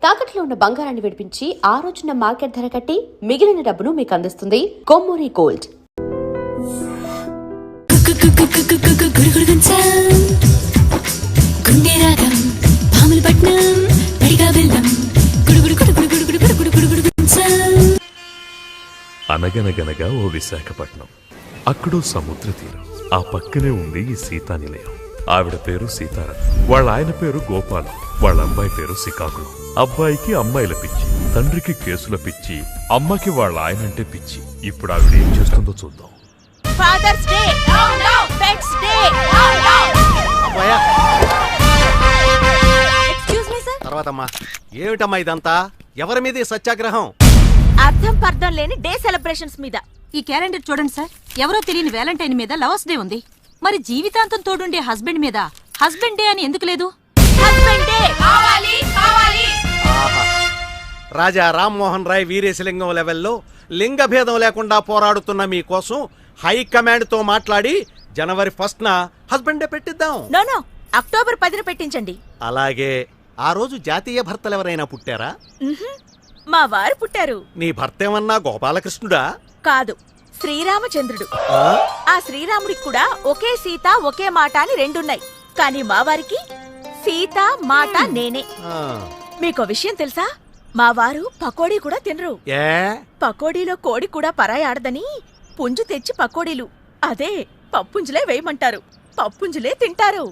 తాకట్లో ఉన్న బంగారాన్ని విడిపించి ఆ రోజున మార్కెట్ ధర కట్టి మిగిలిన డబ్బును మీకు అందిస్తుంది కొమ్మూరి గోల్డ్. అనగనగనగా ఓ విశాఖపట్నం. అక్కడో సముద్ర తీరం. ఆ పక్కనే ఉంది ఈ సీతా నిలయం. ఆవిడ పేరు సీతారాం, వాళ్ళ ఆయన పేరు గోపాలం, వాళ్ళ అబ్బాయి పేరు శ్రీకాకుళం. అబ్బాయికి అమ్మాయిల పిచ్చి, తండ్రికి కేసుల పిచ్చి, అమ్మకి వాళ్ళ ఆయన అంటే పిచ్చి. ఇప్పుడు ఆవిడ ఏం చేస్తుందో చూద్దాం. Father's Day, pets day. Excuse me sir. తర్వాతమ్మా ఏమిటమ్మా ఇదంతా? ఎవరి మీద సత్యాగ్రహం? అర్థం పర్థం లేని డే సెలబ్రేషన్స్ మీద. ఈ క్యాలెండర్ చూడండి సార్, ఎవరో తెలియని వ్యాలంటైన్ మీద లవర్స్ డే ఉంది. మరి జీవితాంతం తోడుండే హస్బెండ్ మీద హస్బెండ్ డే అని ఎందుకు లేదు? హస్బెండ్ డే కావాలి కావాలి. రాజా రామ్మోహన్ రాయ్ వీరేశలింగం లెవెల్లో లింగ భేదం లేకుండా పోరాడుతున్న మీకోసం హైకమాండ్ తో మాట్లాడి జనవరి 1న హస్బెండ్ డే పెట్టిద్దాం. నో, అక్టోబర్ 10న పెట్టించండి. అలాగే ఆ రోజు జాతీయ భర్తలు ఎవరైనా పుట్టారా? మా వారు పుట్టారు. నీ భర్త ఏమన్నా గోపాలకృష్ణుడా? కాదు, శ్రీరామచంద్రుడు. ఆ శ్రీరాముడికి కూడా ఒకే సీత ఒకే మాట అని రెండున్నాయి. కానీ మా వారికి సీత మాట నేనే. మీకో విషయం తెలుసా? మా వారు పకోడీ కూడా తినరు. పకోడీలో కోడి కూడా పరాయి ఆడదని పుంజు తెచ్చి పకోడీలు అదే పప్పుంజులే వేయమంటారు. పప్పుంజులే తింటారు.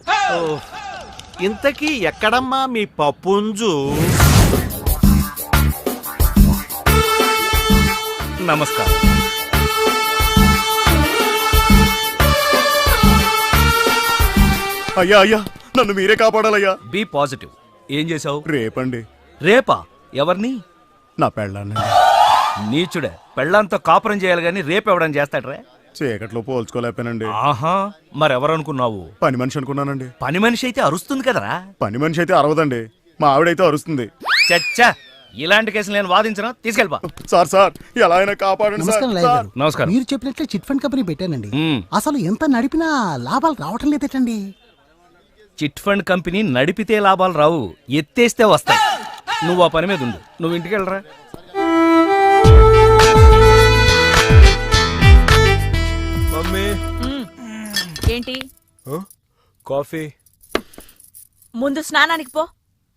ఇంతకీ ఎక్కడమ్మా మీ పప్పుంజు? నమస్కారం. అయ్యా అయ్యా, నన్ను మీరే కాపాడాలయ్యా. Be positive. ఏం చేసావు? రేపండి. రేపా? ఎవరిని? నా పెళ్ళాన్ని. నీచుడే, పెళ్ళంతో కాపురం చేయాలి గాని రేపెవడని చేస్తాడ్రే? చీకట్లో పోల్చుకోలేకపోయానండి. ఆహా, మరెవరనుకున్నావు? పని మనిషి అనుకున్నానండి. పని మనిషి అయితే అరుస్తుంది కదరా. పని మనిషి అయితే అరవదండి, మా ఆవిడైతే అరుస్తుంది. చచ్చా, ఇలాంటి కేసులు నేను వాదించను. తీసుకెళ్ళిపా. సార్ ఎలా అయినా కాపాడండి. నమస్కారం. మీరు చెప్పినట్లే చిట్ ఫండ్ కంపెనీ పెట్టానండి. అసలు ఎంత నడిపినా లాభాలు రావటం లేదటండి. చిట్ ఫండ్ కంపెనీ నడిపితే లాభాలు రావు, ఎత్తేస్తే వస్తాయి. నువ్వు ఆ పని మీద ఉండు, నువ్వు ఇంటికి వెళ్ళరా. ఏంటి? కాఫీ. ముందు స్నానానికి పో.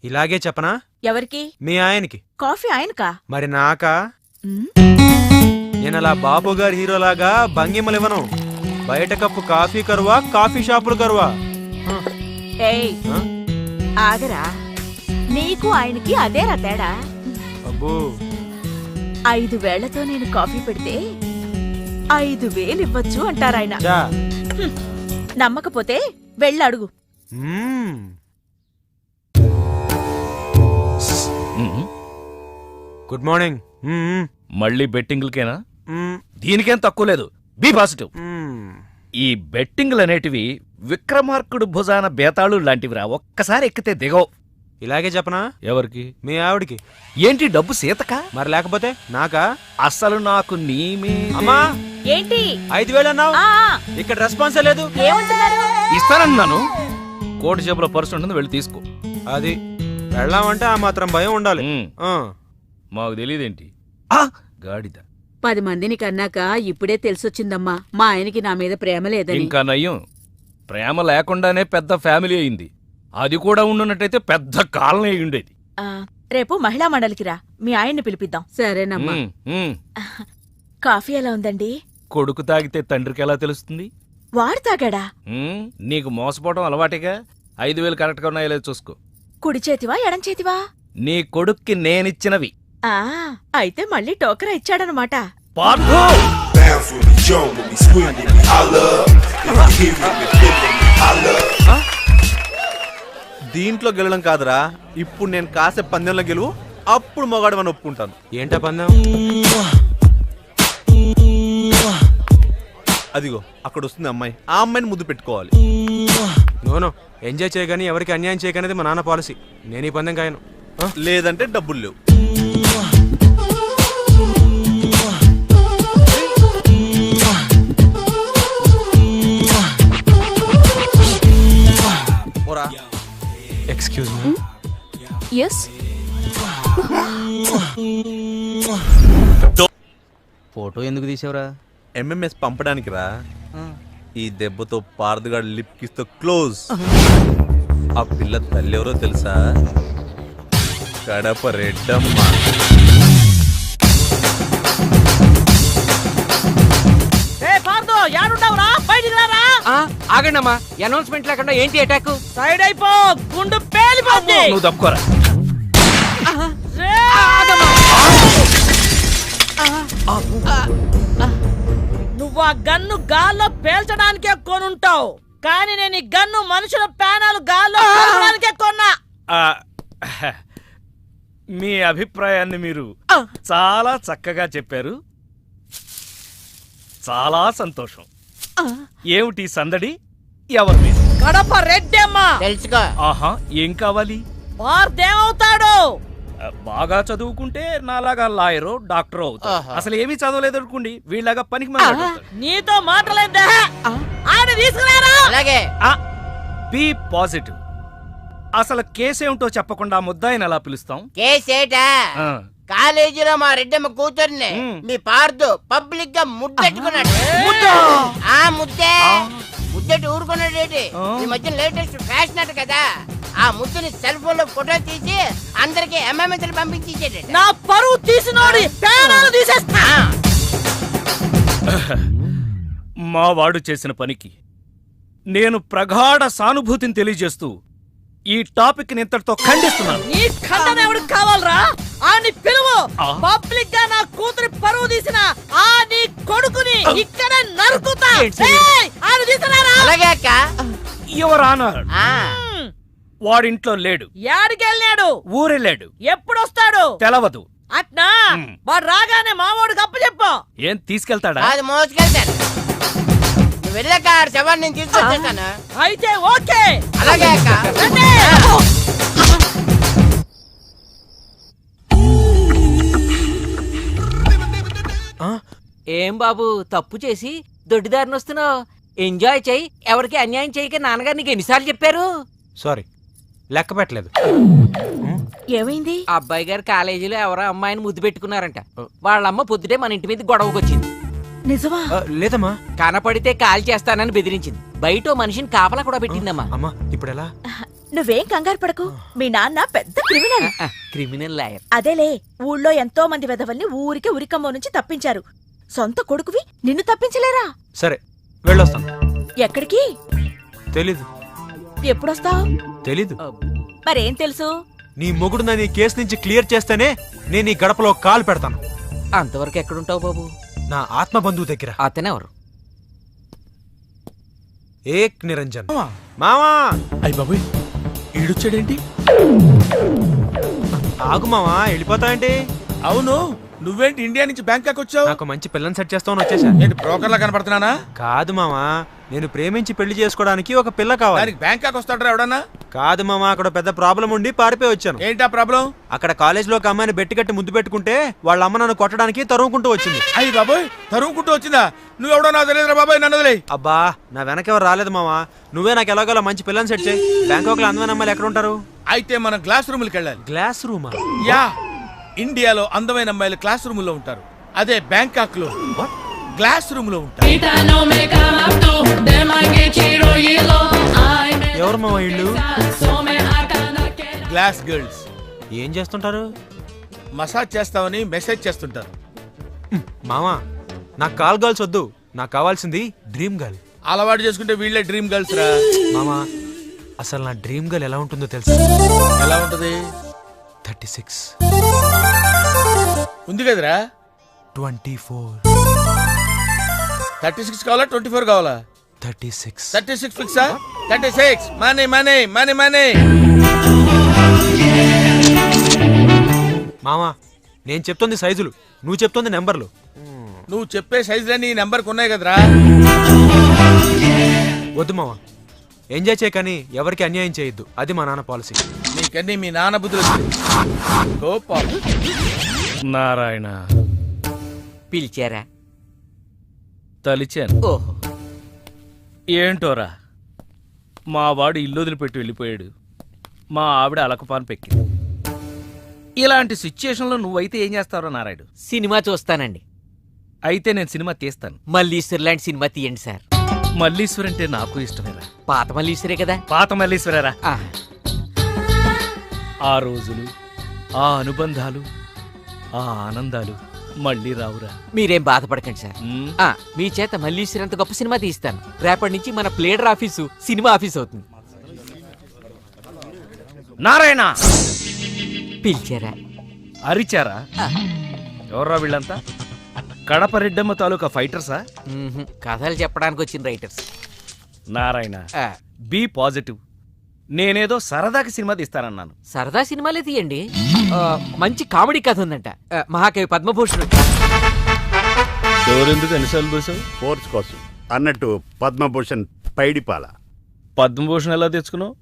ఇలాగే చెప్పనా? ఎవరికి? మీ ఆయనకి. కాఫీ ఆయనకా? మరి నాకా? నేను అలా బాబు గారి హీరోలాగా భంగిమలు ఇవ్వను. బయట కప్పు కాఫీ కరువా, కాఫీ షాపులు కరువా? ఏయ్, ఆగరా. నీకు ఆయనకి అదేరా తేడా. అబ్బో, 5 వేళ్లతో నేను కాఫీ పెడితే 5,000 ఇవ్వచ్చు అంటారాయన. నమ్మకపోతే వెళ్ళడుగు. Good morning. మళ్ళీ బెట్టింగ్లకేనా? దీనికేం తక్కువ లేదు. Be positive. ఈ బెట్టింగ్లు అనేటివి విక్రమార్కుడు భుజాన బేతాళు లాంటివిరా. ఒక్కసారి ఎక్కితే దిగవు. ఇలాగే చెప్పనా? ఎవరికి? మీ ఆవిడికి. ఏంటి, డబ్బు సీతకా? మరి లేకపోతే నాకా? అసలు నాకు నీమే. అమ్మా, ఏంటి 5,000 అన్నావు? ఇక్కడ రెస్పాన్సే లేదు. ఏమంటున్నారు? ఇస్తానన్నాను. కోటి జేబులో పర్సు ఉంటుంది, వెళ్ళి తీసుకో. అది వెళ్ళామంటే ఆ మాత్రం భయం ఉండాలి. మాకు తెలియదేంటి గాడిద. 10 మందిని కన్నాక ఇప్పుడే తెలిసొచ్చిందమ్మా, మా ఆయనకి నా మీద ప్రేమ లేదని. ఇంకా నయ్యం, ప్రేమ లేకుండానే పెద్ద ఫ్యామిలీ అయింది. అది కూడా ఉండున్నట్టయితే పెద్ద కాలనీ అయి ఉండేది. రేపు మహిళా మండలికి రా, మీ ఆయన్ని పిలిపిద్దాం. సరేనమ్మా. కాఫీ ఎలా ఉందండి? కొడుకు తాగితే తండ్రికి ఎలా తెలుస్తుంది? వాడు తాగాడా? నీకు మోసపోవడం అలవాటిగా. 5,000 కరెక్ట్ గా ఉన్నాయో లేదో చూసుకో. కుడి చేతివా ఎడం చేతివా? నీ కొడుక్కి నేనిచ్చినవి. అయితే మళ్ళీ టోకరా ఇచ్చాడనమాట. దీంట్లో గెలడం కాదురా, ఇప్పుడు నేను కాసే పందెంలో గెలువు, అప్పుడు మొగాడమని ఒప్పుకుంటాను. ఏంటా పందెం? అదిగో అక్కడ వస్తుంది అమ్మాయి, ఆ అమ్మాయిని ముద్దు పెట్టుకోవాలి. నోనో, ఎంజాయ్ చేయగాని ఎవరికి అన్యాయం చేయగానేది మా నాన్న పాలసీ. నేను ఈ పందెం కాయను. లేదంటే డబ్బులు లేవు. Excuse me. Yes. ఫోటో ఎందుకు తీసావురా? ఎంఎంఎస్ పంపడానికి రా. ఈ దెబ్బతో పారదుగాడు లిప్ కిస్ తో క్లోజ్. ఆ పిల్ల తల్లి ఎవరో తెలుసా? కడప రెడ్డమ్మ. ఆగండి అమ్మా, అనౌన్స్మెంట్ లేకుండా ఏంటి అటాక్? సైడ్ అయిపో, గుండు పేలిపోద్ది. నువ్వు తప్పుకోరా. నువ్వు ఆ గన్ను గాల్లో పేల్చడానికే కొనుంటావు, కానీ నేను ఈ గన్ను మనుషుల ప్రాణాలు గాల్లో పేల్చడానికే కొన్నా. మీ అభిప్రాయాన్ని మీరు చాలా చక్కగా చెప్పారు. చాలా సంతోషం. ఏమిటి సందడి? ఎవరి మీద? కడప రెడ్డమ్మ. తెలుసుకో. ఆహా, ఏం కావాలి? వార్దేమవుతాడు? బాగా చదువుకుంటే నాలాగా లాయరో డాక్టరో అవుతాడు. అసలు ఏమీ చదవలేదు అనుకోండి, వీళ్ళగా పనికి మాట్లాడతాడు. నీతో మాటలేదే, ఆడి తీసుకురారా. అలాగే. Be positive. అసలు కేసేమిటో చెప్పకుండా ముద్దాయిని ఎలా పిలుస్తాం? కేసేటా? కాలేజీలో మా రెడ్డమ్మ కూతుర్ని మీ పార్దు పబ్లిక్ గా ముద్దెట్టుకున్నాడు. ఆ ముద్దెట్టి ఊరుకున్నాడేటి. ఈ మధ్య లేటెస్ట్ ఫ్యాషన్ అట కదా, ఆ ముద్దుని సెల్ ఫోన్ లో ఫోటో తీసి అందరికి ఎంఎంఎస్ పంపించేసాడు. నా పరువు తీసినోడి ప్రాణాలు తీసేస్తా. మా వాడు చేసిన పనికి నేను ప్రగాఢ సానుభూతిని తెలియజేస్తూ ఈ టాపిక్ ని ఇంతటితో ఖండిస్తున్నాను. నీ ఖండన ఎవరికి కావాలరా? ఆ నీ పిలువు. పబ్లిక్ గా నా కూతురి పరువు తీసిన ఆ నీ కొడుకుని ఇక్కడ నరుకుతా. అలాగే అక్క. యువర్ ఆనర్, వాడింట్లో లేడు. యాడికెళ్ళాడు? ఊరెళ్ళాడు. ఎప్పుడొస్తాడు? తెలవదు. అట్నా? వాడు రాగానే మామూడు గప్ప చెప్పు. ఏం తీసుకెళ్తాడా? అది మోసుకెళ్తాను. నువ్వు వెళ్ళాక శవాన్ని నేను తీసుకొచ్చేస్తాను. అయితే ఓకే. అలాగే అక్క. ఏం బాబు తప్పు చేసి దొడ్డిదారిని వస్తున్నావు? ఎంజాయ్ చెయ్యి, ఎవరికి అన్యాయం చేయక నాన్నగారు నీకు ఎన్నిసార్లు చెప్పారు? సారీ, లెక్క పెట్టలేదు. ఏమైంది? అబ్బాయి గారు కాలేజీలో ఎవరో అమ్మాయిని ముద్దు పెట్టుకున్నారంట. వాళ్ళమ్మ పొద్దుటే మన ఇంటి మీద గొడవకు వచ్చింది. నిజమా? లేదమ్మా. కనపడితే కాల్ చేస్తానని బెదిరించింది. బయట మనిషిని కాపలా కూడా పెట్టిందమ్మా. అమ్మా ఇప్పుడు ఎలా? నువ్వేం కంగారు పడకు, మీ నాన్న పెద్ద క్రిమినల్. Criminal lawyer. అదేలే, ఊళ్ళో ఎంతో మంది వెధవల్ని ఊరికే ఉరికమ్మో నుంచి తప్పించారు. సొంత కొడుకువి నిన్ను తప్పించలేరా? సరే వెళ్ళొస్తాను. ఎక్కడికి? తెలీదు. ఎప్పుడొస్తావు? తెలీదు. మరేం తెలుసు? నీ మొగుడు నన్ను ఈ కేసు నుంచి క్లియర్ చేస్తేనే నేను ఈ గడపలో కాలు పెడతాను. అంతవరకు ఎక్కడుంటావు బాబు? నా ఆత్మ బంధువు దగ్గర. అతనెవరు? ఏక్ నిరంజన్. మామా. అయ్య బాబు, ఈడొచ్చాడేంటి? ఆగు మామా, వెళ్ళిపోతావేంటి? అవును, నువ్వేంటి ఇండియా నుంచి బ్యాంకాక్ వచ్చావు? నాకు మంచి పిల్లని సెట్ చేస్తామని వచ్చేసా. ఏంటి బ్రోకర్లా కనపడుతున్నానా? కాదు మామా, నేను ప్రేమించి పెళ్లి చేసుకోవడానికి ఒక పిల్ల కావాలి. దానికి బ్యాంకాక్ వస్తాడరా ఎవడన్నా? కాదు మామా, అక్కడ పెద్ద ప్రాబ్లం ఉండి పారిపోయి వచ్చాను. ఏంటా ప్రాబ్లం? అక్కడ కాలేజీలో ఒక అమ్మాయిని బెట్టి కట్టి ముద్దు పెట్టుకుంటే వాళ్ళ అమ్మ నన్ను కొట్టడానికి తరుముకుంటూ వచ్చింది. అయ్యి బాబోయ్, తరుముకుంటూ వచ్చిందా? నువ్వెవడో నాకు తెలియదురా బాబాయ్, నన్ను వదిలేయ్. అబ్బా, నా వెనకెవరు రాలేదు మామా. నువ్వే నాకు ఎలాగోలా మంచి పిల్లని సెట్ చేయి. బ్యాంకాక్ లో అందమైన అమ్మాయిలు ఎక్కడ ఉంటారు? అయితే మనం క్లాస్ రూమ్కి వెళ్ళాలి. గ్లాస్ రూమా? యా, ఇండియాలో అందమైన అమ్మాయిలు క్లాస్ రూమ్ లో ఉంటారు. అదే బ్యాంకాక్ లో గ్లాస్ రూమ్ లో ఉంటారు. ఎవరు మావా ఇళ్ళు? Glass girls. ఏం చేస్తుంటారు? మసాజ్ చేస్తామని మెసేజ్ చేస్తుంటారు. మామా, నాకు కాల్ గర్ల్స్ వద్దు, నాకు కావాల్సింది డ్రీమ్ గర్ల్. అలవాటు చేసుకుంటే వీళ్ళే డ్రీమ్ గర్ల్స్ రా. మామా, అసలు నా డ్రీమ్ గర్ల్ ఎలా ఉంటుందో తెలుసా? ఎలా ఉంటది? 36 ఉంది కదరా. 24 36 కావాలా 24 కావాలా? 36 36 ఫిక్సా? 36 మనీ మనీ మనీ మనీ. మామా, నేను చెప్తుంది సైజులు, నువ్వు చెప్తుంది నెంబర్లు. నువ్వు చెప్పే సైజులన్నీ ఈ నెంబర్కి ఉన్నాయి కదరా. వద్దు మామా, ఎంజాయ్ చేయకని ఎవరికి అన్యాయం చేయొద్దు, అది మా నాన్న పాలసీ. నీకన్నీ మీ నాన్న బుద్ధులు. నారాయణ. పిలిచారా? తలిచాను. ఓహో. ఏంటోరా, మా వాడు ఇల్లు వదిలిపెట్టి వెళ్ళిపోయాడు. మా ఆవిడ అలకపాను పెక్కింది. ఇలాంటి సిచ్యుయేషన్ లో నువ్వైతే ఏం చేస్తావో నారాయుడు? సినిమా చూస్తానండి. అయితే నేను సినిమా తీస్తాను. మల్లీశ్వర్ లాంటి సినిమా తీయండి సార్. మల్లీశ్వర్ అంటే నాకు ఇష్టమేరా. పాత మల్లీశ్వరే కదా. పాత మల్లీశ్వరేరా. ఆ, ఆ రోజులు, ఆ అనుబంధాలు, ఆ ఆనందాలు మళ్ళీ రావురా. మీరేం బాధపడకండి సార్. మ్మ్. మీ చేత మల్లీశ్వర్ అంత గొప్ప సినిమా తీస్తాను. రేపటి నుంచి మన ప్లేడర్ ఆఫీసు సినిమా ఆఫీస్ అవుతుంది. నారాయణ పిలిచారా? అరిచారా? ఎవర్రా వీళ్ళంతా? కడప రెడ్డమ్మ తాలూకా ఫైటర్సా? కథలు చెప్పడానికి వచ్చిన రైటర్స్. Narayana, be positive. నేనేదో సరదాకి సినిమా తీస్తానన్నాను. సరదా సినిమాలే తీయండి. మంచి కామెడీ కథ ఉందంట. మహాకవి పద్మభూషణ్. ఎవరెందుకు ఎన్నిసార్లు చూసావు? ఫోర్స్ కోసం అన్నట్టు పద్మభూషణ్ పైడిపాల. పద్మభూషణ్ ఎలా తెచ్చుకున్నావు?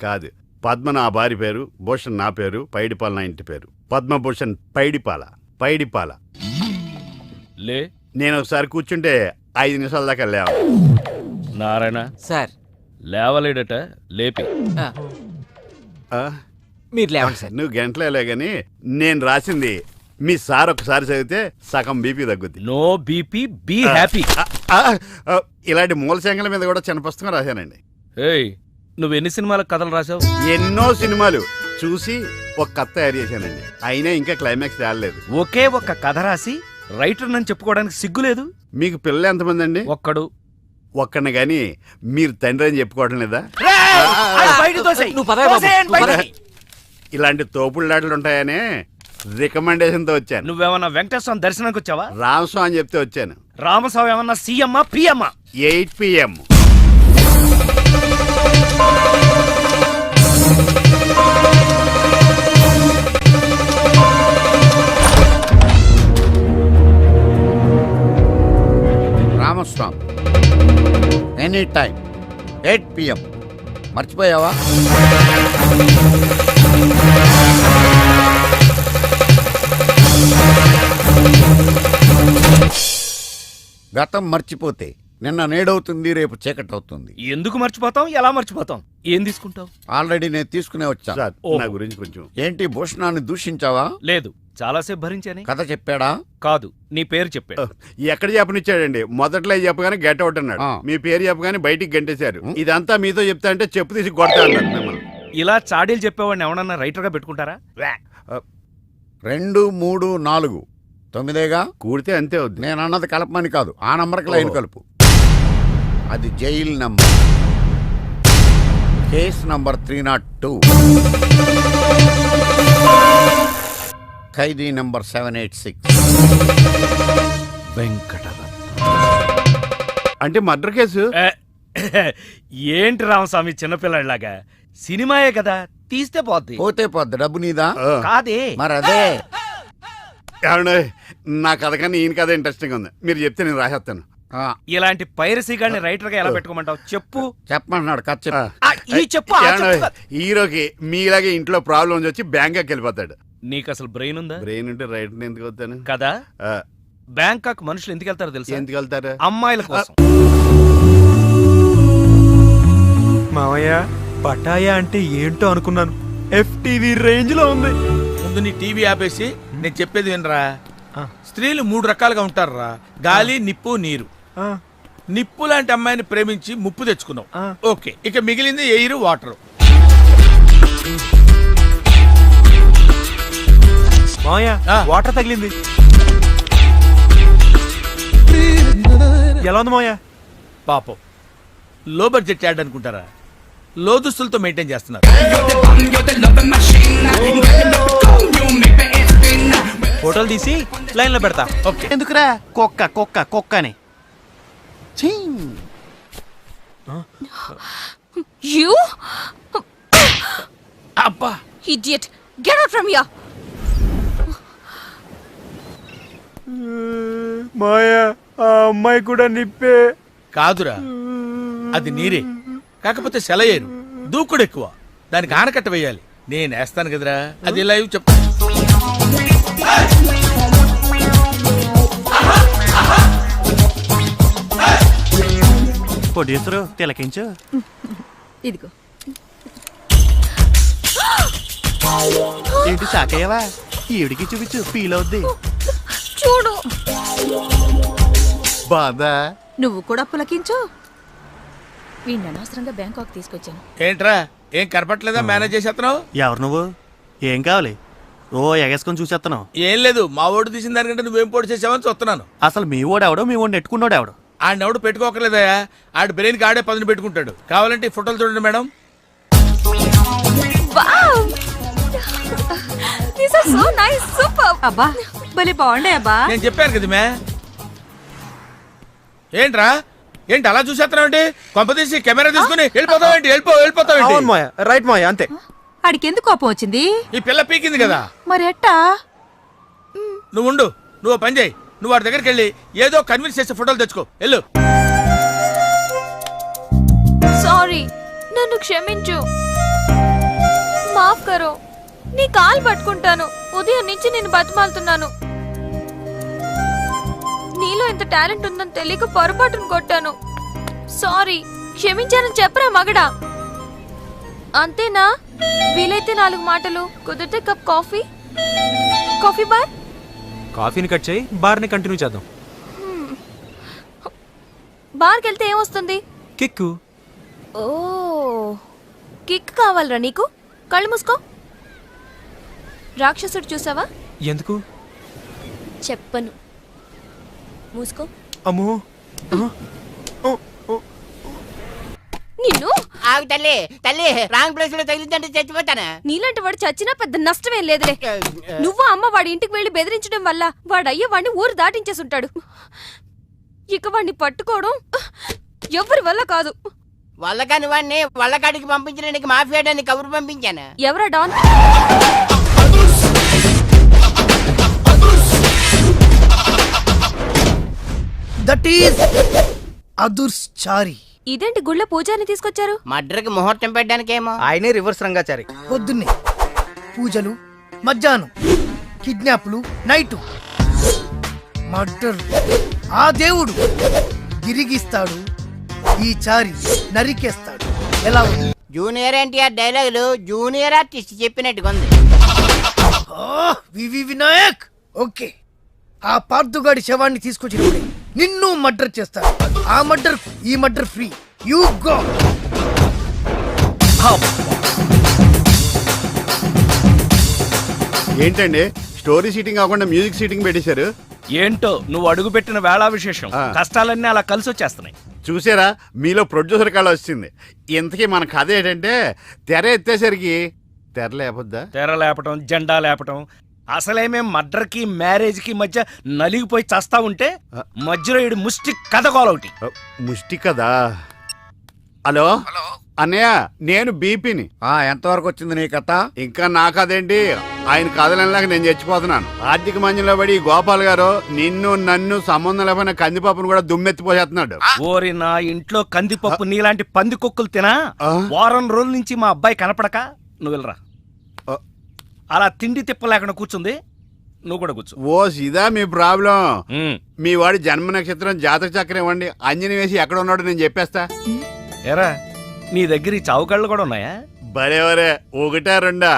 కాదు, పద్మ నా భార్య పేరు, భూషణ్ నా పేరు, పైడిపాల నా ఇంటి పేరు. పద్మభూషణ్ పైడిపాల. పైడిపాల. లే, నేను ఒకసారి కూర్చుంటే 5 నిమిషాల దాకా లేవ. నారాయణ సార్ లేవలేడట, లేపి. మీరు లేవండి సార్. నువ్వు గంటలేలే గాని నేను రాసింది మీ సార్ ఒకసారి చదివితే సగం బీపీ తగ్గుద్ది. No BP, be happy. ఇలాంటి మూలశంకల మీద కూడా చిన్న పుస్తకం రాశానండి. ఏయ్, నువ్వు ఎన్ని సినిమాలకు కథలు రాసావు? ఎన్నో సినిమాలు చూసి ఒక కథ తయారు చేశానండి. అయినా ఇంకా క్లైమాక్స్ తేలలేదు. ఒకే ఒక్క కథ రాసి రైటర్ నన్ను చెప్పుకోవడానికి సిగ్గులేదు? మీకు పిల్లలు ఎంతమంది అండి? ఒక్కడు. ఒక్కడిని గాని మీరు తండ్రి అని చెప్పుకోవడం లేదా? ఇలాంటి తోపుళ్ళాటలు ఉంటాయనే రికమెండేషన్ తో వచ్చాను. నువ్వేమన్నా వెంకటేశ్వరం దర్శనానికి వచ్చావా? రామస్వామి అని చెప్తే వచ్చాను. రామస్వామి ఏమన్నా సీఎమ్మా పిఎమ్మా? 8 PM. Ramaswamy any time 8 PM. మర్చిపోయావా? గతం మర్చిపోతే నిన్న నేడవుతుంది, రేపు చీకటి అవుతుంది. ఎందుకు మర్చిపోతాం? ఎలా మర్చిపోతాం? ఏం తీసుకుంటావు? ఆల్రెడీ నేను తీసుకునే వచ్చా. నా గురించి కొంచెం. ఏంటి భూషణాన్ని దూషించావా? లేదు, చాలాసేపు భరించానే. కథ చెప్పాడా? కాదు, నీ పేరు చెప్పాడు. ఎక్కడ చెప్పనిచ్చాడండి? మొదట్లో చెప్పగానే గెట్ అవుట్ అన్నాడు. మీ పేరు చెప్పగానే బయటికి గంటేశారు. ఇదంతా మీతో చెప్తా అంటే చెప్పు తీసి కొడతా అన్నాడు మిమ్మల్ని. ఇలా చాడీలు చెప్పేవాడిని ఎవరన్నా రైటర్ గా పెట్టుకుంటారా? 2, 3, 4 9గా కూడితే అంతే అవుద్ది. నేను అన్నది కలపమని కాదు, ఆ నంబర్కి లైన్ కలుపు. అది జైల్ నంబర్. Case number 302. ఖైదీ నంబర్ 786. వెంకటరత్నం. అంటే మర్డర్ కేసు. ఏంటి రామస్వామి చిన్నపిల్లలాగా? సినిమాయే కదా, తీస్తే పోద్ది. పోతే పోద్ది. డబ్బు నీదా? కాదే. మరి అదే. నా కథ కానీ ఈయన కథ ఇంట్రెస్టింగ్ ఉంది. మీరు చెప్తే నేను రాసేస్తాను. ఇలాంటి పైరసీ గాని రైటర్ గా ఎలా పెట్టుకోమంటావు? చెప్పు. చెప్పమంటున్నాడు కథ చెప్పు. హీరోకి మీలాగే ఇంట్లో ప్రాబ్లమ్స్ వచ్చి బ్యాంకాక్ వెళ్ళిపోతాడు. నీకు అసలు బ్రెయిన్ ఉందా? బ్రెయిన్ ఉంటే రైటర్ ఎందుకు వస్తాను కదా. బ్యాంకాక్ మనుషులు ఎందుకు వెళ్తారో తెలుసా? ఎందుకు వెళ్తారు? అమ్మాయిల కోసం. మావయ్య, పటాయా అంటే ఏంటో అనుకున్నాను. FTV రేంజ్ లో ఉంది. ముందు నీ టీవీ ఆపేసి నేను చెప్పేది వినరా. స్త్రీలు 3 రకాలుగా ఉంటారురా. గాలి, నిప్పు, నీరు. నిప్పు లాంటి అమ్మాయిని ప్రేమించి ముప్పు తెచ్చుకున్నావు. ఓకే, ఇక మిగిలింది ఎయిర్, వాటర్. మావయ్య, వాటర్ తగిలింది. ఎలా ఉంది మావయ్య? పాపం, లో బడ్జెట్ యాడ్ అనుకుంటారా? లో దుస్తులతో మెయింటైన్ చేస్తున్నారు. ఫోటోలు తీసి లైన్ లో పెడతా. ఓకే. ఎందుకురా? కుక్క కుక్క కుక్క అని. You? అబ్బా, Idiot! Get out from here! మాయా, ఆ అమ్మాయి కూడా నిప్పే. కాదురా, అది నీరే. కాకపోతే సెలయేరు, దూకుడు ఎక్కువ. దానికి ఆనకట్ట వేయాలి. నేను వేస్తాను కదరా. అది లైవ్ చెప్తా. ప్రొడ్యూసరు తిలకించు. ఇదిగో. ఏంటి సాకయ్యవా? ఈవిడికి చూపించు, ఫీల్ అవుద్ది. చూడు. బాదా నువ్వు కూడా పులకించు. వీడిని అనవసరంగా బ్యాంకాక్ తీసుకొచ్చాను. ఏంట్రా ఏం కనపట్లేదా? మేనేజ్ చేసేస్తున్నావు? ఎవరు నువ్వు? ఏం కావాలి? ఓ ఎగేసుకొని చూసేస్తున్నావు. ఏం లేదు, మా ఓటు తీసిన దానికంటే నువ్వేం పోటీ చేసావని చూస్తున్నాను. అసలు మీ ఓడు ఎవడో, మీ ఓడి నెట్టుకున్నాడు ఎవడు? ఆడెవడు పెట్టుకోకర్లేదయా, ఆడి బ్రెయిన్కి ఆడే పదును పెట్టుకుంటాడు. కావాలంటే ఈ ఫోటోలు చూడండి madam. Wow! These are so nice. Super. అబ్బా భలే బాగుండే అబ్బా. నేను చెప్పాను కదా మే. ఏంట్రా ఏంటి అలా చూసేస్తున్నావు? కొంపదీసి కెమెరా తీసుకుని వెళ్ళిపోతావేంటి? వెళ్ళిపోతావేంటి? రైట్ మాయ, అంతే. ఆడికెందుకు కోపం వచ్చింది? ఈ పిల్ల పీకింది కదా. మరి ఎట్టా? నువ్వు ఉండు, నువ్వు పని చేయి. నువ్వు వాడి దగ్గరికి వెళ్ళి ఏదో కన్విన్స్ చేసే ఫోటోలు తెచ్చుకో. వెళ్ళు. సారీ, నన్ను క్షమించు. మాఫ్ కరో. నీ కాలు పట్టుకుంటాను. ఉదయం నుంచి నేను బతిమాలుతున్నాను. నీలో ఎంత టాలెంట్ ఉందని తెలియక పొరపాటును కొట్టాను. సారీ, క్షమించానని చెప్పరా మగడా. అంతేనా? వీలైతే 4 మాటలు, కుదిరితే కప్ కాఫీ. Coffee bar. కాఫీని కట్ చేయి, బార్ని కంటిన్యూ చేద్దాం. బార్కి వెళ్తే ఏమొస్తుంది? కిక్కు. ఓ, కిక్ కావాలరా నీకు? కళ్ళు మూసుకో. రాక్షసుడు చూసావా? ఎందుకు? చెప్పను. మూసుకో. అమ్మో. నిన్ను ఆగు తల్లి, తల్లి రాంగ్ ప్లేస్ లో తగిలిందంటే చచ్చిపోతానా? నీలాంటి వాడు చచ్చినా పెద్ద నష్టమేం లేదులే. నువ్వు అమ్మ వాడి ఇంటికి వెళ్లి బెదిరించడం వల్ల వాడయ్య వాడిని ఊరు దాటించేసి ఉంటాడు. ఇక వాడిని పట్టుకోవడం ఎవరి వల్ల కాదు. వల్లకాని వాడిని వల్లకాడికి పంపించడానికి మాఫియాడాన్ని కబురు పంపించాను. ఎవరా డాన్? That is అదుర్చారి. ఇదేంటి గుళ్ళ పూజారిని తీసుకొచ్చారు? మడ్రకి ముహూర్తం పెట్టడానికేమో. ఆయనే రివర్స్ రంగాచారి. పొద్దున్నే పూజలు, మధ్యాహ్నం కిడ్నాప్లు, నైటు మర్డర్. ఆ దేవుడు తిరిగిస్తాడు, ఈ చారి నరికేస్తాడు. ఎలా ఉంది? జూనియర్ ఎన్టీఆర్ డైలాగులు జూనియర్ ఆర్టిస్ట్ చెప్పినట్టుగా ఉంది. వివి వినాయక్. ఓకే, ఆ పార్థుగాడి శవాన్ని తీసుకొచ్చినప్పుడే నిన్ను మర్డర్ చేస్తారు. ఆ మర్డర్ ఈ మర్డర్ ఫ్రీ. You go. ఏంటండి స్టోరీ సీటింగ్ కాకుండా మ్యూజిక్ సీటింగ్ పెట్టేశారు? ఏంటో నువ్వు అడుగు పెట్టిన వేళ విశేషం. కష్టాలన్నీ అలా కలిసి వచ్చేస్తున్నాయి. చూసారా, మీలో ప్రొడ్యూసర్ కాల్ వచ్చింది. ఇంతకీ మన కథ ఏంటంటే, తెర ఎత్తేసరికి తెర లేపొద్దా? తెర లేపటం, జెండా లేపటం. అసలేమేం మర్డర్కి మ్యారేజ్కి మధ్య నలిగిపోయి చస్తా ఉంటే మధ్యలో ఈడు ముష్టి కథ కోలొకటి. ముష్టి కదా. హలో అన్నయ్య, నేను బీపీని. ఎంతవరకు వచ్చింది నీ కథ? ఇంకా నా కథ ఏంటి, ఆయన కథలలాగా నేను చచ్చిపోతున్నాను. ఆర్థిక మంజంలో పడి గోపాల్ గారు నిన్ను నన్ను సంబంధం లేకపోయినా కందిపప్పును కూడా దుమ్మెత్తిపోసేస్తున్నాడు. ఓరి నా ఇంట్లో కందిపప్పు నీలాంటి పంది కుక్కలు తినా వారం రోజుల నుంచి మా అబ్బాయి కనపడక నువ్వు వెళ్ళరా. అలా తిండి తిప్పలేకుండా కూర్చుంది, నువ్వు కూడా కూర్చో. ఓ ఇదా మీ ప్రాబ్లం? మీ వాడి జన్మ నక్షత్రం జాతక చక్రం ఇవ్వండి, అంజని వేసి ఎక్కడ ఉన్నాడో నేను చెప్పేస్తా. ఏరా, నీ దగ్గర ఈ చావుకళ్ళు కూడా ఉన్నాయా? బరేవరే, 1 2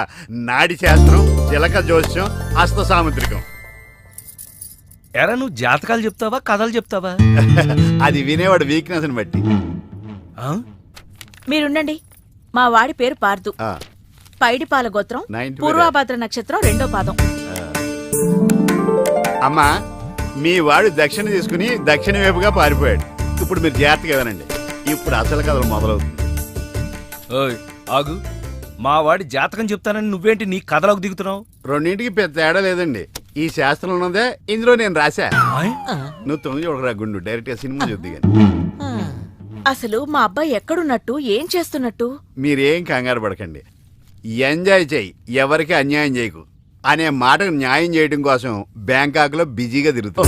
నాడి శాస్త్రం, చిలక జోస్యం, హస్త సాముద్రికం. ఎరా, నువ్వు జాతకాలు చెప్తావా కథలు చెప్తావా? అది వినేవాడు వీక్నెస్ ని బట్టి. మీరుండండి. మా వాడి పేరు పార్దు. పైడిపాల గోత్రం, పూర్వభద్ర నక్షత్రం 2వ పాదం. అమ్మా, మీ వాడు దక్షిణ తీసుకుని దక్షిణ వైపుగా పారిపోయాడు. ఇప్పుడు మీరు జాగ్రత్తగా వినండి. ఇప్పుడు అసలు కథలు మొదలవుతుంది. ఓయ్ ఆగు, మా వాడి జాతకం చెప్తానని నువ్వేంటి నీ కథలోకి దిగుతున్నావు? రెండింటికి పెద్ద తేడా లేదండి. ఈ శాస్త్రం ఉన్నదే ఇందులో నేను రాశా. నువ్వు తొంగి చూడరా గుండు, డైరెక్ట్ గా సినిమా చూద్ది గాని. అసలు మా అబ్బాయి ఎక్కడున్నట్టు, ఏం చేస్తున్నట్టు? మీరేం కంగారు పడకండి. ఎంజాయ్ చెయ్యి, ఎవరికి అన్యాయం చేయకు అనే మాటకు న్యాయం చేయడం కోసం బ్యాంకాక్ లో బిజీగా తిరుగుతాం.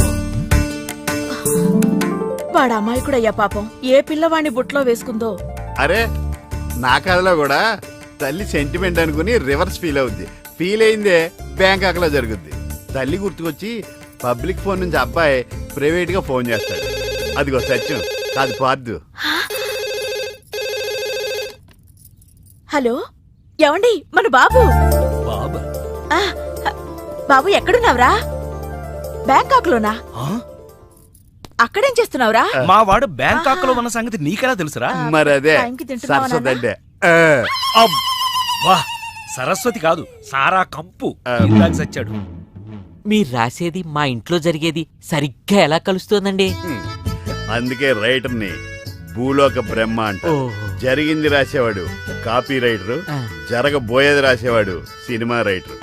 వాడు అమాయకుడయ్యా పాపం. ఏ పిల్లవాడిని బుట్లో వేసుకుందో. అరే, నా కథలో కూడా తల్లి సెంటిమెంట్ అనుకుని రివర్స్ ఫీల్ అవుద్ది. ఫీల్ అయిందే బ్యాంకాక్ లో జరుగుద్ది. తల్లి గుర్తుకొచ్చి పబ్లిక్ ఫోన్ నుంచి అబ్బాయి ప్రైవేట్ గా ఫోన్ చేస్తాడు. అదిగో సత్యం, కాదు పార్దు. హలో, ఏమండి, మన బాబు. బాబు ఎక్కడున్నావురా? బ్యాంకాక్ లోనా? అక్కడేం చేస్తున్నావురా? మా వాడు బ్యాంకాక్ లో ఉన్న సంగతి నీకెలా తెలుసురా? మరి అదే టైంకి తింటున్నావా నాన్న? సరస్వతి అంటే అబ్బా, సరస్వతి కాదు సారా కంపు. ఇందాక సచ్చాడు. మీరు రాసేది మా ఇంట్లో జరిగేది సరిగ్గా ఎలా కలుస్తోందండి? అందుకే రైటర్ని భూలోక బ్రహ్మ అంట. జరిగింది రాసేవాడు కాపీ రైటర్, జరగబోయేది రాసేవాడు సినిమా రైటర్.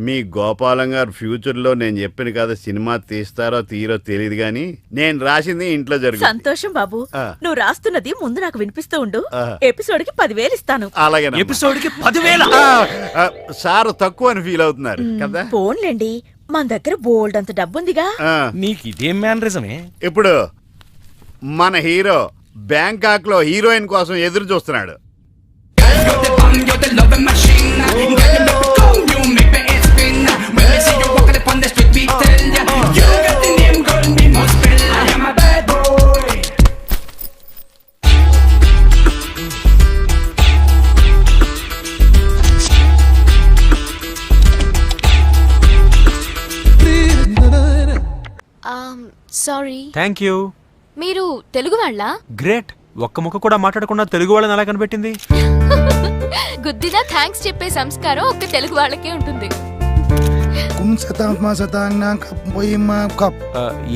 మీ గోపాలం గారు ఫ్యూచర్ లో నేను చెప్పిన కదా సినిమా తీస్తారో తీరో తెలియదు గాని నేను రాసింది ఇంట్లో జరుగుతుంది. సంతోషం బాబు. నువ్వు రాస్తున్నది ముందు నాకు వినిపిస్తూ ఉండు. ఎపిసోడ్ కి 10,000 ఇస్తాను. అలాగే ఎపిసోడ్ కి 10,000 సార్ తక్కువ అని ఫీల్ అవుతున్నారు కదా. పోన్లేండి, మన దగ్గర బోల్డ్ అంత డబ్బుందిగా. నీకు ఇదేం మేనరిజమే? ఇప్పుడు మన హీరో బ్యాంకాక్ లో హీరోయిన్ కోసం ఎదురు చూస్తున్నాడు. సారీ. Thank you. మీరు తెలుగు వాళ్ళ? గ్రేట్. ఒక్క ముక్క కూడా మాట్లాడకుండా తెలుగు వాళ్ళని ఎలా కనిపెట్టింది? గుద్దినా థ్యాంక్స్ చెప్పే సంస్కారం ఒక్క తెలుగు వాళ్ళకే ఉంటుంది.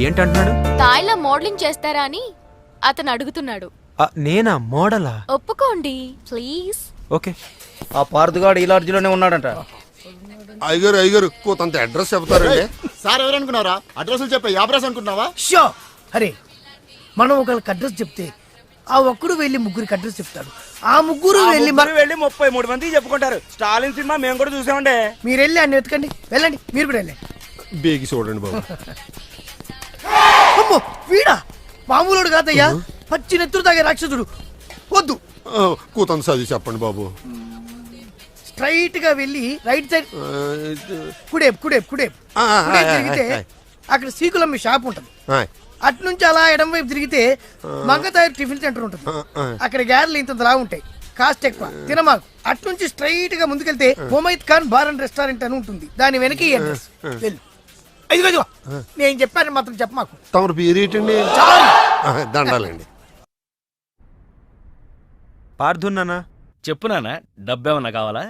ఏంటంటున్నాడు? తాయిలా మోడలింగ్ చేస్తారా అని అతను అడుగుతున్నాడు. నేనా మోడలా? ఒప్పుకోండి ప్లీజ్. ఓకే. ఆ పార్దుగాడు ఈ లాడ్జిలోనే ఉన్నాడంట. అయ్యగారు కొంత అడ్రస్ చెప్తారండి. సార్ ఎవరనుకున్నారా? అడ్రస్ చెప్పే అడ్రస్ అనుకున్నావా? షో. అరే, మనం ఒకరికి అడ్రస్ చెప్తే ఆ ఒక్కడు వెళ్ళి ముగ్గురికి అడ్రస్ చెప్తాడు. ఆ ముగ్గురు వెళ్ళి 33 మందికి చెప్పుకుంటారు. స్టాలిన్ సినిమా మేము కూడా చూసామండి. మీరు వెళ్ళి అన్ని వెతకండి. వెళ్ళండి, మీరు కూడా వెళ్ళండి. బేగి చూడండి బాబు. అమ్మో, వీడా? మామూలుడు కాదయ్యా, పచ్చి నెత్తురు తాగే రాక్షసుడు. వద్దు, కూతంత చదివి చెప్పండి బాబు. స్ట్రైట్ గా వెళ్ళి రైట్ సైడ్ కుడేపు కుడేపు కుడేపు కుడేపు తిరిగితే అక్కడ సీకులమ్మి షాప్ ఉంటుంది. అటు నుంచి అలా ఎడం వైపు తిరిగితే మంగతాయర్ టిఫిన్ సెంటర్ ఉంటుంది. అక్కడ గ్యారెలు ఇంత లా ఉంటాయి, కాస్ట్ ఎక్కువ, తినమాకు. అటు నుంచి స్ట్రైట్ గా ముందుకెళ్తే మొమైద్ ఖాన్ బార్ అండ్ రెస్టారెంట్ అని ఉంటుంది. దాని వెనక అడ్రస్. వెళ్ళు. ఇదిగో నేను చెప్పాను మాత్రం చెప్పమాకు. తమరు పేరేటండి? దండాలండి. పార్థున్నానా? చెప్పు నాన్న, డబ్బేమన్నా కావాలా?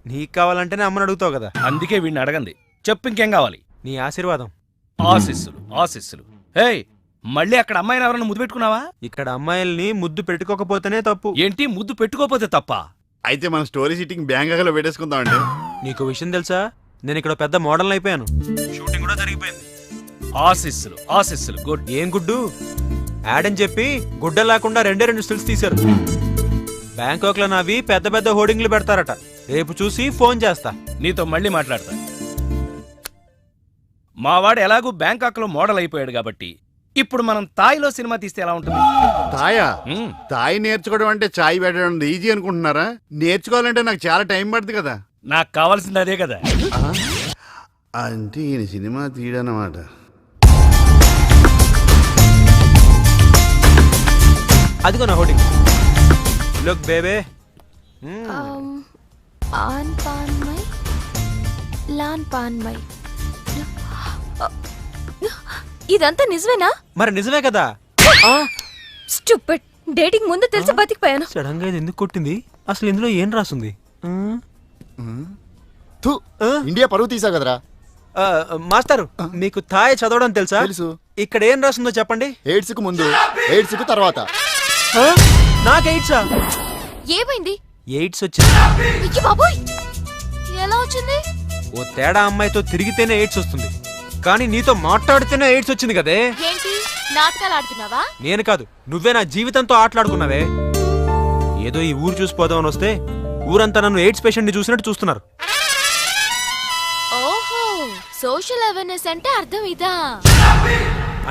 నీకు కావాలంటేనే అమ్మని అడుగుతావు కదా. అందుకే వీడిని అడగంది. చెప్పు, ఇంకేం కావాలి? నీ ఆశీర్వాదం. ఆశీస్సులు ఆశీస్సులు. హే, మళ్ళీ అక్కడ అమ్మాయిని ఎవరన్నా ముద్దు పెట్టుకున్నావా? ఇక్కడ అమ్మాయిల్ని ముద్దు పెట్టుకోకపోతేనే తప్పు. ఏంటి ముద్దు పెట్టుకోకపోతే తప్ప? అయితే మన స్టోరీ షూటింగ్ బ్యాంకాక్ లో పెట్టేసుకుందాం అండి. నీకు విషయం తెలుసా, నేను ఇక్కడ పెద్ద మోడల్ అయిపోయాను. షూటింగ్ కూడా జరిగిపోయింది. ఆశీస్సులు ఆశీస్సులు. గుడ్. ఏం గుడ్డు? యాడ్ అని చెప్పి గుడ్డ లేకుండా 2 స్టిల్స్ తీశారు. బ్యాంకాక్ లో నావి పెద్ద పెద్ద హోర్డింగ్లు పెడతారట. రేపు చూసి ఫోన్ చేస్తా. నీతో మళ్ళీ మాట్లాడతా. మావాడు ఎలాగూ బ్యాంకాక్ లో మోడల్ అయిపోయాడు కాబట్టి ఇప్పుడు మనం తాయిలో సినిమా తీస్తే ఎలా ఉంటుంది? తాయా? తాయి నేర్చుకోవడం అంటే చాయ్ పెట్టడం ఈజీ అనుకుంటున్నారా? నేర్చుకోవాలంటే నాకు చాలా టైం పడుతుంది కదా. నాకు కావాల్సింది అదే కదా. అంటే ఈయన సినిమా తీయడన్నమాట. అదిగో నా హోర్డింగ్. Look baby. ఆన్ పాన్ మై లాన్ పాన్ మై. ఇదంతా నిజమేనా? మరి నిజమే కదా. స్టూపిడ్. డేటింగ్ ముందు తెలిసి బతికిపోయాను. సడన్ గా ఇది ఎందుకు కొట్టింది? అసలు ఇందులో ఏం రాసుంది? ఇండియా పరువు తీసా కదరా. మాస్టారు, మీకు థాయ్ చదవడం తెలుసా? తెలుసు. ఇక్కడ ఏం రాసిందో చెప్పండి. ఎయిడ్స్ కు ముందు, ఎయిడ్స్ కు తర్వాత. నాకు ఎయిడ్సా? ఏమైంది? ఎయిడ్స్ వచ్చింది. అయ్యో బాబోయ్, ఎలా వచ్చింది? ఓ తేడా అమ్మాయితో తిరిగితేనే ఎయిడ్స్ వస్తుంది, కానీ నీతో మాట్లాడితేనే ఎయిడ్స్ వచ్చింది కదే. ఏంటి నాటకాలు ఆడుతున్నావా? నేను కాదు, నువ్వే నా జీవితంతో ఆటలాడుకున్నావే. ఏదో ఈ ఊరు చూసిపోదామని వస్తే ఊరంతా నన్ను ఎయిడ్స్ పేషెంట్ ని చూసినట్టు చూస్తున్నారు. ఓహో, సోషల్ అవేర్నెస్ అంటే అర్థం ఇదా?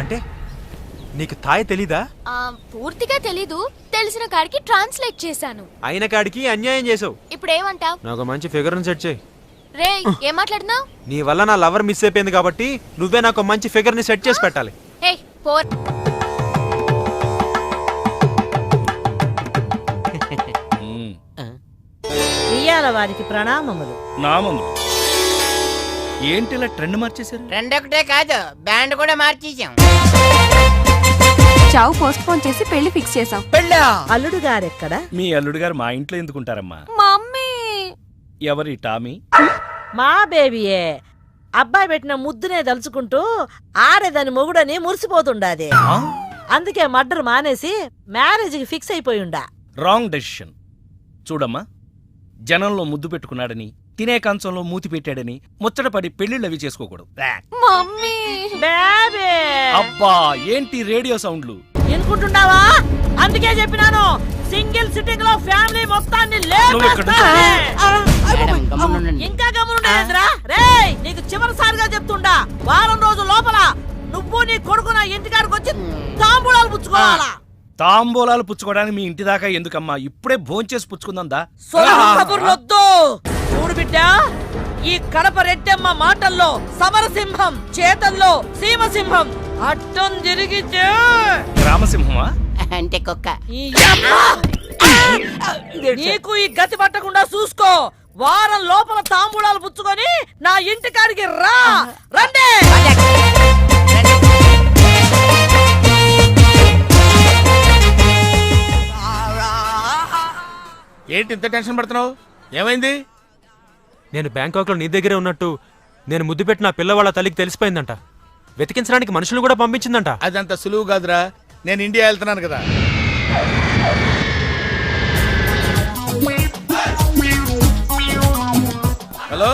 అంటే నీకు థాయ్ తెలీదా? పూర్తిగా తెలీదు, తెలిసిన కాడికి ట్రాన్స్లేట్ చేశాను. అయిన కాడికి అన్యాయం చేసావు. ఇప్పుడు ఏమంటావ్? నాకు మంచి ఫిగర్ ని సెట్ చేయి. రే, ఏం మాట్లాడుతున్నావ్? నీ వల్ల నా లవర్ మిస్ అయిపోయింది కాబట్టి నువ్వే నాకు మంచి ఫిగర్ ని సెట్ చేసి పెట్టాలి. హే పోర్. ఇయ్యాల వారికి ప్రణామములు. నామములు. ఏంటి ఇలా ట్రెండ్ మార్చేశారు? ట్రెండ్ ఒకటే కాదు, బ్యాండ్ కూడా మార్చేసాం. చావు పోస్ట్ పోన్ చేసి పెళ్లి ఫిక్స్ చేసాం. పెళ్ళా? అల్లుడు గారు ఎక్కడ? మీ అల్లుడు గారు మా ఇంట్లో ఎందుకుంటారమ్మా? మమ్మీ. ఎవరి టామీ? మా బేబీయే. అబ్బాయి పెట్టిన ముద్దునే దలుచుకుంటూ ఆడేదాని మొగుడని మురిసిపోతుండాది. అందుకే మర్డర్ మానేసి మ్యారేజ్ కి ఫిక్స్ అయిపోయిండా. Wrong decision. చూడమ్మా, జనంలో ముద్దు పెట్టుకున్నాడని, తినే కంచంలో మూతి పెట్టాడని ముచ్చటపడి పెళ్లిళ్ళు అవి చేసుకోకూడదు. మమ్మీ. బేబీ. అబ్బా, ఏంటి రేడియో సౌండ్లు? ఎనుకుంటున్నావా? అందుకే చెప్పినాను, సింగిల్ సిట్టింగ్ లో ఫ్యామిలీ మొత్తాన్ని ఇంకా గమనుండేంద్రా. రేయ్, నీకు చివరిసారిగా చెప్తుండా, వారం రోజుల లోపల నువ్వు నీ కొడుకు నా ఇంటికాడికి వచ్చి తాంబూలాలు పుచ్చుకోవాలా. తాంబూలాలు పుచ్చుకోవడానికి మీ ఇంటి దాకా ఎందుకమ్మా? ఇప్పుడే భోంచేసి పుచ్చుకుందా? కబుర్లొద్దు. చూడు బిడ్డ, ఈ కడప రెడ్డమ్మ మాటల్లో సమరసింహం, చేతల్లో సీమసింహం. అడ్డం తిరిగితే రామసింహమా? అంటే కుక్క. నీకు ఈ గతి పట్టకుండా చూసుకో. వారం లోపల తాంబూలాలు పుచ్చుకొని నా ఇంటికాడికి రా. రండి. ఏంటి ఇంత టెన్షన్ పడుతున్నావు? ఏమైంది? నేను బ్యాంకాక్ లో నీ దగ్గరే ఉన్నట్టు నేను ముద్దు పెట్టిన పిల్లవాళ్ళ తల్లికి తెలిసిపోయిందంట. వెతికించడానికి మనుషులు కూడా పంపించిందంట. అదంత సులువు కాదురా. నేను ఇండియా వెళ్తున్నాను కదా. హలో,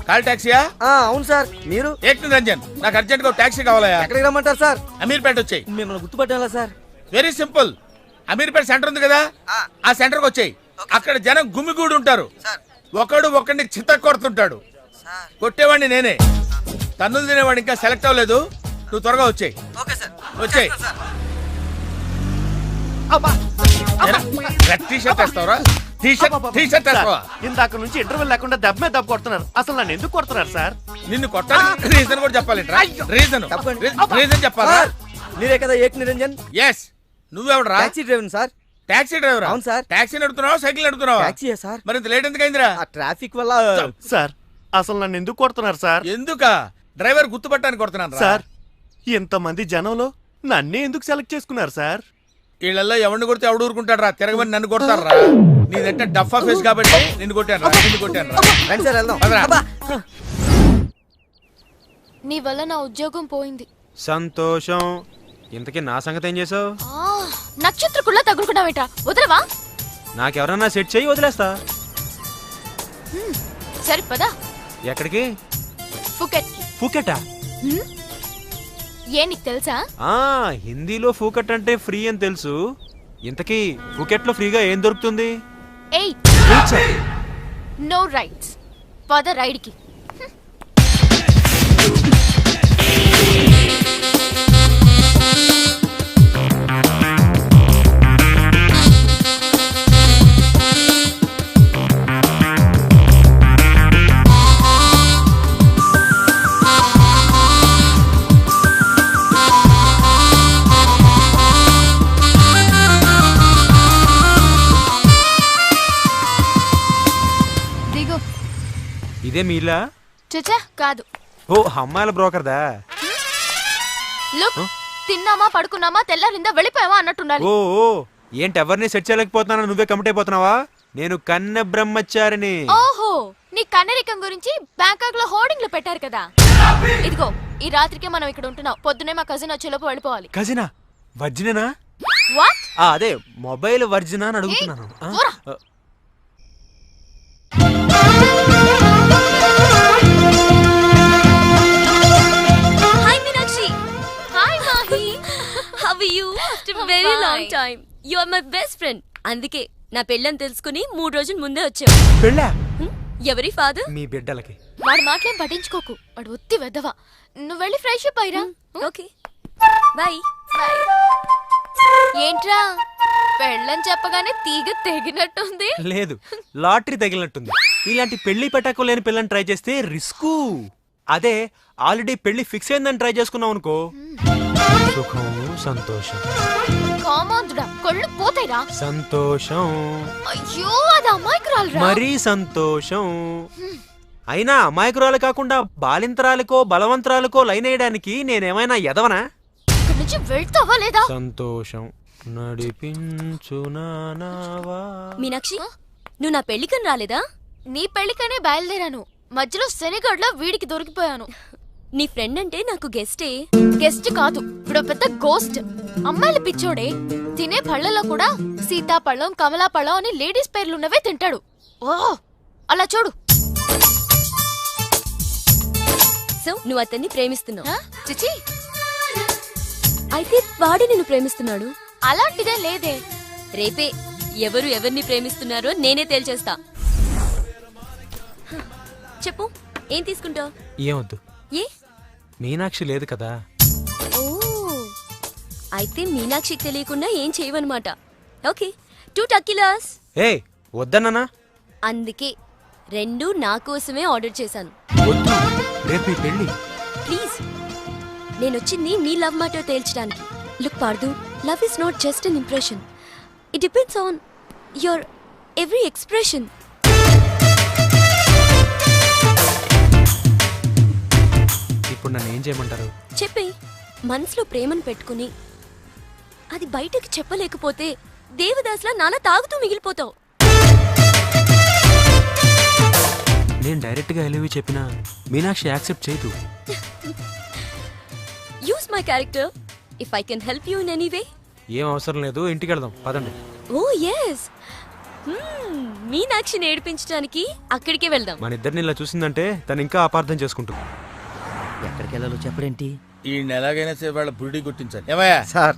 కాల్ టాక్సీయా? అవును సార్. మీరు? ఏక్ నిరంజన్, నాకు అర్జెంట్ గా టాక్సీ కావాలయా. ఎక్కడికి రమ్మంటారు సార్? అమీర్పేట వచ్చాయి. మిమ్మల్ని గుర్తుపట్టాలా sir? Very simple. Ameerpet center ఉంది కదా, ఆ సెంటర్కి వచ్చాయి. అక్కడ జనం గుమిగూడి ఉంటారు. ఒకడు ఒకడిని చిత్త కొడుతుంటాడు. కొట్టేవాడిని నేనే. తన్నులు తినేవాడు ఇంకా సెలెక్ట్ అవ్వలేదు. నువ్వు త్వరగా వచ్చాయి. వచ్చాయి. టీ-షర్ట్ వేస్తావరా? టీ-షర్ట్ వేస్తావా? ఇందాక నుంచి ఇంటర్వెల్ లేకుండా దెబ్బ మీద దెబ్బ కొడుతున్నారు. అసలు నన్ను ఎందుకు కొడుతున్నారు సార్? నిన్ను కొట్టాలి రీజన్ కూడా చెప్పాలి. రీజన్ చెప్పాలా? మీరే కదా ఏక్ నిరంజన్? ఎస్. నువ్వెవడరా? Taxi driver sir. Taxi driver? అవును సార్. టాక్సీ నడుపుతున్నావా, సైకిల్ నడుపుతున్నావా? టాక్సీయే సార్. మరి ఇంత లేట్ ఎందుకు అయిందిరా? ట్రాఫిక్ వల్ల. సార్, అసలు నన్ను ఎందుకు కొడుతున్నారు సార్? ఎందుకా? డ్రైవర్ గుర్తుపట్టానికి కొడుతున్నాను సార్. ఇంతమంది జనంలో నన్నే ఎందుకు సెలెక్ట్ చేసుకున్నారు సార్? వీళ్ళల్లో ఎవరిని కొడితే ఎవడు ఊరుకుంటాడు రా? తిరగమని నన్ను కొడతారా? నీదంటే డఫా ఫేస్ కాబట్టి నిన్ను కొట్టాను రా. నిన్ను కొట్టాను రా. రండి సార్, వెళ్దాం. నీ వల్ల నా ఉద్యోగం పోయింది. సంతోషం. ఇంతకీ నా సంగతి ఏం చేసావు? నక్షత్రకుల్లా తగులుకున్నావేట. వదలవా? నాకెవరన్నా సెట్ చేయి, వదిలేస్తా. సరే పదా. ఎక్కడికి? ఫుకెట్. ఫుకెటా? ఏ నీకు తెలుసా? హిందీలో ఫూకెట్ అంటే ఫ్రీ అని తెలుసు. ఇంతకీ ఫూకెట్ లో ఫ్రీగా ఏం దొరుకుతుంది? No rights. పద రైడ్కి. ఇదే మీలా? చచ్చా కాదు. ఓ, అమ్మాయిల బ్రోకర్దా? లుక్, తిన్నామా పడుకున్నామా తెల్లారిందా వెళ్ళిపోయావా అన్నట్టుండాలి. ఓ, ఏంటి ఎవరిని సెట్ చేయలేకపోతున్నా? నువ్వే కమిట్ అయిపోతున్నావా? నేను కన్నె బ్రహ్మచారిని. ఓహో, నీ కన్నరికం గురించి బ్యాంకాక్ లో హోర్డింగ్లు పెట్టారు కదా. ఇదిగో, ఈ రాత్రికి మనం ఇక్కడ ఉంటున్నాం. పొద్దునే మా కజిన్ వచ్చేలోపు వెళ్ళిపోవాలి. కజినా? వర్జినేనా? వాట్? అదే మొబైల్ వర్జినా అని అడుగుతున్నాను. Hi Meenakshi. Hi Mahi. How are you? After very long time. You are my best friend. అందుకే నా పెళ్ళని తెలుసుకుని 3 రోజుల ముందే వచ్చావు. పెళ్ళా? ఎవరి ఫాదర్? మీ బిడ్డలకి. వాడు మాటలేం పట్టించుకోకు. వాడు ఒత్తి వెదవా. నువ్వు వెళ్ళి ఫ్రెష్ అప్ అయ్యిరా. Okay bye. ఏంట్రా పెళ్ళని చెప్పగానే తీగ తెగినట్టుంది? లేదు, లాటరీ తగిలినట్టుంది. ఇలాంటి పెళ్లి పెట్టకు లేని పిల్లని ట్రై చేస్తే రిస్కు. అదే ఆల్రెడీ పెళ్లి ఫిక్స్ అయిందని ట్రై చేసుకున్నావు అనుకో, సుఖం సంతోషం. కామాంధుడా, కళ్ళు పోతాయిరా. సంతోషం. అయ్యో, అది అమాయకురాలురా. మరీ సంతోషం. అయినా అమాయకురాలు కాకుండా బాలింతరాలకో బలవంతరాలకో లైన్ వేయడానికి నేనేమైనా ఎదవనా? ఇక్కడి నుంచి వెళ్తావా లేదా? సంతోషం నడిపించునావా. మీనాక్షి, నువ్వు నా పెళ్లికని రాలేదా? నీ పెళ్లికనే బయలుదేరాను. మధ్యలో శనిగడ్లో వీడికి దొరికిపోయాను. నీ ఫ్రెండ్ అంటే నాకు గెస్టే. గెస్ట్ కాదు, ఇప్పుడు పెద్ద గోస్ట్. అమ్మాయిల పిచ్చోడే. తినే పళ్ళలో కూడా సీతాపళ్ళం, కమలాపళ్ళం అని లేడీస్ పేర్లున్నవే తింటాడు. ఓ అలా చూడు. సో నువ్వు అతన్ని ప్రేమిస్తున్నావు? చిచి, అయితే వాడే నిన్ను ప్రేమిస్తున్నాడు. అలాంటిదే లేదే. రేపే ఎవరు ఎవరిని ప్రేమిస్తున్నారో నేనే తేల్చేస్తా. చెప్పు, ఏం తీసుకుంటావు? ఏమొద్దు. ఏ? మీనాక్షి లేదు కదా. ఓ, అయితే మీనాక్షికి తెలియకుండా ఏం చేయవన్నమాట. ఓకే, 2 టకీలాస్. ఏ వద్దన్నానా? అందుకే 2 నా కోసమే ఆర్డర్ చేశాను. వద్దు, రేపు పెళ్లి. ప్లీజ్, నేనొచ్చింది నీ లవ్ మ్యాటర్ తేల్చడానికి. Look Pardhu, love is not just an impression. It depends on your every expression. ఇప్పుడు నన్ను ఏం చేయమంటారు? చెప్పే. మనసులో ప్రేమను పెట్టుకుని అది బయటకి చెప్పలేకపోతే దేవదాస్లా నాలా తాగుతూ మిగిలిపోతావు. నేను డైరెక్ట్గా ఎలివి చెప్పినా మీనాక్షి యాక్సెప్ట్ చేయదు. Use my character if I can help you in any way. ఏం అవసరం లేదు, ఇంటికి వెళ్దాం పదండి. ఓ ఎస్, మీనాక్షిని ఏడిపించడానికి అక్కడికే వెళ్దాం. మన ఇద్దరిని ఇలా చూసిందంటే తను ఇంకా అపార్థం చేసుకుంటుంది. ఎక్కడికి వెళ్ళాలో చెప్పడేంటి? ఈ ఎలాగైనా సరే వాళ్ళ బుడి గుర్తించాలి. ఏమయ్యా సార్,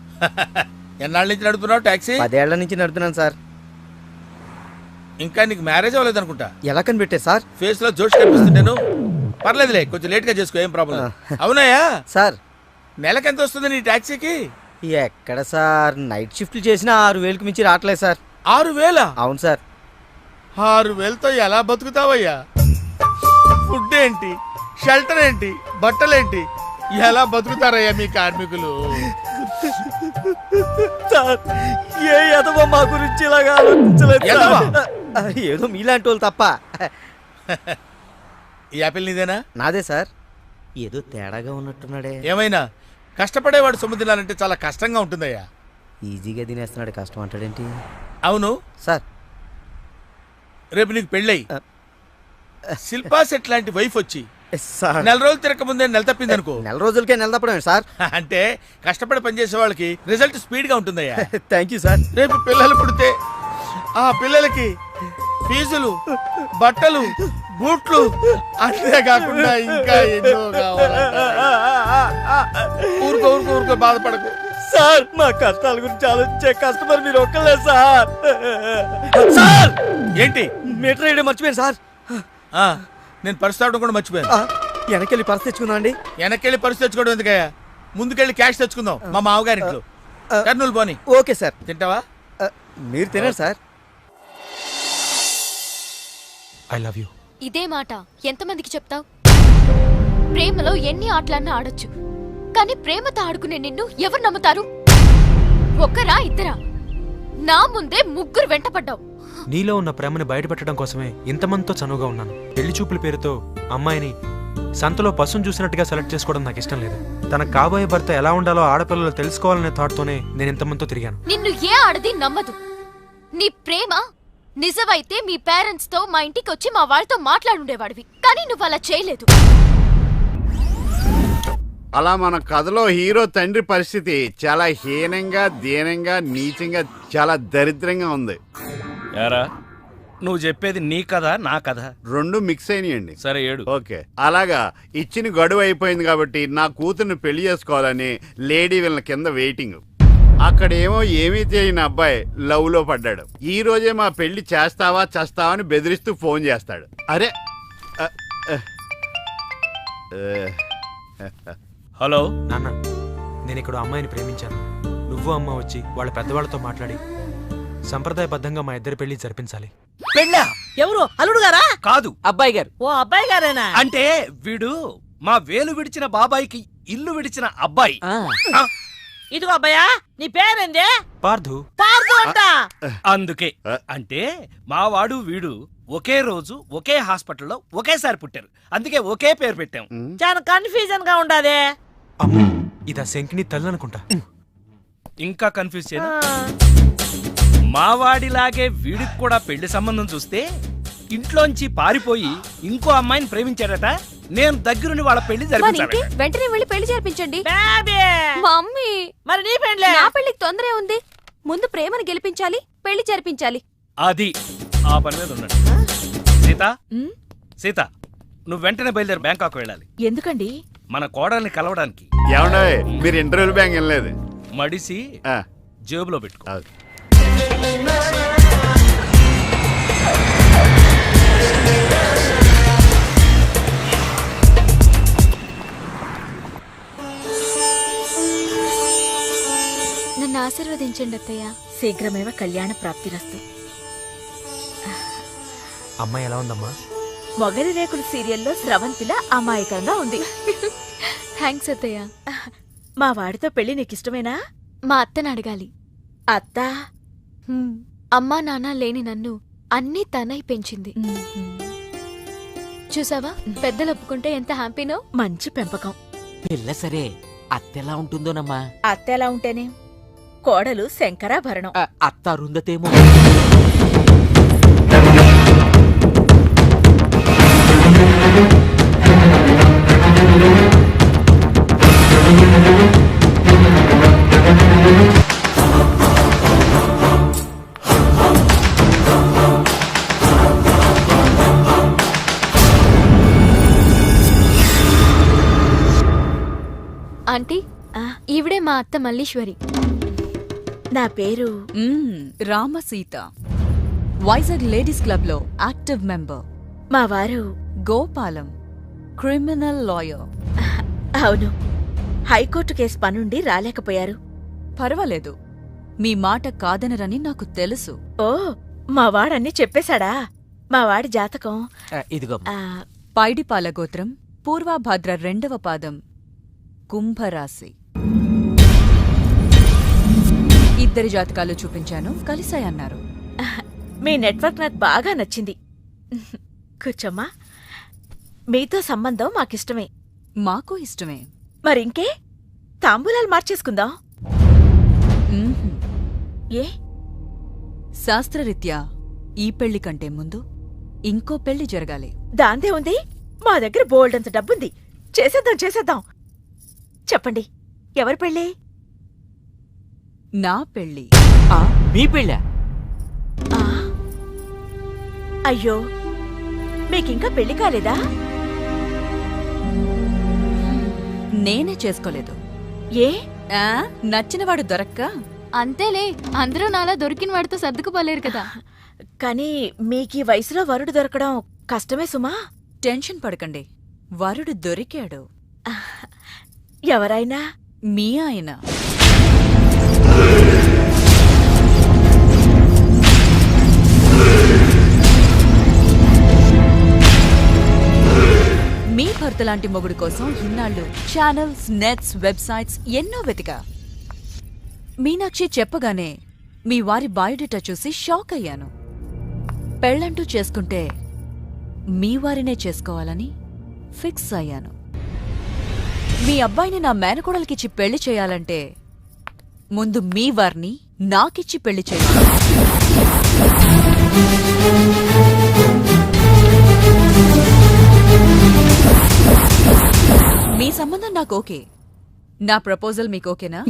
ఎన్నాళ్ళ నుంచి నడుపుతున్నావు టాక్సీ? 10 ఏళ్ల నుంచి నడుపుతున్నాను సార్. ఇంకా నీకు మ్యారేజ్ అవ్వలేదు అనుకుంటా. ఎలా కనిపెట్టే సార్? ఫేస్ లో జోష్ కనిపిస్తుంటాను. పర్లేదులే, కొంచెం లేట్ గా చేసుకో, ఏం ప్రాబ్లం. అవునాయా సార్? నెలకి ఎంత వస్తుంది నీ టాక్సీకి? ఎక్కడ సార్, నైట్ షిఫ్ట్లు చేసినా 6,000కి మించి రావట్లేదు సార్. 6,000? అవును సార్. 6,000తో ఎలా బతుకుతావయ్యా? ఫుడ్ ఏంటి, షెల్టర్ ఏంటి, బట్టలేంటి, ఎలా బతుకుతారయ్యా మీ కార్మికులు? సార్, ఏ ఎదవో మా గురించి ఇలాగా ఆలోచించలేదు. ఏదో మీలాంటి వాళ్ళు తప్ప. ఈ యాపిల్ నీదేనా? నాదే సార్. ఏదో తేడాగా ఉన్నట్టున్నాడే. ఏమైనా కష్టపడేవాడు సొమ్ము తినాలంటే చాలా కష్టంగా ఉంటుందయ్యా. ఈజీగా తినేస్తున్నాడు, కష్టం అంటాడేంటి? అవును సార్, రేపు నీకు పెళ్ళయి శిల్పా సెట్ లాంటి వైఫ్ వచ్చి నెల రోజులు తిరగక ముందే నెల తప్పింది అనుకో. నెల రోజులకే నెల తప్పడం సార్? అంటే కష్టపడి పనిచేసే వాళ్ళకి రిజల్ట్ స్పీడ్ గా ఉంటుందయ్యా. Thank you sir. రేపు పిల్లలు పుడితే ఆ పిల్లలకి ఫీజులు, బట్టలు, బూట్లు, అంతేకాకుండా ఇంకా ఎన్నో కావాలి. ఊరుకో బాధపడకు సార్. మా కష్టాల గురించి ఆలోచించే కస్టమర్ మీరు ఒక్కలే సార్. సార్, ఏంటి మీటర్ వేయడం మర్చిపోయాను సార్. నేను పర్సు తావడం కూడా మర్చిపోయాను. వెనకెళ్ళి పర్సు తెచ్చుకుందాం అండి. వెనకెళ్ళి పర్సు తెచ్చుకోవడం ఎందుకయ్యా? ముందుకెళ్ళి క్యాష్ తెచ్చుకుందాం మా మామగారింట్లో. కర్నూలు పోనీ. Okay sir. తింటావా? మీరు తినండి సార్. I love you. ఇదే మాట ఎంతమందికి చెప్తావు? ప్రేమలో ఎన్ని ఆటలన్నా ఆడొచ్చు, కానీ ప్రేమతో ఆడుకునే నిన్ను ఎవరు నమ్ముతారు? ఒక్కరా ఇద్దరా? నా ముందే 3 వెంటపడ్డావు. నీలో ఉన్న ప్రేమని బయటపెట్టడం కోసమే ఇంతమందితో చనువుగా ఉన్నాను. పెళ్లి చూపుల పేరుతో అమ్మాయిని సంతలో పసును చూసినట్టుగా సెలెక్ట్ చేసుకోవడం నాకు ఇష్టం లేదు. తన కాబోయే భర్త ఎలా ఉండాలో ఆడపిల్లలు తెలుసుకోవాలనే థాట్తోనే నేను ఇంతమందితో తిరిగాను. నిన్ను ఏ ఆడది నమ్మదు. నీ ప్రేమ నిజమైతే మీ పేరెంట్స్ తో మా ఇంటికి వచ్చి మా వాళ్ళతో మాట్లాడుండేవాడివి, కానీ నువ్వు అలా చేయలేదు. అలా మన కథలో హీరో తండ్రి పరిస్థితి చాలా హీనంగా, దీనంగా, నీచంగా, చాలా దరిద్రంగా ఉంది. యారా, నువ్వు చెప్పేది నీ కథ నా కథ? 2 మిక్స్ అయినాయండి. సరే, 7. ఓకే, అలాగా ఇచ్చిన గడువు అయిపోయింది కాబట్టి నా కూతుర్ని పెళ్లి చేసుకోవాలని లేడీ వీళ్ళ కింద వెయిటింగ్. అక్కడేమో ఏమీ తెలియని అబ్బాయి లవ్ లో పడ్డాడు. ఈ రోజే మా పెళ్లి చేస్తావా చేస్తావా అని బెదిరిస్తూ ఫోన్ చేస్తాడు. అరే హలో నాన్న, నేను ఇక్కడ అమ్మాయిని ప్రేమించాను. నువ్వు అమ్మ వచ్చి వాళ్ళ పెద్దవాళ్ళతో మాట్లాడి సంప్రదాయబద్ధంగా మా ఇద్దరి పెళ్లి జరిపించాలి. పెళ్ళా? ఎవరు? అల్లుడు గారా? కాదు, అబ్బాయి గారు. ఓ అబ్బాయి గారేనా? అంటే వీడు మా వేలు విడిచిన బాబాయికి ఇల్లు విడిచిన అబ్బాయి. ఇదిగో అబ్బాయా, నీ పేరేందే? పార్థు. పార్థు అంట. అందుకే అంటే మా వాడు వీడు ఒకే రోజు ఒకే హాస్పిటల్లో ఒకేసారి పుట్టారు, అందుకే ఒకే పేరు పెట్టాం. చాలా కన్ఫ్యూజన్ గా ఉండాదే. ఇదా శంకిని తల్లి అనుకుంటా. ఇంకా కన్ఫ్యూజ్ చేయనా? మావాడిలాగే వీడికి కూడా పెళ్లి సంబంధం చూస్తే ఇంట్లోంచి పారిపోయి ఇంకో అమ్మాయిని ప్రేమించాడట. నేను దగ్గరుండి వాళ్ళ పెళ్లి జరిపించాను. వెంటనే వెళ్ళి పెళ్లి జరిపించండి. మమ్మీ మరి నీ పెళ్లి? నా పెళ్లికి తొందరే ఉంది. ముందు ప్రేమను గెలిపించాలి, పెళ్లి జరిపించాలి. అది ఆ పని మీద ఉన్నాడు. సీత, సీత, నువ్వు వెంటనే బయలుదేరి బ్యాంకాక్ వెళ్ళాలి. ఎందుకండి? మన కోడల్ని కలవడానికి. ఏమన్నా మీరు ఇంటర్వ్యూలు బ్యాంక్ వెళ్ళలేదు? మడిసి జేబులో పెట్టుకో. నన్ను ఆశీర్వదించండి అత్తయ్య. శీఘ్రమేవ కళ్యాణ ప్రాప్తిరస్తు. అమ్మాయి ఎలా ఉందమ్మా? మొగలి రేకులు సీరియల్లో స్రవంతిలా అమాయకంగా ఉంది. థ్యాంక్స్ అత్తయ్య. మా వాడితో పెళ్లి నీకిష్టమేనా? మా అత్తని అడగాలి. అత్త అమ్మా నాన్న లేని నన్ను అన్నీ తనై పెంచింది. చూసావా, పెద్దలు ఒప్పుకుంటే ఎంత హ్యాపీనో. మంచి పెంపకం. పిల్ల సరే, అత్తెలా ఉంటుందోనమ్మా? అత్త ఎలా ఉంటేనే, కోడలు శంకరాభరణం. అత్త అరుంధతేమో. ఆంటీ, ఈవిడే మా అత్త మల్లీశ్వరి. నా పేరు రామసీత, వైజాగ్ లేడీస్ క్లబ్ లో యాక్టివ్ మెంబర్. మా వారు గోపాలం, క్రిమినల్ లాయర్. అవును, హైకోర్టు కేసు పనుండి రాలేకపోయారు. పర్వాలేదు, మీ మాట కాదనరని నాకు తెలుసు. ఓ, మా వాడన్నీ చెప్పేశాడా? మా వాడి జాతకం ఇదిగో. పైడిపాల గోత్రం, పూర్వాభాద్ర 2వ పాదం, కుంభరాశి. ఇద్దరి జాతకాలు చూపించాను, కలిసాయన్నారు. మీ నెట్వర్క్ నాకు బాగా నచ్చింది. కూర్చోమ్మా. మీతో సంబంధం మాకిష్టమే. మాకు ఇష్టమే. మరింకే, తాంబూలాలు మార్చేసుకుందాం. ఏ? శాస్త్రరీత్యా ఈ పెళ్లి కంటే ముందు ఇంకో పెళ్లి జరగాలి. దాందే ఉంది, మా దగ్గర బోల్డంత డబ్బుంది. చేసేద్దాం చేసేద్దాం. చెప్పండి, ఎవరి పెళ్ళి? నా పెళ్లి. మీ పెళ్ళా? అయ్యో, మీకింకా పెళ్లి కాలేదా? నేనే చేసుకోలేదు. ఏ? నచ్చినవాడు దొరక్క? అంతేలే, అందరూ నాలా దొరికిన వాడితో సర్దుకుపోలేరు కదా. కానీ మీకీ వయసులో వరుడు దొరకడం కష్టమే సుమా. టెన్షన్ పడకండి, వరుడు దొరికాడు. ఎవరైనా? మీ ఆయన. మీ భర్త లాంటి మొగుడు కోసం ఇన్నాళ్ళు ఛానల్స్, నెట్స్, వెబ్సైట్స్ ఎన్నో వెతికా. మీనాక్షి చెప్పగానే మీ వారి బయోడేటా చూసి షాక్ అయ్యాను. పెళ్ళంటూ చేసుకుంటే మీ వారినే చేసుకోవాలని ఫిక్స్ అయ్యాను. మీ అబ్బాయిని నా మేనకోడలికిచ్చి పెళ్లి చేయాలంటే ముందు మీ వారిని నాకిచ్చి పెళ్లి చేయాలి. మీ సంబంధం నాకు ఓకే. నా ప్రపోజల్ మీకు ఓకేనా?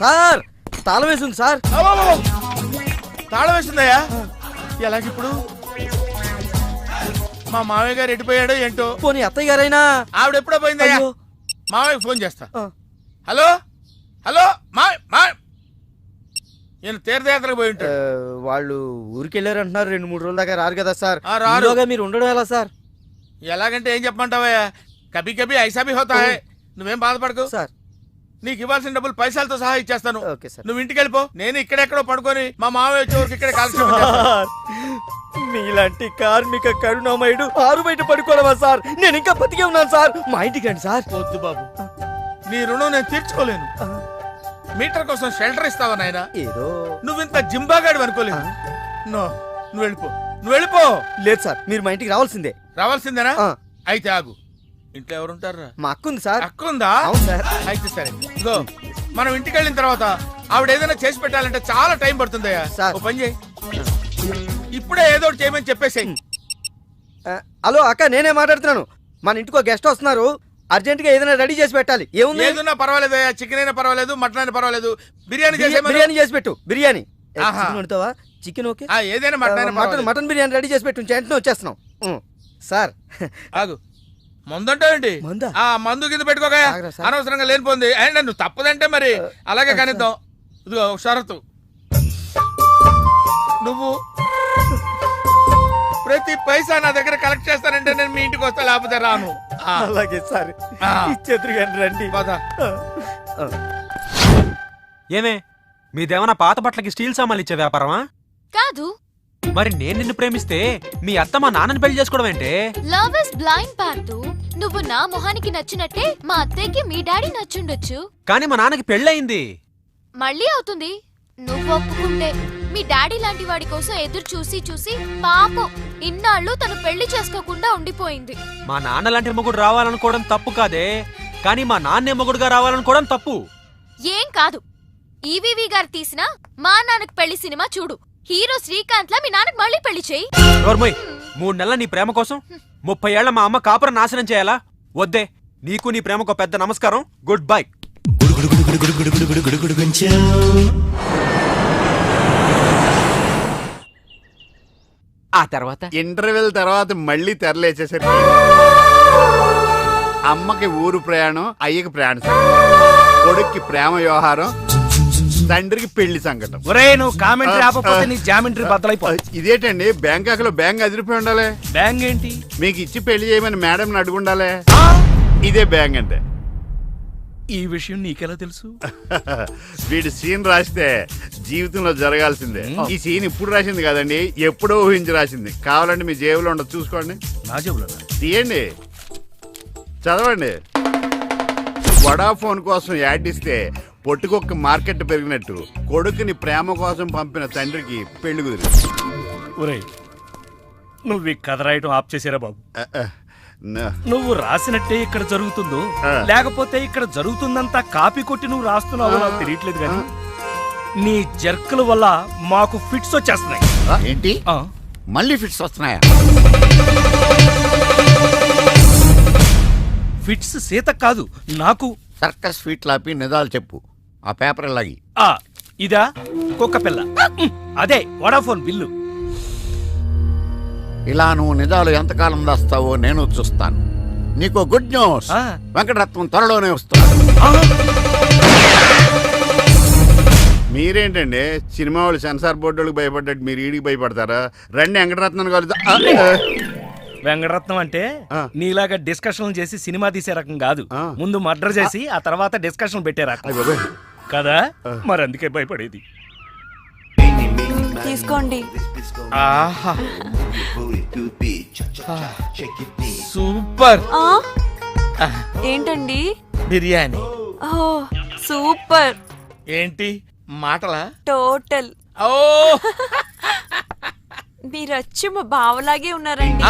సార్, తాళం వేసింది సార్. తాళం వేసిందయ్యా? ఎలాగిప్పుడు? మా మామయ్య గారు ఎడిపోయాడో ఏంటో. పోనీ అత్తయ్య గారైనా? ఆవిడ ఎప్పుడో పోయిందయ్యా. మామయ్య ఫోన్ చేస్తా. హలో హలో, నేను తీర్థయాత్రకు పోయి ఉంటాడు. వాళ్ళు ఊరికెళ్ళారంటున్నారు. 2-3 రోజుల దాకా రారు కదా సార్. రారు. మీరు ఉండడం ఎలా సార్? ఎలాగంటే ఏం చెప్పమంటావయ్యా, కభీ కభీ ఐసా భీ హోతా హై. నువ్వేం బాధపడకు సార్. నీకు ఇవ్వాల్సిన డబ్బులు పైసలతో సహా ఇచ్చేస్తాను. నువ్వు ఇంటికి వెళ్ళిపో. నేను ఇక్కడెక్కడో పడుకొని మా మామయ్య వచ్చే వరకు ఇక్కడే కాల్క్షేపం చేస్తాను. మీలాంటి కార్మిక కరుణామయుడు ఆరు బయట పడుకోవడమా సార్? నేను ఇంకా బతికే ఉన్నాను సార్. మా ఇంటికి రండి సార్. వద్దు బాబు, నీ రుణం నేను తీర్చుకోలేను. మీటర్ కోసం షెల్టర్ ఇస్తావా నాయనా? ఏదో నువ్వు ఇంత జింబాగాడు అనుకోలేదు. నువ్వు వెళ్ళిపో, నువ్వు వెళ్ళిపో. లేదు సార్, మీరు మా ఇంటికి రావాల్సిందే. రావాల్సిందేనా? అయితే ఆగు. ఇంట్లో ఎవరుంటారా? మా అక్క ఉంది సార్. అక్క ఉందా? అవును సార్. అయితే సరే, ఇగో మనం ఇంటికి వెళ్ళిన తర్వాత ఆవిడ ఏదైనా చేసి పెట్టాలంటే చాలా టైం పడుతుందయ్యా. ఓ పని చేయి, ఇప్పుడే ఏదో ఒకటి చేయమని చెప్పేసేయ్. హలో అక్క, నేనే మాట్లాడుతున్నాను. మన ఇంటికి గెస్ట్ వస్తున్నారు, అర్జెంట్ గా ఏదైనా రెడీ చేసి పెట్టాలి. ఏముంది? ఏదైనా పర్వాలేదు, చికెన్ అయినా పర్వాలేదు, మటన్ అయినా పర్వాలేదు, బిర్యానీ చేసి పెట్టు. బిర్యానీ వండుతావా? చికెన్ ఓకే, ఏదైనా మటన్ బిర్యానీ రెడీ చేసి పెట్టు. వెంటనే వచ్చేస్తున్నాం సార్. ఆగు, మందంటావేంటి? మందు కింద పెట్టుకోగా, అనవసరంగా లేనిపోంది. అండ్ నువ్వు తప్పదంటే మరి అలాగే కనిద్దాం. ఇదిగో షరతు, నువ్వు ప్రతి పైసా నా దగ్గర కలెక్ట్ చేస్తానంటే నేను మీ ఇంటికి వస్తా, లేకపోతే రాను. అలాగే సార్, ఇచ్చేద్దరు రండి. ఏమే, మీదేమన్నా పాత బట్టలకి స్టీల్ సామాన్లు ఇచ్చే వ్యాపారమా? కాదు. మరి నేను నిన్ను ప్రేమిస్తే మీ అత్త మా నాన్నని పెళ్లి చేసుకోవడం ఏంటే? లవ్ ఇస్ బ్లైండ్ పార్దు. నువ్వు నా మొహానికి నచ్చినట్టే మా అత్తయ్యకి మీ డాడీ నచ్చుండొచ్చు, కానీ మా నాన్నకి పెళ్ళయింది. మళ్ళీ అవుతుంది నువ్వు ఒప్పుకుంటే. మీ డాడీ లాంటి వాడి కోసం ఎదురు చూసి చూసి పాపం ఇన్నాళ్ళు తను పెళ్లి చేసుకోకుండా ఉండిపోయింది. మా నాన్న లాంటి మొగుడు రావాలనుకోవడం తప్పు కాదే, కానీ మా నాన్నే మొగుడుగా రావాలనుకోవడం తప్పు. ఏం కాదు, ఈవీవి గారు తీసిన మా నాన్నకు పెళ్లి సినిమా చూడు. హీరో శ్రీకాంత్ లా మీ నాన్నకు మళ్ళీ పెళ్లి చేయి. 3 నెలల నీ ప్రేమ కోసం 30 ఏళ్ల మా అమ్మ కాపురం నాశనం చేయాలా? వద్దే, నీకు నీ ప్రేమకు పెద్ద నమస్కారం. Good bye. ఆ తర్వాత ఇంటర్వెల్ తర్వాత మళ్ళీ తెరలేచేసరికి అమ్మకి ఊరు ప్రయాణం, అయ్యకి ప్రయాణ కొడుక్కి ప్రేమ వ్యవహారం, తండ్రికి పెళ్లి సంకటం. నువ్వు కామెంటరీ ఆపకపోతే నీ జామెంట్రీ బద్దలైపో. ఇదేంటండి, బ్యాంకాక్ లో బ్యాంక్ అదిరిపోయి ఉండాలి. బ్యాంక్ ఏంటి? మీకు ఇచ్చి పెళ్లి చేయమని మేడం అడుగుండాలి. ఇదే బ్యాంక్ అంటే. ఈ విషయం నీకెలా తెలుసు? వీడు సీన్ రాస్తే జీవితంలో జరగాల్సిందే. ఈ సీన్ ఇప్పుడు రాసింది కాదండి, ఎప్పుడో ఊహించి రాసింది. కావాలంటే మీ జేబులో ఉండదు, చూసుకోండి. నా జేబులో తీయండి, చదవండి. వడాఫోన్ కోసం యాడ్ ఇస్తే పొట్టుకొక్క మార్కెట్ పెరిగినట్టు కొడుకుని ప్రేమ కోసం పంపిన తండ్రికి పెళ్లి కుదిరింది. నువ్వు ఈ కథ రాయటం ఆప్ చేసారా బాబు? నువ్వు రాసినట్టే ఇక్కడ జరుగుతుందో, లేకపోతే ఇక్కడ జరుగుతుందంతా కాపీ కొట్టి నువ్వు రాస్తున్నావో నాకు తెలియట్లేదు, కానీ నీ జర్కుల వల్ల మాకు ఫిట్స్ వచ్చేస్తున్నాయి. ఏంటి మళ్ళీ ఫిట్స్ వస్తున్నాయా? ఫిట్స్ సీత కాదు నాకు. సర్కస్ ఫీట్ లాపి నిజాలు చెప్పు. ఆ పేపర్ లాగి. ఇదా కుక్క పిల్ల, అదే వడాఫోన్ బిల్లు. ఇలా నువ్వు నిజాలు ఎంతకాలం దాస్తావో నేను చూస్తాను. నీకు గుడ్ న్యూస్, వెంకటరత్నం త్వరలోనే వస్తున్నాడు. మీరేంటండి సినిమా వాళ్ళు సెన్సార్ బోర్డులకు భయపడ్డట్టు మీరు ఈడికి భయపడతారా? రండి వెంకటరత్నం కలుద్దాం. వెంకటరత్నం అంటే నీలాగా డిస్కషన్ చేసి సినిమా తీసే రకం కాదు. ముందు మర్డర్ చేసి ఆ తర్వాత డిస్కషన్ పెట్టే రకం కదా, మరి అందుకే భయపడేది. తీసుకోండి. సూపర్. ఏంటండి? బిర్యానీ. సూపర్. ఏంటి మాటలా? టోటల్. ఓ మీరచ్చి మా బావలాగే ఉన్నారండి.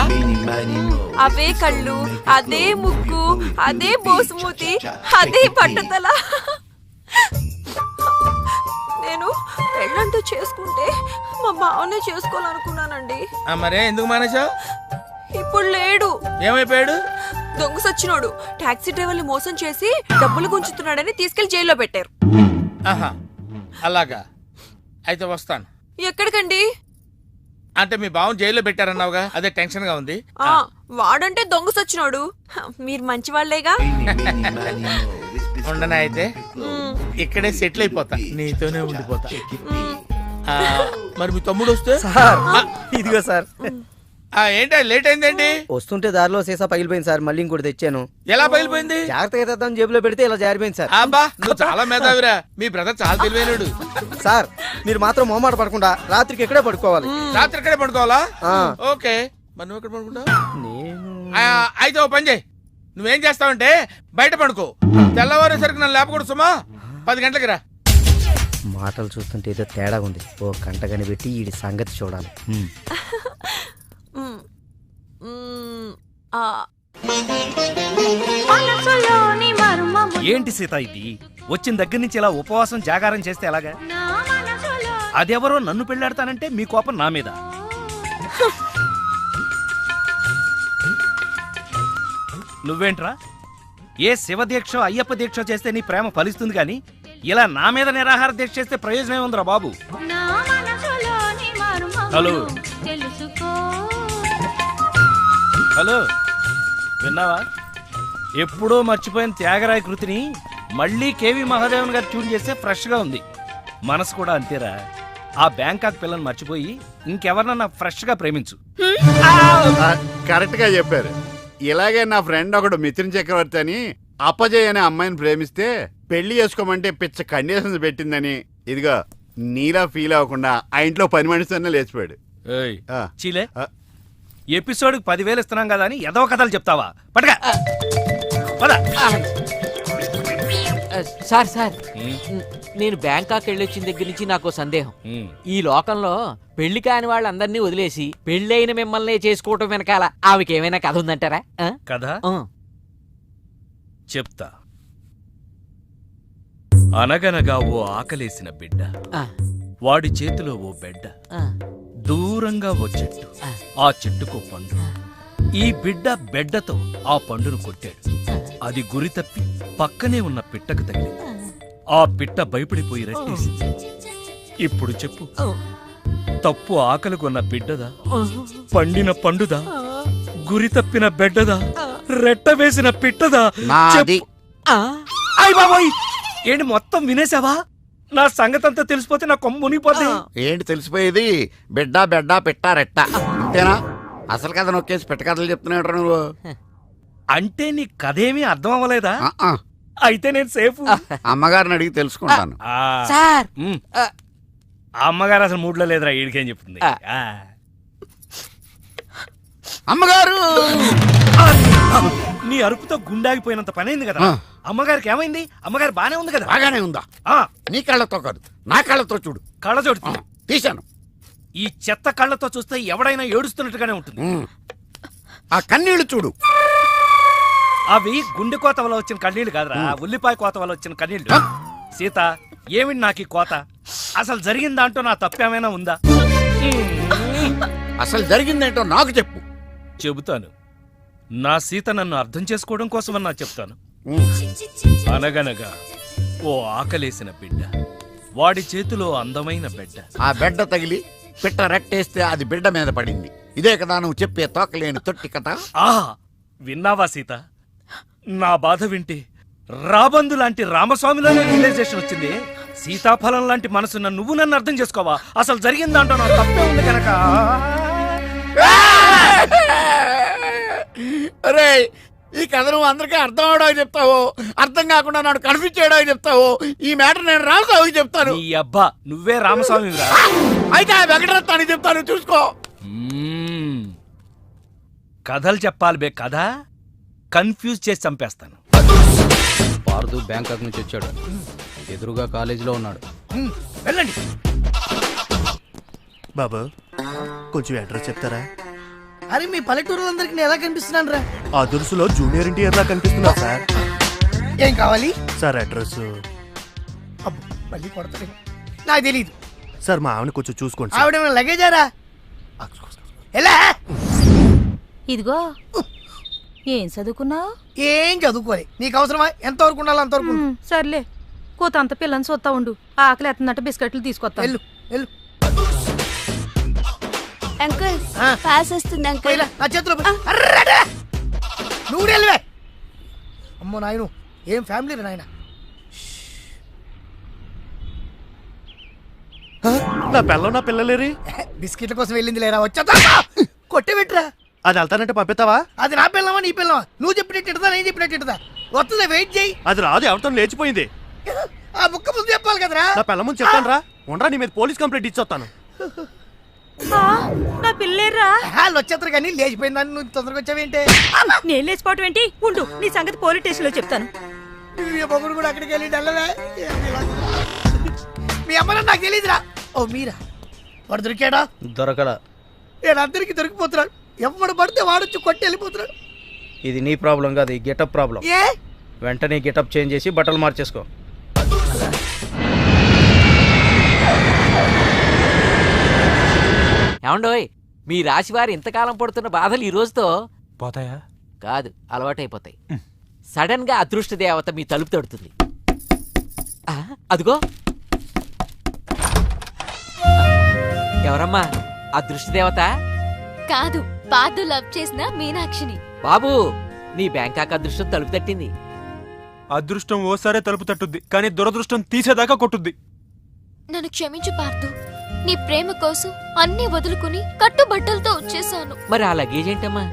అవే కళ్ళు, అదే ముక్కు, అదే బోసుమూతి, అదే పట్టుదల. నేను పెళ్ళంటూ చేసుకుంటే మా బావనే చేసుకోవాలనుకున్నానండి. మరే ఎందుకు మానేశావు? ఇప్పుడు లేడు. ఏమైపోయాడు? దొంగ సచ్చినోడు టాక్సీ డ్రైవర్ని మోసం చేసి డబ్బులు గుంచుతున్నాడని తీసుకెళ్లి జైల్లో పెట్టారు. అలాగా, అయితే వస్తాను. ఎక్కడికండి? అంటే మీ బావం జైల్లో పెట్టారన్నావుగా, అదే టెన్షన్ గా ఉంది. వాడంటే దొంగ సచ్చినోడు, మీరు మంచి వాళ్ళేగా. ఉండనా అయితే ఇక్కడే సెటిల్ అయిపోతా, నీతోనే ఉండిపోతా. మరి మీ తమ్ముడు వస్తే? ఇదిగో సార్. ఏంటి లేట్ అయిందండి? వస్తుంటే దారిలో సీసా పగిలిపోయింది సార్, మళ్ళీ ఇంకోటి తెచ్చాను. ఎలా పగిలిపోయింది? జాగ్రత్తగా తెద్దాం జేబులో పెడితే ఇలా జారిపోయింది సార్. అబ్బా నువ్వు చాలా మేధావిరా, మీ బ్రదర్ చాలా తెలివైనడు. సార్ మీరు మాత్రం మొహమాట పడకుండా రాత్రికి ఎక్కడే పడుకోవాలి. రాత్రి ఎక్కడే పడుకోవాలా? ఓకే, మరి నువ్వు ఎక్కడ పడుకుంటావు? అయితే ఓ పని చేయి, నువ్వేం చేస్తావంటే బయట పడుకో, తెల్లవారేసరికి నన్ను లేపకూడదు సుమా. 10 గంటలకి రా. మాటలు చూస్తుంటే ఏదో తేడా ఉంది. ఓ గంట కనిపెట్టి ఈ సంగతి చూడాలి. ఏంటి సీత ఇది? వచ్చిన దగ్గర నుంచి ఇలా ఉపవాసం జాగారం చేస్తే ఎలాగా? అదెవరో నన్ను పెళ్ళాడతానంటే మీ కోపం నా మీద. నువ్వేంట్రా ఏ శివ దీక్ష అయ్యప్ప దీక్ష చేస్తే నీ ప్రేమ ఫలిస్తుంది గాని ఇలా నా మీద నిరాహార దీక్ష చేస్తే ప్రయోజనం ఏముందిరా బాబు? హలో హలో, విన్నావా? ఎప్పుడో మర్చిపోయిన త్యాగరాయ కృతిని మళ్ళీ కేవి మహాదేవన్ గారు ట్యూన్ చేస్తే ఫ్రెష్ గా ఉంది. మనసు కూడా అంతేరా. ఆ బ్యాంకాక్ పిల్లని మర్చిపోయి ఇంకెవరన్నా ఫ్రెష్ గా ప్రేమించు. కరెక్ట్ గా చెప్పారు. ఇలాగే నా ఫ్రెండ్ ఒకడు మిథున్ చక్రవర్తి అని అప్పజయ్ అనే అమ్మాయిని ప్రేమిస్తే పెళ్లి చేసుకోమంటే పిచ్చ కండిషన్స్ పెట్టిందని ఇదిగో నీలా ఫీల్ అవ్వకుండా ఆ ఇంట్లో పని మనిషితోనే లేచిపోయాడు. చీలే, ఎపిసోడ్ 10,000 ఇస్తున్నాం కదా అని ఏదో కథలు చెప్తావా? పడగా సార్ సార్, నేను బ్యాంకాక్ వెళ్ళొచ్చిన దగ్గర నుంచి నాకు సందేహం. ఈ లోకంలో పెళ్లి కాని వాళ్ళందరినీ వదిలేసి పెళ్ళైన మిమ్మల్ని చేసుకోవటం వెనకాల ఆమెకేమైనా కథ ఉందంటారా? కథ చెప్తా. అనగనగా ఓ ఆకలేసిన బిడ్డ, వాడి చేతిలో ఓ బెడ్డ, దూరంగా ఓ చెట్టు, ఆ చెట్టుకో పండు. ఈ బిడ్డ బెడ్డతో ఆ పండును కొట్టాడు. అది గురి తప్పి పక్కనే ఉన్న పిట్టకు తగిలింది. ఆ పిట్ట భయపడిపోయి రెట్టేసింది. ఇప్పుడు చెప్పు, తప్పు ఆకలి కొన్న బిడ్డదా, పండిన పండుదా, గురి తప్పిన బెడ్డదా, రెట్ట వేసిన పిట్టదా? అయ్ బాబోయ్, ఏంటి మొత్తం వినేసావా? నా సంగతంతా తెలిసిపోతే నా కొమ్ము మునిగిపోతే. ఏంటి తెలిసిపోయేది? బిడ్డ బెడ్డ పిట్ట రెట్ట అంతేనా? అసలు కథ నొక్కేసి పెట్ట కథలు చెప్తున్నాడు నువ్వు. అంటే నీ కథేమీ అర్థం అవ్వలేదా? అయితే నేను సేఫ్. అమ్మగారిని అడిగి తెలుసుకుంటాను. అమ్మగారు అసలు మూడ్లో లేదురా, ఈడికేం చెప్తుంది. అమ్మగారు నీ అరుపుతో గుండాగిపోయినంత పనైంది కదా. అమ్మగారికి ఏమైంది? అమ్మగారు బానే ఉంది కదా? బాగానే ఉందా? నీ కళ్ళతో కాదు, నా కళ్ళతో చూడు. కళ్ళజోడు తీశాను. ఈ చెత్త కళ్ళతో చూస్తే ఎవడైనా ఏడుస్తున్నట్టుగానే ఉంటుంది. ఆ కన్నీళ్లు చూడు. అవి గుండె కోత వల్ల వచ్చిన కన్నీళ్లు కాదురా, ఉల్లిపాయ కోత వల్ల వచ్చిన కన్నీళ్లు. సీత, ఏమిటి నాకు ఈ కోత? అసలు జరిగిన దాంట్లో నా తప్పేమైనా ఉందా? అసలు జరిగిందేంటో నాకు చెప్పు. చెబుతాను. నా సీత నన్ను అర్థం చేసుకోవడం కోసమన్నా చెప్తాను. అనగనగా ఓ ఆకలేసిన బిడ్డ, వాడి చేతిలో అందమైన బిడ్డ. ఆ బిడ్డ తగిలి పిట్ట రెట్టేస్తే అది బిడ్డ మీద పడింది. ఇదే కదా నువ్వు చెప్పే తోకలేని తొట్టి కథ? విన్నావా సీత? నా బాధ వింటే రాబందు లాంటి రామస్వామిలోనే రియలైజేషన్ వచ్చింది. సీతాఫలం లాంటి మనసున్న నువ్వు నన్ను అర్థం చేసుకోవా? అసలు జరిగిందంటో నాకు తప్పే ఉంది కనుక. అరే, ఈ కథ నువ్వు అందరికీ అర్థం అవడానికి చెప్తావు, అర్థం కాకుండా నన్ను కన్ఫ్యూజ్ చేయడానికి చెప్తావు. ఈ మ్యాటర్ నేను రామస్వామికి చెప్తాను. ఈ అబ్బా, నువ్వే రామస్వామి. అయితే ఆ వెంకటరత్నానికి చెప్తాను, చూసుకో. కథలు చెప్పాలి బే, కథ కన్ఫ్యూజ్ చేసి చంపేస్తాను. పార్దు బ్యాంకాక్ నుంచి వచ్చాడు, ఎదురుగా కాలేజీలో ఉన్నాడు. వెళ్ళండి. బాబు, కొంచెం అడ్రస్ చెప్తారా? అరే, మీ పల్లెటూరులందరికీ నేను ఎలా కనిపిస్తున్నాను రా? ఆ దురుసులో జూనియర్ ఎన్టీఆర్ లా కనిపిస్తున్నా సార్. ఏం కావాలి సార్? అడ్రస్ మళ్ళీ కొడతాడు, నాకు తెలియదు సార్. మా ఆవిడ కొంచెం చూసుకోండి. ఆవిడ లగేజారా? ఎలా? ఇదిగో, ఏం చదువుకున్నావు? ఏం చదువుకోలే. నీకు అవసరమా? ఎంతవరకు ఉండాలి అంతవరకు. సర్లే, కోత అంత పిల్లని చూస్తా ఉండు. ఆకలి ఎత్తున్నట్టు బిస్కెట్లు తీసుకొస్తా. వెళ్ళు వెళ్ళు. అంకుల్, పాస్ వస్తుంది అంకుల్. నా చేతిలో నువ్వు వెళ్ళవే. అమ్మో నాయను, ఏం ఫ్యామిలీ నాయన. నా పిల్ల నా పిల్లలేరి బిస్కెట్ల కోసం వెళ్ళింది లేరా? వచ్చా కొట్టబెట్టురా. అది వెళ్తానంటే పంపిస్తావా? అది నా పిల్లవా నీ పిల్లవా? నువ్వు చెప్పినట్టు ఇడతా, నేను చెప్పినట్టు ఇడతా. వస్తుందా? వెయిట్ చేయి. అది రాదు, ఎవరితో లేచిపోయింది. ఆ ముక్క ముందు చెప్పాలి కదరా. నా పిల్ల ముందు చెప్తాను రా. ఉండరా, నీ మీద పోలీస్ కంప్లైంట్ ఇచ్చొస్తాను. నా పిల్లేరా వాళ్ళు వచ్చేస్తారు కానీ లేచిపోయిందని నువ్వు తొందరగా వచ్చావేంటే? నేను లేచిపోవటం ఏంటి? ఉండు, నీ సంగతి పోలీస్ స్టేషన్ లో చెప్తాను. మొగుడు కూడా అక్కడికి వెళ్ళి వెళ్ళలే. మీ అమ్మ నాకు తెలియదురా. ఓ మీరా, వాడు దొరికాడా? దొరకలా. నేను అందరికి దొరికిపోతున్నాడు. ఎవడు పడితే వాడొచ్చి కొట్టి వెళ్ళిపోతున్నాడు. ఇది నీ ప్రాబ్లం కాదు, ఈ గెటప్ ప్రాబ్లం. ఏ వెంటనే గెటప్ చేంజ్ చేసి బట్టలు మార్చేసుకో. ఏమండోయ్, మీ రాశివారు ఇంతకాలం పడుతున్న బాధలు ఈ రోజుతో పోతాయా? కాదు, అలవాటైపోతాయి. సడన్ గా అదృష్ట దేవత మీ తలుపు తడుతుంది. అదిగో ఎవరమ్మా అదృష్ట దేవత? కాదు, పాదు లవ్ చేసిన మీనాక్షిని. బాబు, నీ బ్యాంకాక్ అదృష్టం తలుపు తట్టింది. అదృష్టం ఓసారే తలుపు తట్టుద్ది, కానీ దురదృష్టం తీసేదాకా కొట్టుద్ది. నన్ను క్షమించు పార్థు. నీ ప్రేమ కోసం అన్ని వదులుకుని కట్టుబట్టలతో వచ్చేసాను. మరి ఆ లగేజ్ ఏంటమ్మా?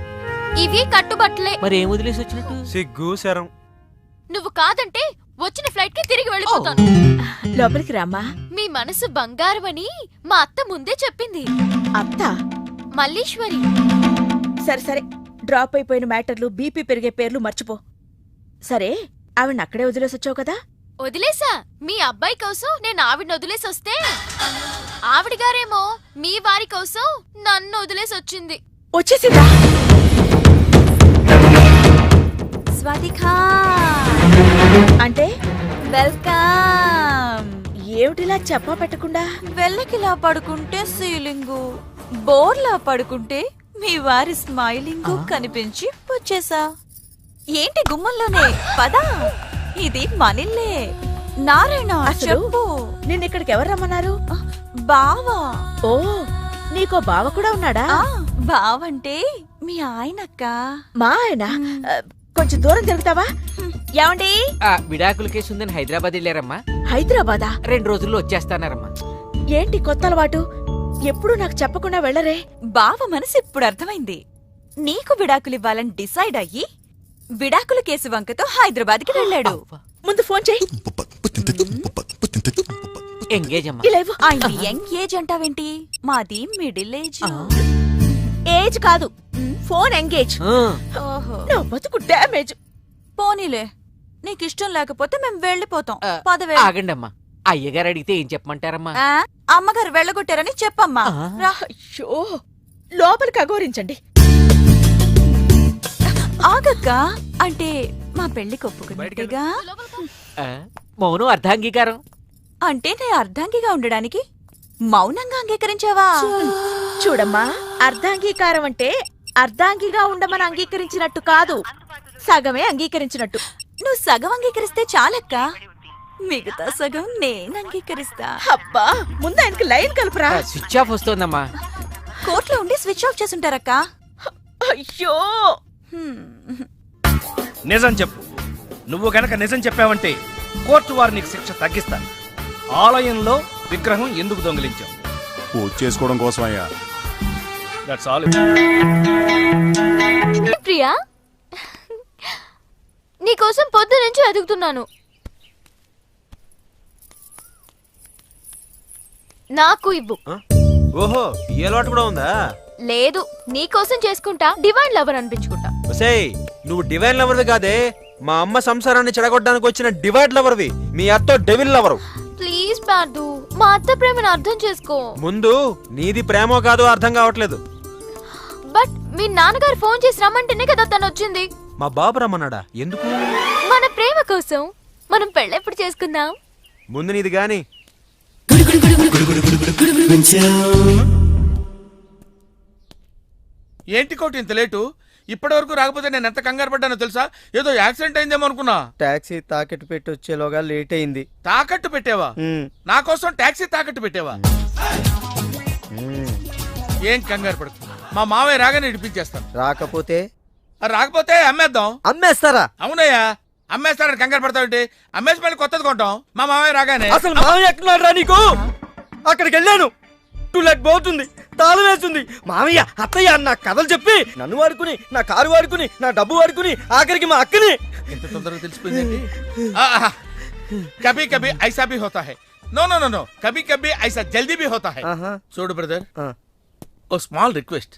ఇవి కట్టుబట్టలే. మరి ఏం వదిలేసి వచ్చినట్టు? సిగ్గు శరం. నువ్వు కాదంటే వచ్చిన ఫ్లైట్ కి తిరిగి వెళ్ళిపోతాను. లోపలికి రామ్మా. మీ మనసు బంగారమని మా అత్త ముందే చెప్పింది. అత్త? మల్లీశ్వరి. సరే సరే, డ్రాప్ అయిపోయిన మ్యాటర్లు, బీపీ పెరిగే పేర్లు మర్చిపో. సరే, ఆవిడ అక్కడే వదిలేసి వచ్చావు కదా? వదిలేసా. మీ అబ్బాయి కోసం నేను ఆవిడని వదిలేసి వస్తే ఆవిడ గారేమో మీ వారి కోసం నన్ను వదిలేసి వచ్చింది. వచ్చేసిందా? స్వాతికా అంటే వెల్కమ్. ఏమిటిలా చెప్పా పెట్టకుండా? వెళ్ళకిలా పడుకుంటే సీలింగు, బోర్లా పడుకుంటే మీ వారి స్మైలింగు కనిపించి వచ్చేసా. ఏంటి గుమ్మంలోనే? పదా, ఇది మనిల్లే. నారాయణ చెప్పు. నిన్న ఇక్కడికి ఎవరు రమ్మన్నారు? బావా. ఓ, నీకో బావ కూడా ఉన్నాడా? బావంటే మీ ఆయనక్క. మా ఆయన? కొంచెం దూరం జరుగుతావా? ఏమండి? విడాకుల కేసు ఉందని హైదరాబాద్ వెళ్ళారమ్మా. హైదరాబాదా? 2 రోజుల్లో వచ్చేస్తానారమ్మా. ఏంటి కొత్త అలవాటు? ఎప్పుడు నాకు చెప్పకుండా వెళ్ళరే? బావ మనసు ఇప్పుడు అర్థమైంది. నీకు విడాకులు ఇవ్వాలని డిసైడ్ అయ్యి విడాకుల కేసు వంకతో హైదరాబాద్ కి వెళ్ళాడు. ముందు ఫోన్ చేయి. ఎంగేజ్ అమ్మా. ఆయన యంగ్ ఏజ్ అంటావేంటి? మాది మిడిల్ ఏజ్. ఏజ్ కాదు, ఫోన్ ఎంగేజ్. నా బతుకు డ్యామేజ్. పోనీలే, నీకిష్టం లేకపోతే మేము వెళ్ళిపోతాం. పదవే. ఆగండి అమ్మా, అయ్యగారు అడిగితే ఏం చెప్పమంటారమ్మా? అమ్మగారు వెళ్ళగొట్టారని చెప్పమ్మా. అయ్యో, లోపలికి అఘోరించండి. ఆగక్క, అంటే మా పెళ్లికి ఒప్పుకున్నట్టుగా. మౌనం అర్ధాంగీకారం. అంటే నేను అర్ధాంగిగా ఉండడానికి మౌనంగా అంగీకరించావా? చూడమ్మా, అర్ధాంగీకారం అంటే అర్ధాంగిగా ఉండమని అంగీకరించినట్టు కాదు, సగమే అంగీకరించినట్టు. నువ్వు సగం అంగీకరిస్తే చాలక్క, మిగతా సగం నేను అంగీకరిస్తా. అబ్బా, ముందు ఆయనకి లైన్ కలుపురా. స్విచ్ ఆఫ్ వస్తోందమ్మా. కోర్టులో ఉండి స్విచ్ ఆఫ్ చేసుంటారక్క. అయ్యో, నిజం చెప్పు. నువ్వు గనక నిజం చెప్పావంటే కోర్టు వారు నీకు శిక్ష తగ్గిస్తాను. ఆలయంలో విగ్రహం ఎందుకు దొంగిలించావు? పూజ చేసుకోవడం కోసం అయ్యా. That's all. ప్రియా, నీకోసం పొద్దు నుంచి వెతుకుతున్నాను. నాకు ఇవ్వు. ఓహో, ఈ అలవాటు కూడా ఉందా? లేదు, నీకోసం చేసుకుంటా, డివైన్ లవర్ అనిపించుకుంటా. ఒసేయ్, నువ్వు డివైన్ లవర్వి కాదే, మా అమ్మ సంసారాన్ని చెడగొట్టడానికి వచ్చిన డివైడ్ లవర్వి. మీ అత్త డెవిల్ లవరు. ప్లీజ్ పార్దు, మా అత్త ప్రేమను అర్థం చేసుకో. ముందు నీది ప్రేమో కాదో అర్థం కావట్లేదు. బట్ మీ నాన్నగారు ఫోన్ చేసి రమ్మంటేనే కదా తను వచ్చింది. మా బాబు రమ్మన్నాడా? ఎందుకు? మన ప్రేమ కోసం. మనం పెళ్ళెప్పుడు చేసుకుందాం? ముందు నీది గాని. ఏంటి కోటి ఇంత లేటు? ఇప్పటి వరకు రాకపోతే నేను ఎంత కంగారు పడ్డానో తెలుసా? ఏదో యాక్సిడెంట్ అయిందేమో అనుకున్నా. టాక్సీ తాకట్టు పెట్టి వచ్చేలోగా లేట్ అయింది. తాకట్టు పెట్టావా? నా కోసం టాక్సీ తాకట్టు పెట్టావా? ఏం కంగారు పడుతుంది, మా మావయ్య రాగానే ఇడిపించేస్తాను. రాకపోతే అమ్మేద్దాం. అమ్మేస్తారా? అవునయ్యా, అమ్మేస్తారని కంగారు పడతావుంటే అమ్మేసి మళ్ళీ కొత్తది కొంటాం మా మావయ్య రాగానే. అసలు మావయ్య ఎక్కడున్నారా నీకు? అక్కడికి వెళ్ళాను, 2 lakh పోతుంది. తాళం వేస్తుంది. మామయ్య అత్తయ్య నా కథలు చెప్పి నన్ను వాడుకుని, నా కారు వాడుకుని, నా డబ్బు వాడుకుని, ఆఖరికి మా అక్కని. ఎంత తొందరగా తెలిసిపోయిందండి. కభీ కభీ ఐసా భీ హోతా హై. నో నో నో నో, కభీ కభీ ఐసా జల్దీ భీ హోతా హై. చూడు బ్రదర్, ఓ స్మాల్ రిక్వెస్ట్.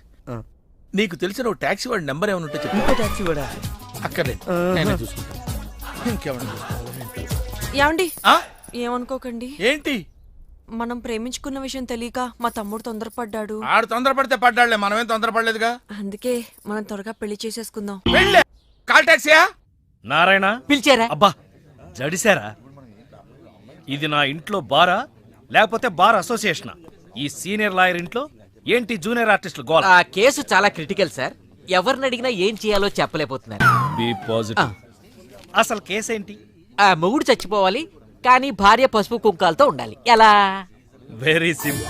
నీకు తెలిసిన ఓ టాక్సీ వాడి నెంబర్ ఏమైనా ఉంటే చెప్పు. టాక్సీ వాడా? అక్కర్లేదు, నేనే చూసుకుంటాను. ఇంకేమన్నా ఏమండి ఏమనుకోకండి. ఏంటి? మనం ప్రేమించుకున్న విషయం తెలియక మా తమ్ముడు తొందరపడ్డాడు. ఆడు తొందరపడితే పడ్డాడులే, మనమేం తొందరపడలేదుగా. అందుకే మనం త్వరగా పెళ్లి చేసేసుకుందాం. వెళ్ళే కాల్ టాక్సీయా? నారాయణ పిలిచారా? అబ్బా జడిసారా? ఇది నా ఇంట్లో బారా లేకపోతే బార్ అసోసియేషనా? ఈ సీనియర్ లాయర్ ఇంట్లో ఏంటి జూనియర్ ఆర్టిస్టులు గోల? ఆ కేసు చాలా క్రిటికల్ సార్. ఎవరిని అడిగినా ఏం చేయాలో చెప్పలేకపోతున్నారు. B positive. అసలు కేసేంటి? ఆ మొగుడు చచ్చిపోవాలి, కానీ భార్య పసుపు కుంకాలతో ఉండాలి. ఎలా? Very simple.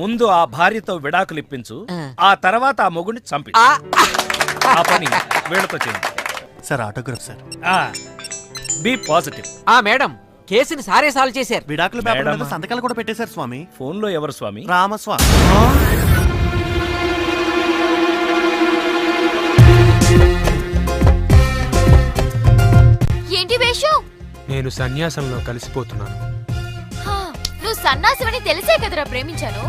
ముందు ఆ భార్యతో విడాకులు ఇప్పించు, ఆ తర్వాత ఆ మొగుడిని చంపించు. ఆ పని వీళ్ళతో చేయండి. Sir autograph sir. Be positive. Madam కేసుని సారే సాల్వ్ చేశారు. విడాకుల పేపర్ మీద సంతకాలు కూడా పెట్టేశారు స్వామి. ఫోన్ లో ఎవరు స్వామి? రామస్వామి. ఏంటి వేషం? నేను సన్యాసంలో కలిసిపోతున్నాను. నువ్వు సన్నాసివని తెలిసే కదరా ప్రేమించాను.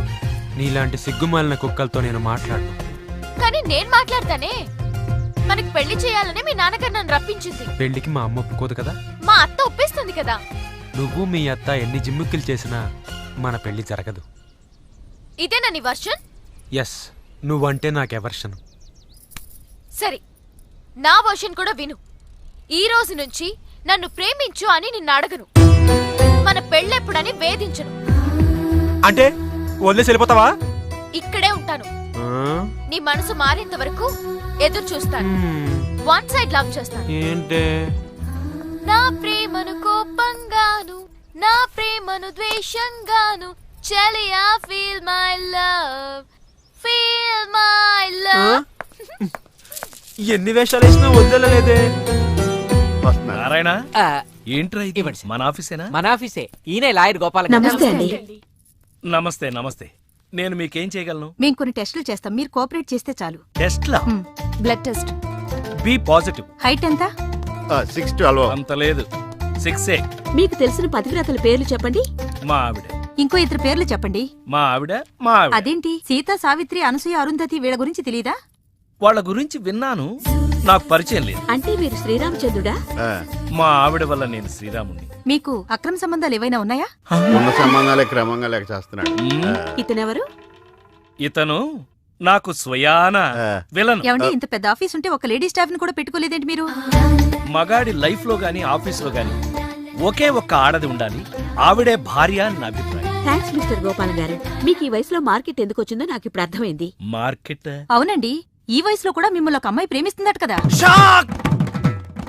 నీలాంటి సిగ్గుమాలిన కుక్కలతో నేను మాట్లాడను. కానీ నేను మాట్లాడతానే. మనకి పెళ్లి చేయాలని మీ నాన్నగారు నన్ను రప్పించింది. పెళ్లికి మా అమ్మ ఒప్పుకోదు కదా. మా అత్త ఒప్పేస్తుంది కదా. నువ్వు మీ అత్త ఎన్ని జిమ్ముక్కులు చేసినా మన పెళ్లి జరగదు. ఇదేనా నీ వర్షన్? ఎస్, నువ్వంటే నాకు ఎవర్షన్. సరే, నా వర్షన్ కూడా విను. ఈ రోజు నుంచి నన్ను ప్రేమించు అని నిన్ను అడగను. మన పెళ్ళెప్పుడని వేధించను. అంటే వదిలేసి వెళ్ళిపోతావా? ఇక్కడే ఉంటాను. నీ మనసు మారేంత వరకు ఎదురు చూస్తాను. వన్ సైడ్ లవ్ చేస్తాను. ఏంటే? నా ప్రేమను కోపంగాను, నా ప్రేమను ద్వేషంగాను, చెలియా feel my love, feel my love. ఎన్ని వేషాలు వేసినా వదిలేలేదే. నారాయణ ఏంట్రా ఇది? మన ఆఫీసేనా? మన ఆఫీసే. ఈయనే లాయర్ గోపాల. నమస్తే అండి. నమస్తే నమస్తే. నేను మీకేం చేయగలను? మేము కొన్ని టెస్టులు చేస్తాం, మీరు కోఆపరేట్ చేస్తే చాలు. టెస్ట్లా? Blood test. B positive. Height ఎంత? 6'12". అంత లేదు, 6'8". మీకు తెలిసిన పతివ్రతల పేర్లు చెప్పండి. మా ఆవిడ. ఇంకో ఇద్దరు పేర్లు చెప్పండి. మా ఆవిడ, మా ఆవిడ. అదేంటి, సీత, సావిత్రి, అనసూయ, అరుంధతి వీళ్ళ గురించి తెలీదా? వాళ్ళ గురించి విన్నాను, నాకు పరిచయం లేదు. అంటే మీరు శ్రీరామచంద్రుడా? మా ఆవిడ వల్ల నేను శ్రీరాముణ్ణి. మీకు అక్రమ సంబంధాలు ఏవైనా ఉన్నాయా? ఉన్న సంబంధాలే క్రమంగా లేక చేస్తున్నాడు. ఇతనెవరు? ఇతను నాకు స్వయాన విలను. ఏమండి, ఇంత పెద్ద ఆఫీస్ ఉంటే ఒక లేడీ స్టాఫ్ ని కూడా పెట్టుకోలేదేంటి మీరు? మగాడి లైఫ్ లో గాని ఆఫీస్ లో గాని ఒకే ఒక్క ఆడది ఉండాలి, ఆవిడే భార్య అని నా అభిప్రాయం. థాంక్స్ మిస్టర్ గోపాల్ గారు. మీకు ఈ వయసులో మార్కెట్ ఎందుకు వచ్చిందో నాకు ఇప్పుడు అర్థమైంది. మార్కెట్? అవునండి, ఈ వయసులో కూడా మిమ్మల్ని ఒక అమ్మాయి ప్రేమిస్తుందట కదా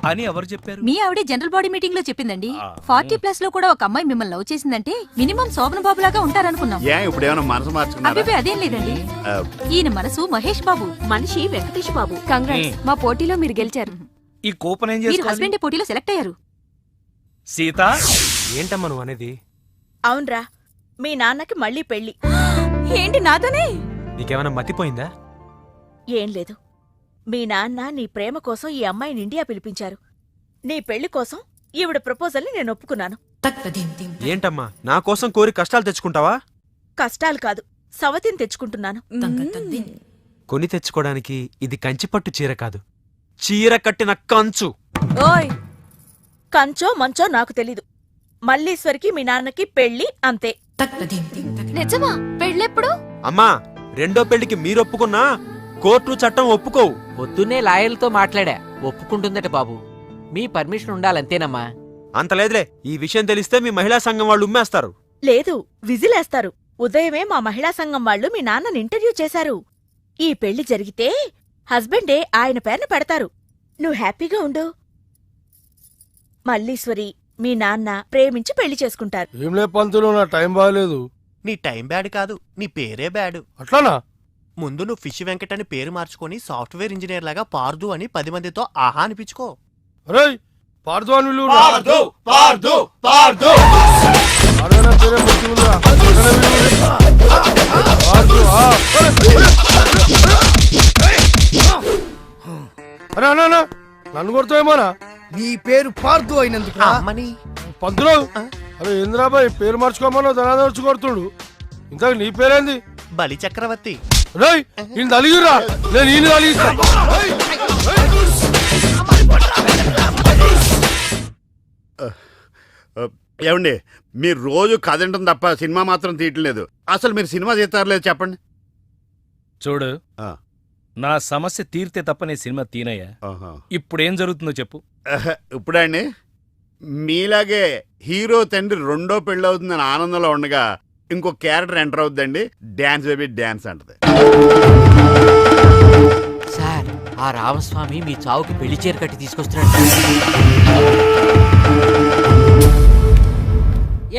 అని ఎవరు చెప్పారు? మీ ఆవిడే జనరల్ బాడీ మీటింగ్ లో చెప్పిందండి. 40+ లో కూడా ఒక అమ్మాయి మిమ్మల్ని లవ్ చేసిందంటే మినిమం శోభన బాబు లాగా ఉంటారనుకున్నాం. ఇప్పుడు ఏమైనా మనసు మార్చుకున్నారా? అభిప్రాయం అదేం లేదండి. ఈయన మనసు మహేష్ బాబు, మనిషి వెంకటేష్ బాబు. కంగ్రాట్స్, మా పోటీలో మీరు గెలిచారు. ఈ కూపన్ ఏం మీరు చేసుకోవాలి? హస్బెండ్ పోటీలో సెలెక్ట్ అయ్యారు. సీత, ఏంటమ్మా నువ్వు అనేది? అవునరా, మీ నాన్నకి మళ్ళీ పెళ్లి. ఏంటి నాతోనే? నీకేమైనా మతిపోయిందా? ఏం లేదు, మీ నాన్న నీ ప్రేమ కోసం ఈ అమ్మాయిని ఇండియా పిలిపించారు. నీ పెళ్లి కోసం ఈవిడ ప్రపోజల్ ని నేను ఒప్పుకున్నాను. ఏంటమ్మా నా కోసం కోరి కష్టాలు తెచ్చుకుంటావా? కష్టాలు కాదు, సవతిని తెచ్చుకుంటున్నాను. కొని తెచ్చుకోవడానికి ఇది కంచిపట్టు చీర కాదు, చీర కట్టిన కంచు. ఓయ్, కంచో మంచో నాకు తెలీదు. మల్లీశ్వరికి మీ నాన్నకి పెళ్లి, అంతే. నిజమా? పెళ్ళెప్పుడు? అమ్మా, రెండో పెళ్లికి మీరొప్పుకున్నా కోర్టు చట్టం ఒప్పుకోవు. పొద్దున్నే లాయర్లతో మాట్లాడా, ఒప్పుకుంటుందట బాబు. మీ పర్మిషన్ ఉండాలంతేనమ్మా. అంత లేదులే, ఈ విషయం తెలిస్తే మీ మహిళా సంఘం వాళ్ళు ఉమ్మేస్తారు. లేదు, విజిలేస్తారు. ఉదయమే మా మహిళా సంఘం వాళ్ళు మీ నాన్నని ఇంటర్వ్యూ చేశారు. ఈ పెళ్లి జరిగితే హస్బెండే ఆయన పేరున పెడతారు. నువ్వు హ్యాపీగా ఉండు. మల్లీశ్వరి, మీ నాన్న ప్రేమించి పెళ్లి చేసుకుంటారు. ఏంలే పంతులు, నా టైం బాగాలేదు. నీ టైం బ్యాడ్ కాదు, నీ పేరే బ్యాడ్. అట్లానా? ముందు నువ్వు ఫిష్ వెంకట్ అని పేరు మార్చుకొని సాఫ్ట్వేర్ ఇంజనీర్ లాగా పార్దు అని 10 మందితో ఆహా అనిపించుకో. రేయ్, పార్దు అని పార్దు పార్దు పార్దు పేరే మంచిగుందిరా. అరే అన్నా నన్ను కొడతావేమోనా? నీ పేరు పార్దు అయినందుకు పంతులు అరే ఇంద్రాబాయ్ పేరు మార్చుకోమన్నా ధనాన్ని వచ్చి కొడుతుడు. ఇంతకు నీ పేరేంది? బలి చక్రవర్తి. రేయ్ ఈయన తలిగిరా, నేను ఈయన తలిగిస్తా. ఏమండి మీరు రోజు కథ వింటాం తప్ప సినిమా మాత్రం తీయట్లేదు. అసలు మీరు సినిమా తీస్తారలేదు చెప్పండి. చూడు, నా సమస్య తీరితే తప్ప నేను సినిమా తీనయ్యా. ఇప్పుడేం జరుగుతుందో చెప్పు. ఇప్పుడండి మీలాగే హీరో తండ్రి రెండో పెళ్ళి అవుతుందని ఆనందంలో ఉండగా ఇంకో క్యారెక్టర్ ఎంటర్ అవుతుందండి. డాన్స్ బేబీ డాన్స్ అంటది. సార్, ఆ రామస్వామి మీ చావుకి పెళ్లి చీర కట్టి తీసుకొస్తున్నాడు.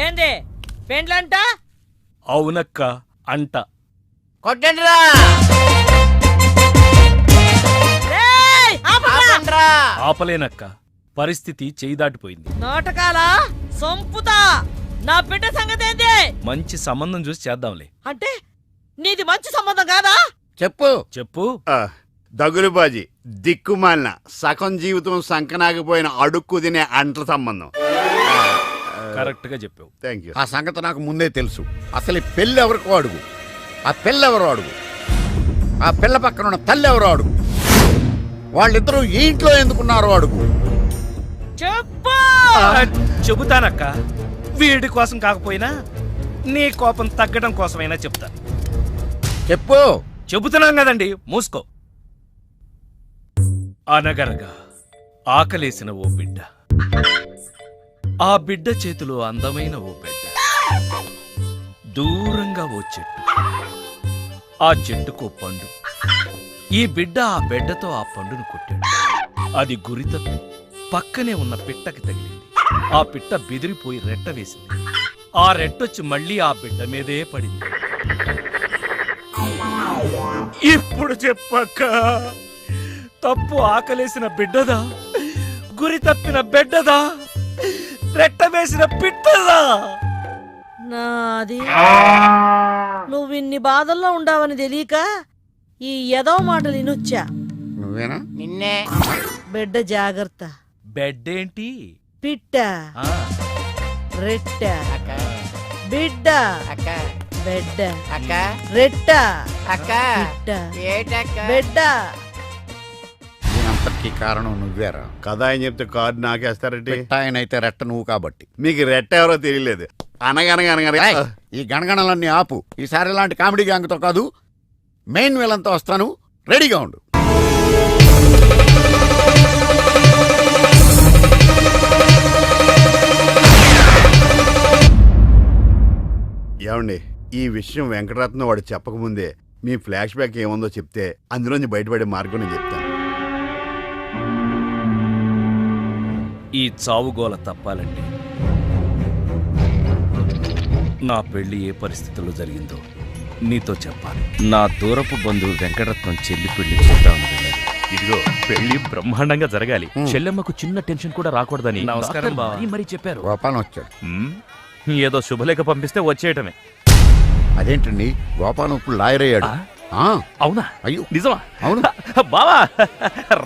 ఏంది పెండ్లంట? అవునక్క అంట. కొట్టండిరా. ఆపలేనక్క, పరిస్థితి చేయి దాటిపోయింది. నాటకాలా సంపుతా. నా బిడ్డ సంగతి ఏంది? మంచి సంబంధం చూసి చేద్దాంలే. అంటే నీది మంచి సంబంధం కాదా? చెప్పు చెప్పు. దగులుబాజీ దిక్కుమాలిన సగం జీవితం సంకనాగిపోయిన అడుక్కు తినే అంట్ల సంబంధం. కరెక్ట్ గా చెప్పావు. Thank you. ఆ సంగతి నాకు ముందే తెలుసు. అసలు ఈ పెళ్ళి ఎవరికో అడుగు, ఆ పిల్లెవరో అడుగు, ఆ పిల్ల పక్కన ఉన్న తల్లి ఎవరో అడుగు, వాళ్ళిద్దరూ ఈ ఇంట్లో ఎందుకున్నారో అడుగు. చెబుతానక్క. వీడి కోసం కాకపోయినా నీ కోపం తగ్గడం కోసమైనా చెప్తాను. చెప్పు. చెబుతున్నాం కదండి, మూసుకో. అనగనగా ఆకలేసిన ఓ బిడ్డ, ఆ బిడ్డ చేతిలో అందమైన ఓ బిడ్డ, దూరంగా ఓ చెట్టు, ఆ చెట్టుకో పండు. ఈ బిడ్డ ఆ బిడ్డతో ఆ పండును కొట్టాడు. అది గురితప్పి పక్కనే ఉన్న పిట్టకి తగిలింది. ఆ పిట్ట బెదిరిపోయి రెట్ట వేసింది. ఆ రెట్టొచ్చి మళ్ళీ ఆ బిడ్డ మీదే పడింది. ఇప్పుడు చెప్పక్క, తప్పు ఆకలేసిన బిడ్డదా, గురి తప్పిన బిడ్డదా, రెట్ట వేసిన పిట్టదా? నాది. నువ్వు ఇన్ని బాధల్లో ఉండావని తెలియక ఈ ఎదో మాటలు వినొచ్చా. నువ్వేనా? నిన్నే. బిడ్డ జాగ్రత్త. బెడ్ ఏంటి? పిట్ట, రెట్ట, బిడ్డ, బెడ్డ, రెట్ట, పిట్ట, బిడ్డ. దీనంతటికీ కారణం నువ్వేరా? కథ ఆయన చెప్తే కార్డు నాకేస్తారంటే. ఆయన అయితే రెట్ట నువ్వు కాబట్టి. మీకు రెట్ట ఎవరో తెలియలేదు. అనగనగా ఈ గణగణలన్నీ ఆపు. ఈసారి ఇలాంటి కామెడీ గ్యాంగ్తో కాదు, మెయిన్ విలన్తో వస్తాను. రెడీగా ఉండు. ఏమండి, ఈ విషయం వెంకటరత్నం వాడు చెప్పకముందే మీ ఫ్లాష్ బ్యాక్ ఏముందో చెప్తే అందులోంచి బయటపడే మార్గం నేను చెప్తాను. ఈ చావుగోల తప్పాలంటే నా పెళ్లి ఏ పరిస్థితుల్లో జరిగిందో నీతో చెప్పాలి. నా దూరపు బంధువు వెంకటరత్నం చెల్లి పెళ్లి చూద్దామని వెళ్ళాను. ఇదిగో పెళ్లి బ్రహ్మాండంగా జరగాలి. చెల్లెమ్మకు చిన్న టెన్షన్ కూడా రాకూడదని నమస్కారం బావ. మరీ చెప్పారు. గోపాలం వచ్చాడు. ఏదో శుభలేఖ పంపిస్తే వచ్చేయటమే. అదేంటండి, గోపాలం ఇప్పుడు లాయర్ అయ్యాడు. అవునా? అయ్యో నిజమా? అవును బావా.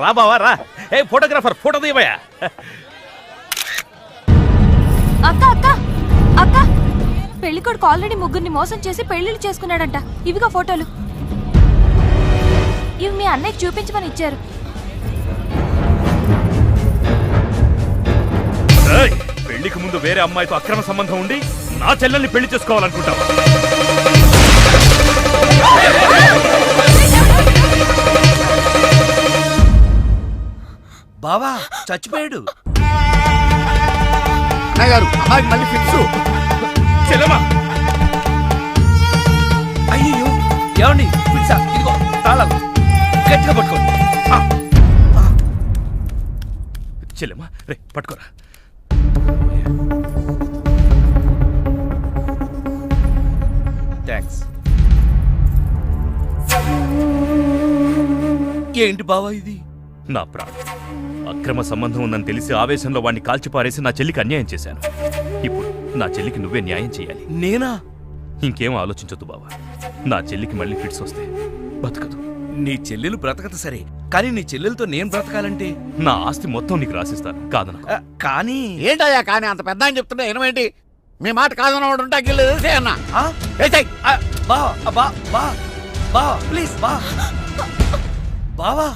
రా బావా రా. ఏ ఫోటోగ్రాఫర్, ఫోటో తీయవయ్యా. అక్క అక్క అక్క, పెళ్లికొడుకు ఆల్రెడీ ముగ్గురిని మోసం చేసి పెళ్లిళ్ళు చేసుకున్నాడంట. ఇవిగా ఫోటోలు. ఇవి మీ అన్నయ్యకి చూపించమని ఇచ్చారు. పెళ్లికి ముందు వేరే అమ్మాయితో అక్రమ సంబంధం ఉండి నా చెల్లెల్ని పెళ్లి చేసుకోవాలనుకుంటావు? బావా చచ్చిపోయాడు. మళ్ళీ ఫిక్స్. చెల్లెమ్మా. అయ్యో ఏమండి, ఫిక్సా? ఇదిగో తాళాలు గట్టిగా పట్టుకో. చెల్లెమ్మా రే పట్టుకోరా. థ్యాంక్స్. ఏంటి బావా ఇది? నా ప్రాణం. అక్రమ సంబంధం ఉందని తెలిసి ఆవేశంలో వాడిని కాల్చిపారేసి నా చెల్లికి అన్యాయం చేశాను. ఇప్పుడు నా చెల్లికి నువ్వే న్యాయం చేయాలి. నేనా? ఇంకేం ఆలోచించొద్దు బావా. నా చెల్లికి మళ్ళీ ఫిట్స్ వస్తే బతకదు. నీ చెల్లెలు బ్రతకదు సరే, కానీ నీ చెల్లెలతో నేను బ్రతకాలంటే నా ఆస్తి మొత్తం నీకు రాసిస్తాను. కాదన కానీ ఏంటయ్యా కానీ అంత పెద్ద అని చెప్తున్నా ఏమేంటి? మీ మాట కాదన్నవాడు ఉంటా అన్నా ప్లీజ్ బా బావా.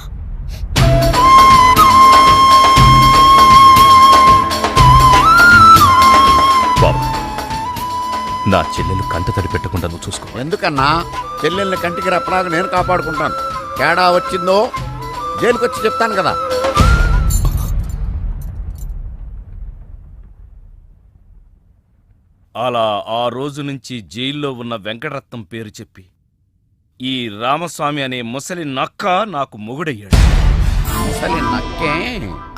బావా, నా చెల్లెలు కంట తడి పెట్టకుండా నువ్వు చూసుకో. ఎందుకన్నా? చెల్లెల్ని కంటికి రెప్పలాగా నేను కాపాడుకుంటాను. తేడా వచ్చిందో జైలుకి వచ్చి చెప్తాను కదా. అలా ఆ రోజు నుంచి జైల్లో ఉన్న వెంకటరత్నం పేరు చెప్పి ఈ రామస్వామి అనే ముసలి నక్క నాకు మొగుడయ్యాడు. ముసలి నక్కే?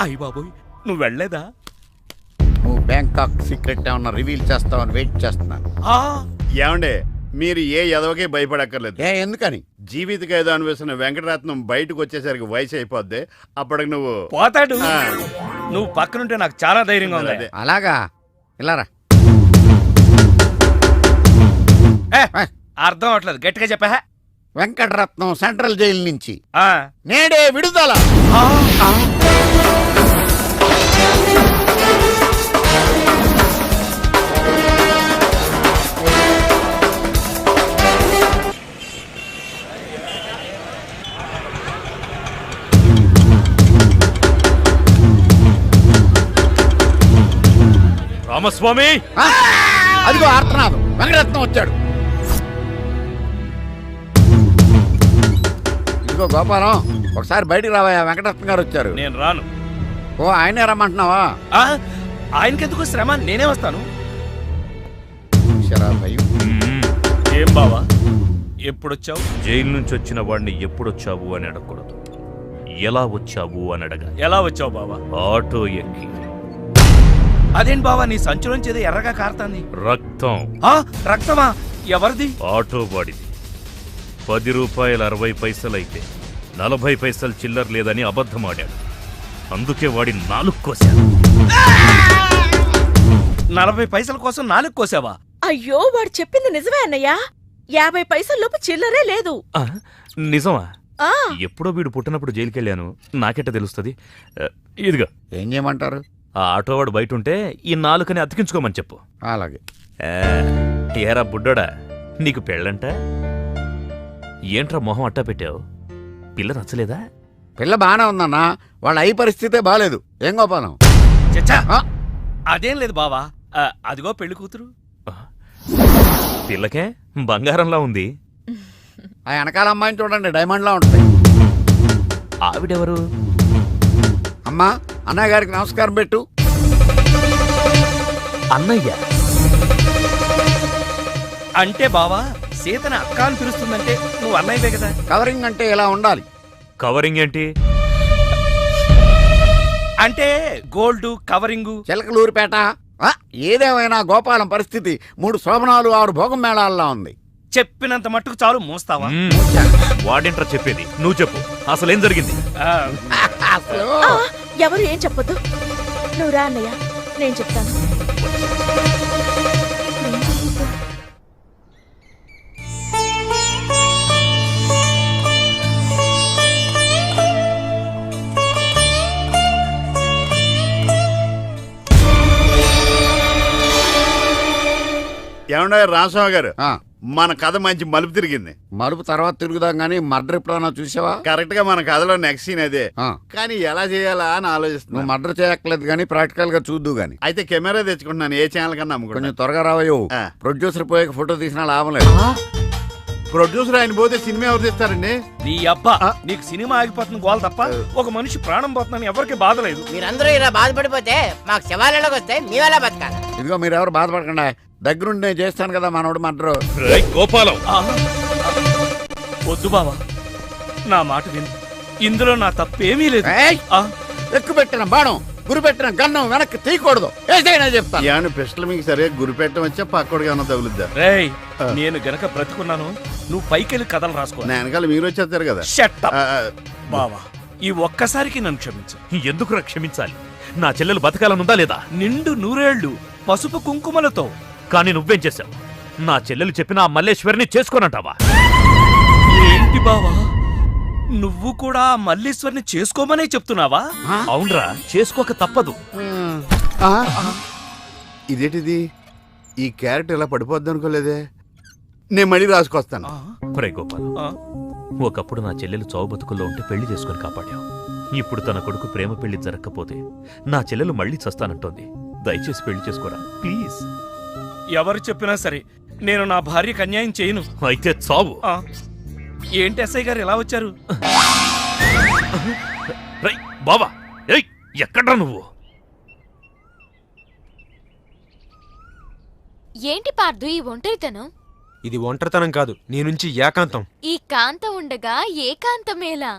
అయ్య బాబోయ్, నువ్వు వెళ్ళలేదా? నువ్వు బ్యాంకాక్ సీక్రెట్ ఏమన్నా రివీల్ చేస్తావని వెయిట్ చేస్తున్నాను. ఏమండే, మీరు ఏ ఎదవకే భయపడక్కర్లేదు. ఎందుకని? జీవిత ఖైదు అనిపిస్తున్న వెంకటరత్నం బయటకు వచ్చేసరికి వయసు అయిపోద్ది. అప్పటికి నువ్వు పోతాడు. నువ్వు పక్కనుంటే నాకు చాలా ధైర్యంగా ఉంది. అలాగా? ఇలారా. అర్థం అవట్లేదు, గట్టిగా చెప్పా. వెంకటరత్నం సెంట్రల్ జైలు నుంచి నేడే విడుదల. రామస్వామి, అదిగో ఆర్తనాదం. వెంకటరత్నం వచ్చాడు. ఇదిగో గోపాలం, ఒకసారి బయటికి రావా. వెంకటరత్నం గారు వచ్చారు. నేను రాను. ఓ, ఆయనే రమ్మంటున్నావా? ఆయనకెందుకు శ్రమ, నేనే వస్తాను. భయం. ఏం బావా, ఎప్పుడొచ్చావు? జైలు నుంచి వచ్చిన వాడిని ఎప్పుడొచ్చావు అని అడగకూడదు, ఎలా వచ్చావు అని అడగాలి. ఎలా వచ్చావు బావా? ఆటో ఎక్కి. అదేంటి బావా, నీ సంచులోంచి ఏదో ఎర్రగా కారుతాంది. రక్తం. రక్తమా? ఎవరిది? ఆటో వాడిది. 10 రూపాయలు 60 పైసలైతే 40 పైసలు చిల్లర లేదని అబద్ధమాడాడు. అందుకే వాడి 4 కోశాను. 40 పైసల కోసం 4 కోసావా? అయ్యో, వాడు చెప్పింది నిజమే అన్నయ్యా. 50 పైసల్లోపు చిల్లరే లేదు. నిజమా? ఆ ఎప్పుడో వీడు పుట్టినప్పుడు జైలుకెళ్ళాను, నాకెట్ట తెలుస్తుంది? ఇదిగా. ఏం చేయమంటారు? ఆ ఆటోవాడు బయట ఉంటే ఈ 4 అతికించుకోమని చెప్పు. అలాగే. ఏరా బుడ్డోడా, నీకు పెళ్ళంట? ఏంట్రా మొహం అట్టా పెట్టావు? పిల్ల నచ్చలేదా? పిల్ల బానే ఉందన్నా, వాళ్ళ అయ్యి పరిస్థితే బాలేదు. ఏం గోపాలం? అదేం లేదు బావా, అదిగో పెళ్లి కూతురు. పిల్లకే బంగారంలా ఉంది. ఆ వెనకాల అమ్మాయిని చూడండి, డైమండ్లా ఉంటుంది. ఆవిడెవరు? అమ్మా, అన్నయ్య గారికి నమస్కారం పెట్టు. అన్నయ్య అంటే బావా, సీతని అక్క అని పిలుస్తుందంటే నువ్వు అన్నయ్యవే కదా. కవరింగ్ అంటే ఇలా ఉండాలి. కవరింగ్ ఏంటి? అంటే గోల్డ్ కవరింగు. చిలకలూరిపేట. ఏదేమైనా గోపాలం పరిస్థితి 3 శోభనాలు 6 భోగం మేళాల్లో ఉంది. చెప్పినంత మట్టుకు చాలు, మోస్తావా? వాడేంట్రా చెప్పేది, నువ్వు చెప్పు, అసలేం జరిగింది? ఎవరు ఏం చెప్పొద్దు, నువ్వు రా అన్నయ్య, నేను చెప్తాను. ఏమన్నా రామస్వామి గారు, మన కథ మంచి మలుపు తిరిగింది. మలుపు తర్వాత తిరుగుదాం గానీ మర్డర్ ఎప్పుడన్నా చూసావా? కరెక్ట్ గా మన కథలో నెక్స్ట్ సీన్ అదే. కానీ ఎలా చేయాలా అని ఆలోచిస్తున్నా. మర్డర్ చేయక్కర్లేదు గానీ ప్రాక్టికల్ గా చూద్దు గానీ. అయితే కెమెరా తెచ్చుకుంటున్నాను, ఏ ఛానల్ కన్నా అమ్ముకుంటా. కొంచెం త్వరగా రావయ్యో. ప్రొడ్యూసర్ పోయాక ఫోటో తీసినా లాభం లేదు. ప్రొడ్యూసర్ ఆయన పోతే సినిమా ఎవరు తీస్తారండి? నీ అబ్బా, నీకు సినిమా ఆగిపోతుంది గోల్ తప్ప ఒక మనిషి ప్రాణం పోతుందని ఎవరికి బాధ లేదు. మీరందరూ ఇలా బాధపడిపోతే మాకు శవాలలోకి వస్తే మేమెలా బతకాలి? ఇదిగో మీరెవరు బాధపడకుండా, దగ్గరుండి నేను చేస్తాను కదా మనోడు మర్డర్. గోపాలం, వద్దు బావా, నా మాట విను, ఇందులో నా తప్పేమీ లేదు. ఎక్కువ పెట్టిన బాణం, గురి పెట్టిన గన్నం వెనక్కి తీయకూడదు. ఏదైనా చెప్తాను. యాను పిస్టల్ మీకు సరిగా గురి పెట్టడం వచ్చా పక్కడికి ఏమన్నా తగులుద్దా? రేయ్, నేను గనక బ్రతుకున్నాను, నువ్వు పైకెళ్ళి కథలు రాసుకో. నా వెనకాల మీరు వచ్చేస్తారు కదా. Shut up. బావా, ఈ ఒక్కసారికి నన్ను క్షమించు. ఎందుకు క్షమించాలి? నా చెల్లెలు బతకాలనుందా లేదా? నిండు 100 ఏళ్ళు పసుపు కుంకుమలతో. కానీ నువ్వేం చేశావు? నా చెల్లెలు చెప్పిన ఆ మల్లేశ్వరిని చేసుకోనంటావా? ఏంటి బావా, నువ్వు కూడా మల్లీశ్వరిని చేసుకోమనే చెప్తున్నావా? అవునరా, చేసుకోక తప్పదు. ఇదేంటిది? ఈ క్యారెట్ ఇలా పడిపోద్ది అనుకోలేదే. నేను మళ్ళీ రాసుకొస్తాను. ఒరే గోపాల్, ఒకప్పుడు నా చెల్లెలు చావు బతుకుల్లో ఉంటే పెళ్లి చేసుకుని కాపాడావు. ఇప్పుడు తన కొడుకు ప్రేమ పెళ్లి జరగకపోతే నా చెల్లెలు మళ్ళీ చస్తానంటోంది. దయచేసి పెళ్లి చేసుకోరా ప్లీజ్. ఎవరు చెప్పినా సరే నేను నా భార్యకు అన్యాయం చేయను. అయితే చావు. ఏంటి ఎస్ఐ గారు ఎలా వచ్చారు? బావా, ఎక్కడ్రా నువ్వు? ఏంటి పార్దు ఈ ఒంటరితనం? ఇది ఒంటరితనం కాదు, నీ నుంచి ఏకాంతం. ఈ కాంతం ఉండగా ఏకాంతమేలా?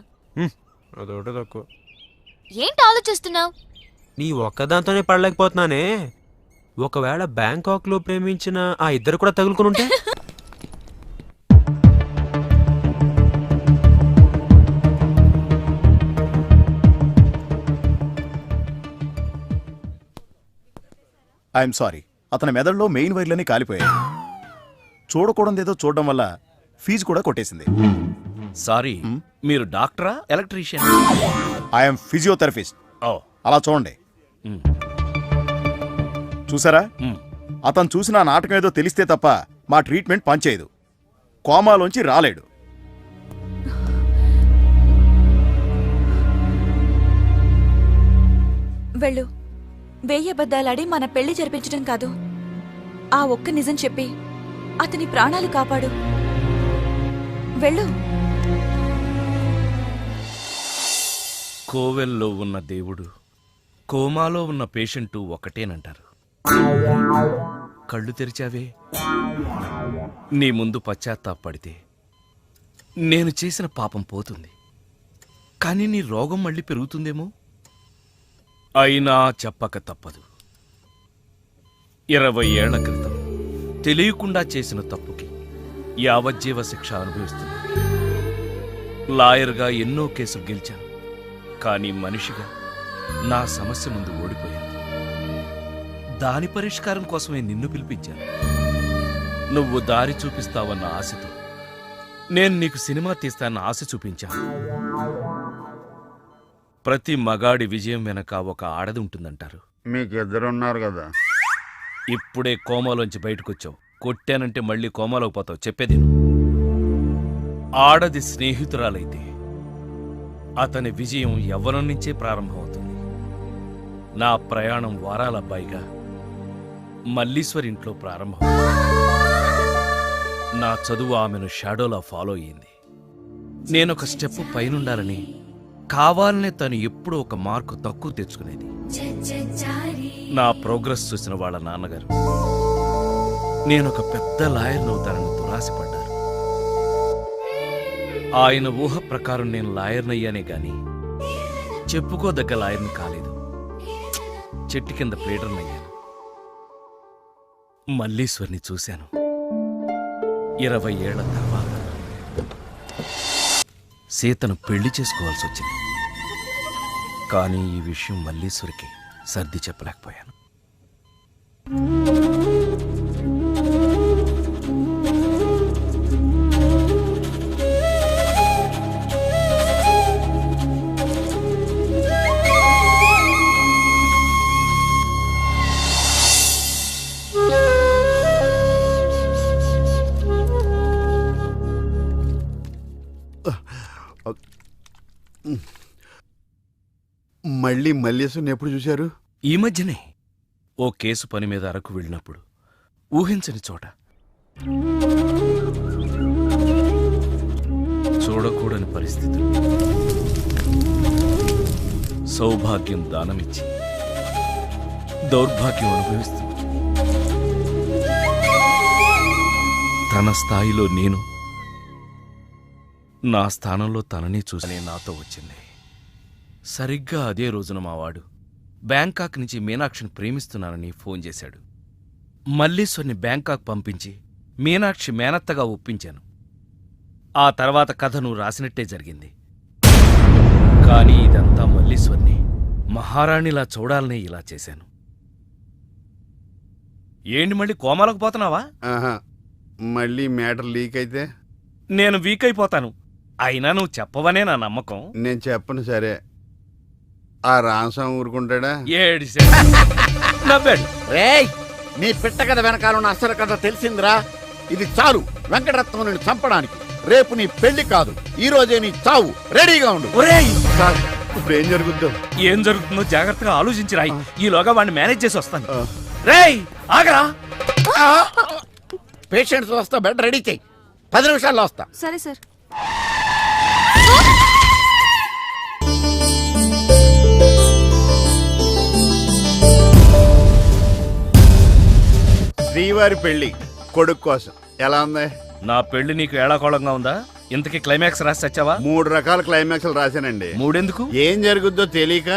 అదొకటి తక్కువ. ఏంటి ఆలోచిస్తున్నావు? నీ ఒక్కదాంతోనే పడలేకపోతున్నానే. ఒకవేళ బ్యాంకాక్ లో ప్రేమించిన ఆ ఇద్దరు కూడా తగులుకుని ఉంటే? ఐఎమ్ సారీ, అతని మెదడులో మెయిన్ వైర్లన్నీ కాలిపోయాయి. చూడకూడదేదో చూడడం వల్ల ఫీజు కూడా కొట్టేసింది. సారీ, మీరు డాక్టరా ఎలక్ట్రీషియన్? I'm physiotherapist. అలా చూడండి. చూసారా, అతను చూసిన నాటకం ఏదో తెలిస్తే తప్ప మా ట్రీట్మెంట్ పనిచేయదు. కోమాలోంచి రాలేడు. వెళ్ళు. 1000 అబద్ధాలాడి మన పెళ్లి జరిపించడం కాదు, ఆ ఒక్క నిజం చెప్పి అతని ప్రాణాలు కాపాడు. వెళ్ళు. కోవెల్లో ఉన్న దేవుడు, కోమాలో ఉన్న పేషెంటు ఒకటేనంటారు. కళ్ళు తెరిచావే, నీ ముందు పశ్చాత్తాపడితే నేను చేసిన పాపం పోతుంది. కానీ నీ రోగం మళ్ళీ పెరుగుతుందేమో. అయినా చెప్పక తప్పదు. 20 ఏళ్ల క్రితం తెలియకుండా చేసిన తప్పుకి యావజ్జీవ శిక్ష అనుభవిస్తుంది. లాయర్గా ఎన్నో కేసులు గెలిచాను, కానీ మనిషిగా నా సమస్య ముందు ఓడిపోయాను. దాని పరిష్కారం కోసమే నిన్ను పిలిపించాను. నువ్వు దారి చూపిస్తావన్న ఆశతో నేను నీకు సినిమా తీస్తానన్న ఆశ చూపించాను. ప్రతి మగాడి విజయం వెనక ఒక ఆడది ఉంటుందంటారు. మీకు ఇద్దరున్నారు కదా. ఇప్పుడే కోమాలోంచి బయటకొచ్చావు. కొట్టానంటే మళ్ళీ కోమాలోకి పోతావు. చెప్పేది ఆడది స్నేహితురాలైతే అతని విజయం యవ్వనం నుంచే ప్రారంభమవుతుంది. నా ప్రయాణం వారాల అబ్బాయిగా మల్లీశ్వరి ఇంట్లో ప్రారంభం. నా చదువు ఆమెను షాడోలా ఫాలో అయ్యింది. నేనొక స్టెప్ పైనుండాలని కావాలనే తను ఎప్పుడూ ఒక మార్కు తక్కువ తెచ్చుకునేది. నా ప్రోగ్రెస్ చూసిన వాళ్ళ నాన్నగారు నేనొక పెద్ద లాయర్నవుతానని దురాశపడ్డారు. ఆయన ఊహ ప్రకారం నేను లాయర్నయ్యానే గాని చెప్పుకోదగ్గ లాయర్ని కాలేదు. చెట్టు కింద ప్లేడర్నయ్యాను. మల్లీశ్వరిని చూశాను. 20 ఏళ్ల తర్వాత సీతను పెళ్లి చేసుకోవాల్సి వచ్చింది. కానీ ఈ విషయం మల్లీశ్వరికి సర్ది చెప్పలేకపోయాను. మళ్ళీ మల్లేశ్వరిని ఎప్పుడు చూశారు? ఈ మధ్యనే ఓ కేసు పని మీద అరకు వెళ్ళినప్పుడు. ఊహించని చోట, చూడకూడని పరిస్థితులు. సౌభాగ్యం దానమిచ్చి దౌర్భాగ్యం అనుభవిస్తూ తన స్థాయిలో నేను, నా స్థానంలో తనని చూసనే నాతో వచ్చింది. సరిగ్గా అదే రోజున మావాడు బ్యాంకాక్ నుంచి మీనాక్షిని ప్రేమిస్తున్నానని ఫోన్ చేశాడు. మల్లీశ్వరిని బ్యాంకాక్ పంపించి మీనాక్షి మేనత్తగా ఒప్పించాను. ఆ తర్వాత కథ నువ్వు రాసినట్టే జరిగింది. కానీ ఇదంతా మల్లీశ్వరిని మహారాణిలా చూడాలనే ఇలా చేశాను. ఏంటి మళ్ళీ కోమాలకు పోతున్నావా? మళ్ళీ మ్యాటర్ లీక్ అయితే నేను వీక్ అయిపోతాను. అయినా నువ్వు చెప్పవనే నా నమ్మకం. నేను చెప్పను. సరే, ఆ రామస్వామి ఊరుకుంటాడా? నవ్వాడు. రేయ్, నీ పిట్ట కథ వెనకాల ఉన్న అసలు కథ తెలిసిందిరా. ఇది చాలు వెంకటరత్నం నిన్ను చంపడానికి. రేపు నీ పెళ్లి కాదు, ఈ రోజే నీ చావు. రెడీగా ఉండు. ఇప్పుడు ఏం జరుగుతుందో ఏం జరుగుతుందో జాగ్రత్తగా ఆలోచించిరాయి. ఈలోగా వాడిని మేనేజ్ చేసి వస్తాను. రేయ్ ఆగరా. పేషెంట్స్ వస్తా, బెడ్ రెడీ చెయ్యి. 10 నిమిషాల్లో వస్తా. సరే సార్. శ్రీవారి పెళ్లి కొడుకు కోసం ఎలా ఉంది? నా పెళ్లి నీకు ఏడాకోళంగా ఉందా? ఇంతకీ క్లైమాక్స్ రాసి వచ్చావా? 3 రకాల క్లైమాక్స్లు రాశానండి. 3 ఎందుకు? ఏం జరుగుద్దో తెలియక.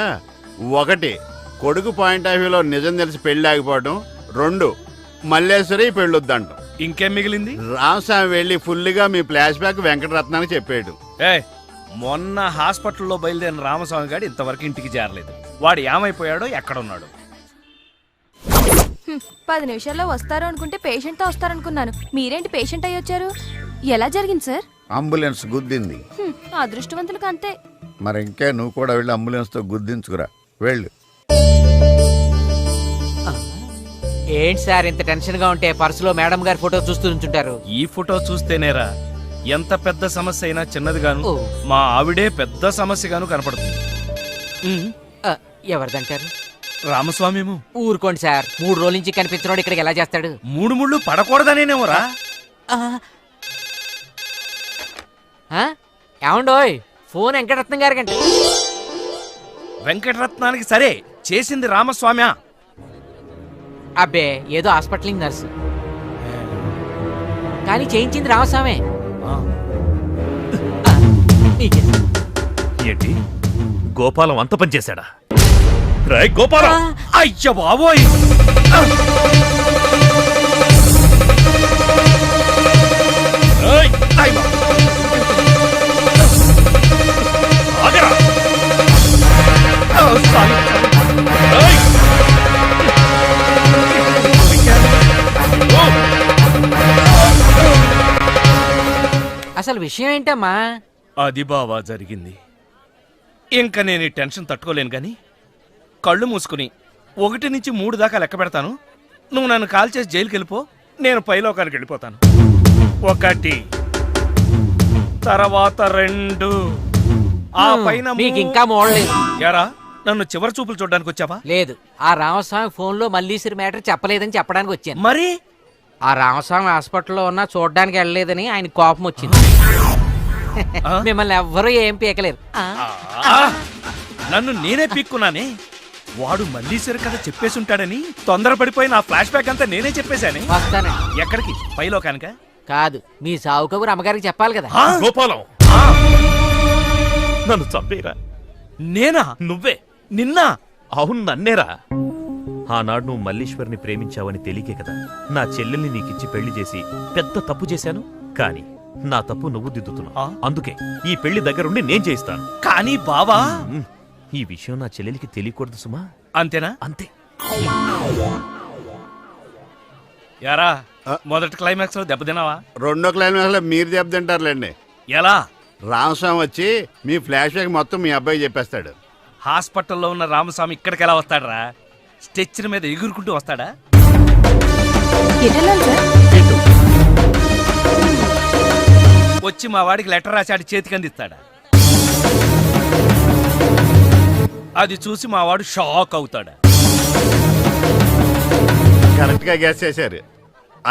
1, కొడుకు పాయింట్ ఆఫ్ వ్యూలో నిజం తెలిసి పెళ్లి ఆగిపోవడం. 2, మల్లేశ్వరి పెళ్లి వద్దంటాం. ఇంకేం మిగిలింది? రామస్వామి వెళ్ళి ఫుల్గా మీ ఫ్లాష్ బ్యాక్ వెంకటరత్నానికి చెప్పాడు. మొన్న హాస్పిటల్లో బయలుదేరిన రామస్వామి గారు ఇంతవరకు ఇంటికి చేరలేదు. వాడు ఏమైపోయాడో, ఎక్కడున్నాడు? 10 నిమిషాల్లో వస్తారు అనుకుంటే పేషెంట్ తో వస్తారనుకున్నాను. మీరేంటి పేషెంట్ అయ్యి వచ్చారు? ఎలా జరిగింది సార్? అంబులెన్స్ గుద్దింది. అదృష్టవంతులకు అంతే. మరి ఇంకా నువ్వు కూడా వెళ్ళి అంబులెన్స్ తో గుద్దించుకురా. వెళ్ళు. ఏంటి సార్ ఇంత టెన్షన్ గా ఉంటే పర్సులో మేడం గారి ఫోటో చూస్తూ ఉంచుంటారు? ఈ ఫోటో చూస్తేనేరా ఎంత పెద్ద సమస్య అయినా చిన్నదిగాను, మా ఆవిడే పెద్ద సమస్యగాను కనపడుతుంది. ఎవరిదంటారు? రామస్వామి. ఊరుకోండి సార్, 3 రోజుల నుంచి కనిపించినోడు ఇక్కడికి ఎలా చేస్తాడు? 3 ముళ్ళు పడకూడదనేనేమోరా. ఏమండోయ్, ఫోన్ వెంకటరత్నం గారి కంటే. వెంకటరత్నానికి సరే, చేసింది రామస్వామి. అబ్బే, ఏదో హాస్పిటల్ నర్సు, కానీ చేయించింది రామస్వామి. ఏంటి, గోపాలం అంత పని చేశాడా? రాయ్ గోపాలం! అయ్య బాబోయ్! అసలు విషయం ఏంటమ్మా? అది బావా జరిగింది. ఇంకా నేను ఈ టెన్షన్ తట్టుకోలేను గాని కళ్ళు మూసుకుని 1 నుంచి 3 దాకా లెక్క పెడతాను. నువ్వు నన్ను కాల్ చేసి జైలుకి వెళ్ళిపో, నేను పైలోకానికి వెళ్ళిపోతాను. 1, తర్వాత 2, ఆ పైన మీకు ఇంకా మోడలేదు. యారా, నన్ను చివరి చూపులు చూడడానికి వచ్చావా? లేదు, ఆ రామస్వామి ఫోన్ లో మల్లీశ్వరి మ్యాటర్ చెప్పలేదని చెప్పడానికి వచ్చాను. మరి ఆ రామస్వామి హాస్పిటల్లో ఉన్నా చూడడానికి వెళ్ళలేదని ఆయన కోపం వచ్చింది. మిమ్మల్ని ఎవ్వరూ ఏం పీకలేరు. నన్ను నేనే పీక్కున్నానే. వాడు మల్లీశ్వరి కథ చెప్పేసి ఉంటాడని తొందరపడిపోయి నా ఫ్లాష్ బ్యాక్ అంతా నేనే చెప్పేశాను. వస్తానండి. ఎక్కడికి? పైలోకానిక? కాదు, మీ సావు కబురు అమ్మగారికి చెప్పాలి కదా. గోపాలం, నన్ను చంపేరా. నేనా? నువ్వే. నిన్నా? అవును, నన్నేరా. ఆనాడు నువ్వు మల్లీశ్వరిని ప్రేమించావని తెలియకే కదా నా చెల్లెల్ని నీకిచ్చి పెళ్లి చేసి పెద్ద తప్పు చేశాను. కానీ నా తప్పు నువ్వు దిద్దుతున్నావు. అందుకే ఈ పెళ్లి దగ్గరుండి నేను చేయిస్తాను. కానీ బావా, ఈ విషయం నా చెల్లెలికి తెలియకూడదు సుమా. అంతేనా? అంతే. యారా, మొదటి క్లైమాక్స్ లో దెబ్బతిన్నావా? 2వ క్లైమాక్స్ లో మీరు దెబ్బతింటారులేండి. ఎలా? రామస్వామి వచ్చి మీ ఫ్లాష్ బ్యాక్ మొత్తం మీ అబ్బాయి చెప్పేస్తాడు. హాస్పిటల్లో ఉన్న రామస్వామి ఇక్కడికి ఎలా వస్తాడరా? స్టెచ్చర్ మీద ఎగురుకుంటూ వస్తాడా? వచ్చి మా వాడికి లెటర్ రాశాడు, చేతికి అందిస్తాడా? అది చూసి మా వాడు షాక్ అవుతాడా? కరెక్ట్ గా గ్యాస్ చేశారు.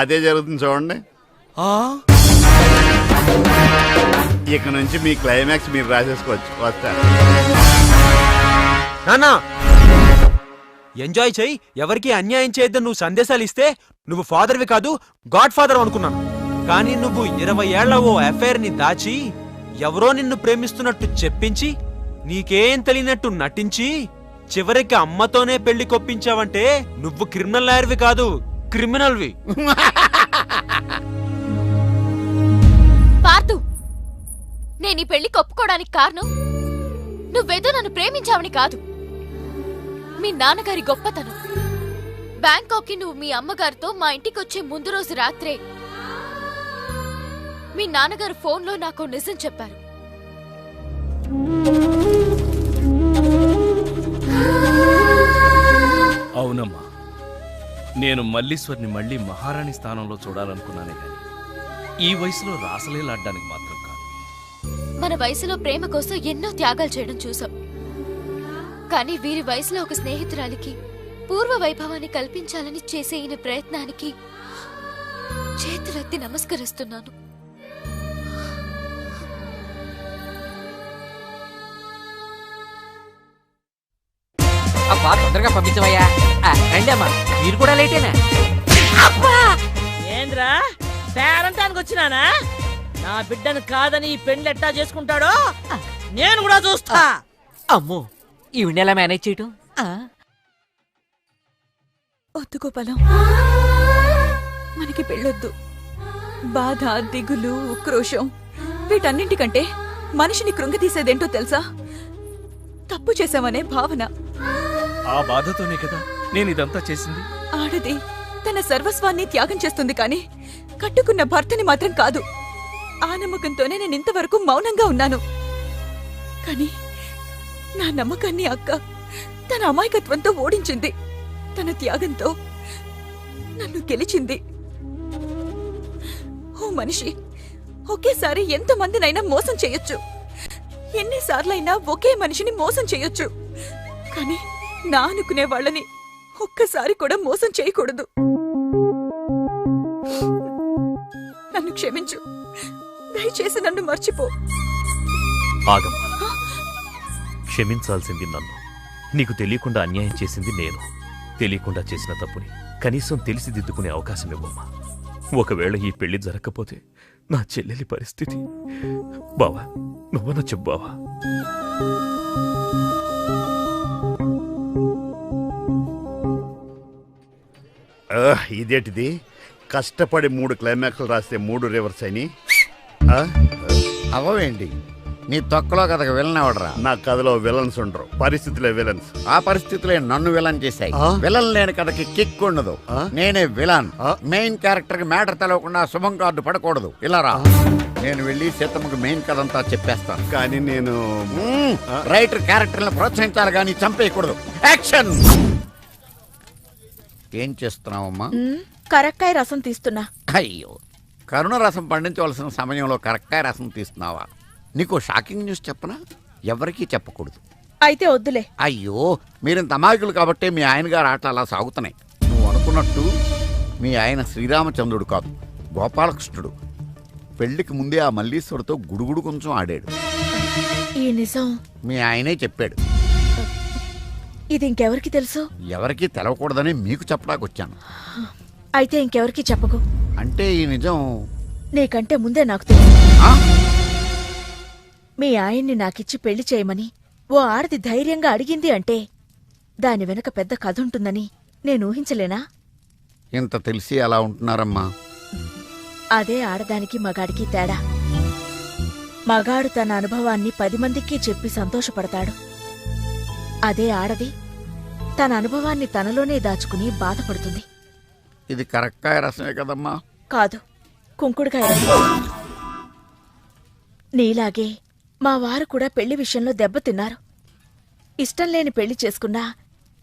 అదే జరుగుతుంది చూడండి. ఇక నుంచి మీ క్లైమాక్స్ మీరు రాసేసుకోవచ్చు. వస్తారు. నానా, ఎంజాయ్ చెయ్యి, ఎవరికి అన్యాయం చేయొద్దని నువ్వు సందేశాలు ఇస్తే నువ్వు ఫాదర్వి కాదు, గాడ్ ఫాదర్ అనుకున్నాను. కానీ నువ్వు 20 ఏళ్ల ఓ అఫైర్ ని దాచి, ఎవరో నిన్ను ప్రేమిస్తున్నట్టు చెప్పించి, నీకేం తెలియనట్టు నటించి, చివరికి అమ్మతోనే పెళ్లి కొప్పించావంటే నువ్వు క్రిమినల్ లాయర్వి కాదు, క్రిమినల్వి. పార్థు, నేను ఈ పెళ్లికి ఒప్పుకోవడానికి కారణం నువ్వేదో నన్ను ప్రేమించావని కాదు, మీ నాన్నగారి గొప్పతనం. బ్యాంకాక్ కి నువ్వు మీ అమ్మగారితో మా ఇంటికి వచ్చే ముందు రోజు రాత్రే మీ నాన్నగారు ఫోన్లో నాకు నిజం చెప్పారు. అవునమ్మా, నేను మల్లీశ్వర్ని మళ్ళీ మహారాణి స్థానంలో చూడాలనుకున్నానే కానీ ఈ వయసులో రాసలేలాడ్డానికి మాత్రం కాదు. మన వయసులో ప్రేమ కోసం ఎన్నో త్యాగాలు చేయడం చూసాం. కానీ వీరి వయసులో ఒక స్నేహితురాలికి పూర్వ వైభవాన్ని కల్పించాలని చేసే ఈయన ప్రయత్నానికి చేతులెత్తి నమస్కరిస్తున్నాను. అబ్బా తొందరగా పంపించవయ్యా. రండి అమ్మా, మీరు కూడా లేటేనా? ఏంద్రా పేరంటానికి వచ్చినానా? నా బిడ్డను కాదని ఈ పెండ్లు ఎట్టా చేసుకుంటాడో నేను కూడా చూస్తా. అమ్మో, ఈవిడ ఎలా మేనేజ్ చేయటం? వద్దు గోపాలం, మనకి పెళ్ళొద్దు. బాధ, దిగులు, ఉక్రోషం వీటన్నింటికంటే మనిషిని కృంగతీసేదేంటో తెలుసా? తప్పు చేశామనే భావన. ఆ బాధతోనే కదా నేను ఇదంతా చేసింది. ఆడది తన సర్వస్వాన్ని త్యాగం చేస్తుంది కానీ కట్టుకున్న భర్తని మాత్రం కాదు. ఆ నమ్మకంతోనే నేను ఇంతవరకు మౌనంగా ఉన్నాను. కానీ నా నమ్మకాన్ని అక్క తన అమాయకత్వంతో ఓడించింది. తన త్యాగంతో నన్ను గెలిచింది. ఓ మనిషి ఒకేసారి ఎంతమందినైనా మోసం చేయొచ్చు, ఎన్నిసార్లైనా ఒకే మనిషిని మోసం చేయొచ్చు. కానీ నా అనుకునే వాళ్ళని ఒక్కసారి కూడా మోసం చేయకూడదు. నన్ను క్షమించు, దయచేసి నన్ను మర్చిపో. ఆగమ్మా, క్షమించాల్సింది నన్ను. నీకు తెలియకుండా అన్యాయం చేసింది నేను. తెలియకుండా చేసిన తప్పుని కనీసం తెలిసి దిద్దుకునే అవకాశం ఇవ్వమ్మా. ఒకవేళ ఈ పెళ్లి జరగకపోతే నా చెల్లెలి పరిస్థితి. బావా, నువ్వన్నా చెప్పు బావా. ఇదేంటిది? కష్టపడి 3 క్లైమాక్స్లు రాస్తే 3 రివర్స్ అని అవవేంటి? నీ తొక్కలో కథకు విలన్ ఎవడరా? నా కథలో విలన్స్ ఉండరు, పరిస్థితులే విలన్స్. ఆ పరిస్థితులే నన్ను విలన్ చేశాయి. విలన్ లేని కథకి కిక్ ఉండదు. నేనే విలన్. మెయిన్ క్యారెక్టర్ కి మ్యాటర్ తెలవకుండా శుభం కార్డు పడకూడదు. ఇలా రా, నేను వెళ్ళి సీతమ్మకు మెయిన్ కథ అంతా చెప్పేస్తాను. కానీ నేను రైటర్ క్యారెక్టర్ని ప్రోత్సహించాలి కానీ చంపేయకూడదు. యాక్షన్! ఏం చేస్తున్నావమ్మా? కరక్కాయ రసం తీస్తున్నా. అయ్యో, కరుణ రసం పండించవలసిన సమయంలో కరక్కాయ రసం తీస్తున్నావా? నీకు షాకింగ్ న్యూస్ చెప్పనా? ఎవరికీ చెప్పకూడదు. అయితే వద్దులే. అయ్యో, మీరింత అమాయకులు కాబట్టి మీ ఆయన గారు ఆట అలా సాగుతున్నాయి. నువ్వు అనుకున్నట్టు మీ ఆయన శ్రీరామచంద్రుడు కాదు, గోపాలకృష్ణుడు. పెళ్లికి ముందే ఆ మల్లీశ్వరుతో గుడుగుడు కొంచెం ఆడాడు. ఈ నిజం మీ ఆయనే చెప్పాడు. ఇది ఇంకెవరికి తెలుసు? ఎవరికీ తెలవకూడదని మీకు చెప్పడానికి వచ్చాను. అయితే ఇంకెవరికి చెప్పకు. అంటే ఈ నిజం నీకంటే ముందే నాకు తెలుసు. మీ ఆయన్ని నాకిచ్చి పెళ్లి చేయమని ఓ ఆడది ధైర్యంగా అడిగింది అంటే దాని వెనక పెద్ద కథ ఉంటుందని నేను ఊహించలేనా? ఇంత తెలిసి అలా ఉంటున్నారమ్మా. అదే ఆడదానికి మగాడికి తేడా. మగాడు తన అనుభవాన్ని 10 మందికి చెప్పి సంతోషపడతాడు. అదే ఆడది తన అనుభవాన్ని తనలోనే దాచుకుని బాధపడుతుంది. ఇది కరక్కాయ రసమే కదమ్మా? కాదు, కుంకుడుకాయ రసం. నీలాగే మా వారు కూడా పెళ్లి విషయంలో దెబ్బతిన్నారు. ఇష్టం లేని పెళ్లి చేసుకున్నా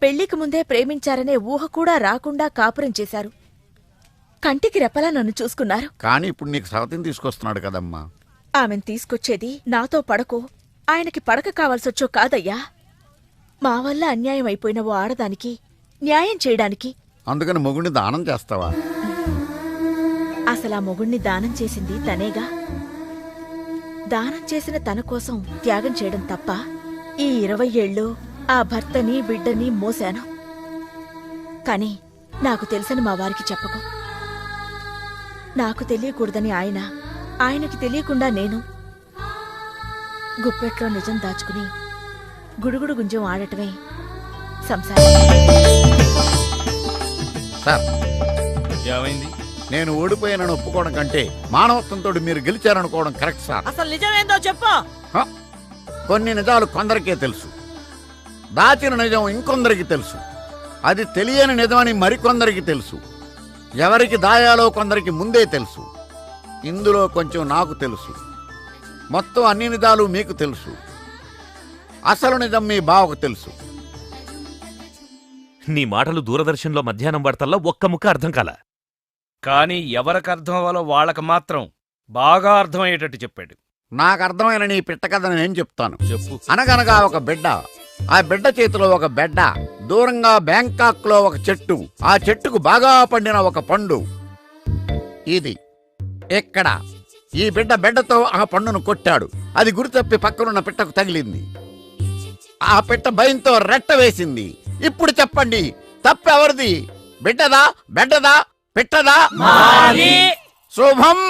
పెళ్లికి ముందే ప్రేమించారనే ఊహ కూడా రాకుండా కాపురం చేశారు. కంటికి రెప్పలా నన్ను చూసుకున్నారు. కానీ ఇప్పుడు నీకు సవతిని తీసుకొస్తున్నాడు కదమ్మా. ఆమెను తీసుకొచ్చేది నాతో పడకో ఆయనకి పడక కావాల్సొచ్చో కాదయ్యా. మా వల్ల అన్యాయం అయిపోయిన ఓ ఆడదానికి న్యాయం చేయడానికి. అందుకని మొగుడిని దానం చేస్తావా? అసలు ఆ మొగుణ్ణి దానం చేసింది తనేగా. దానం చేసిన తన కోసం త్యాగం చేయడం తప్ప ఈ 20 ఏళ్ళు ఆ భర్తని బిడ్డని మోశాను. కాని నాకు తెలుసని మా వారికి చెప్పకు. నాకు తెలియకూడదని ఆయన, ఆయనకి తెలియకుండా నేను గుప్పెట్లో నిజం దాచుకుని గుడుగుడు గుంజం ఆడటమే సంసారం. సార్, ఏమైంది? నేను ఓడిపోయానని ఒప్పుకోవడం కంటే మానవత్వంతో మీరు గెలిచారనుకోవడం కరెక్ట్ సార్. అసలు నిజమేందో చెప్పు. కొన్ని నిజాలు కొందరికే తెలుసు, దాచిన నిజం ఇంకొందరికి తెలుసు. అది తెలియని నిజమని మరికొందరికి తెలుసు. ఎవరికి దాయాలో కొందరికి ముందే తెలుసు. ఇందులో కొంచెం నాకు తెలుసు. మొత్తం అన్ని నిజాలు మీకు తెలుసు. అసలు నిజం మీ బావకు తెలుసు. నీ మాటలు దూరదర్శన్లో మధ్యాహ్నం వార్తల్లో ఒక్క ముక్క అర్థం కాల. కానీ ఎవరికి అర్థం అవ్వాలో వాళ్ళకి మాత్రం బాగా అర్థమయ్యేటట్టు చెప్పాడు. నాకు అర్థమైన నీ పిట్ట కథ నేను చెప్తాను. చెప్పు. అనగనగా ఒక బిడ్డ, ఆ బిడ్డ చేతిలో ఒక బెడ్డ, దూరంగా బ్యాంకాక్ లో ఒక చెట్టు, ఆ చెట్టుకు బాగా పండిన ఒక పండు. ఇది ఎక్కడ ఈ బిడ్డ బెడ్డతో ఆ పండును కొట్టాడు. అది గురి తప్పి పక్కనున్న పిట్టకు తగిలింది. ఆ పిట్ట భయంతో రెట్ట వేసింది. ఇప్పుడు చెప్పండి, తప్పెవరిది? బిడ్డదా, బెడ్డదా, పిట్టదా? శుభం.